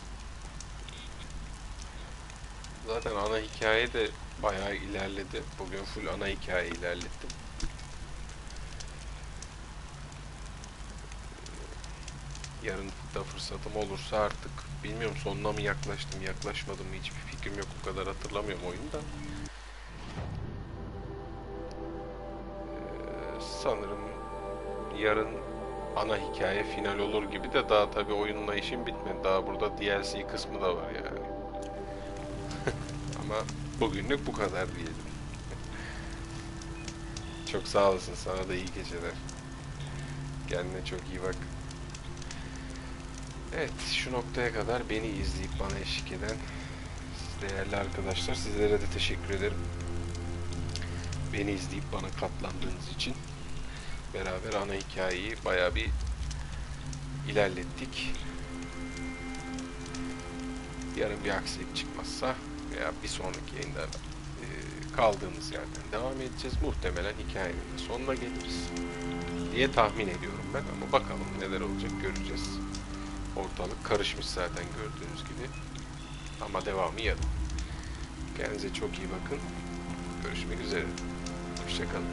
Speaker 1: Zaten ana hikaye de bayağı ilerledi. Bugün full ana hikaye ilerlettim. Yarın da fırsatım olursa artık, bilmiyorum sonuna mı yaklaştım, yaklaşmadım mı, hiçbir fikrim yok, o kadar hatırlamıyorum oyunda. Sanırım yarın ana hikaye final olur gibi, de daha tabii oyunla işim bitmedi. Daha burada DLC kısmı da var yani. Ama bugünlük bu kadar diyelim. Çok sağ olasın, sana da iyi geceler. Kendine çok iyi bak. Evet, şu noktaya kadar beni izleyip bana eşlik eden değerli arkadaşlar, sizlere de teşekkür ederim. Beni izleyip bana katlandığınız için. Beraber ana hikayeyi bayağı bir ilerlettik. Yarın bir aksilik çıkmazsa veya bir sonraki yayında kaldığımız yerden devam edeceğiz. Muhtemelen hikayenin de sonuna geliriz diye tahmin ediyorum ben, ama bakalım neler olacak, göreceğiz. Ortalık karışmış zaten gördüğünüz gibi. Ama devamı yarın. Kendinize çok iyi bakın. Görüşmek üzere. Hoşça kalın.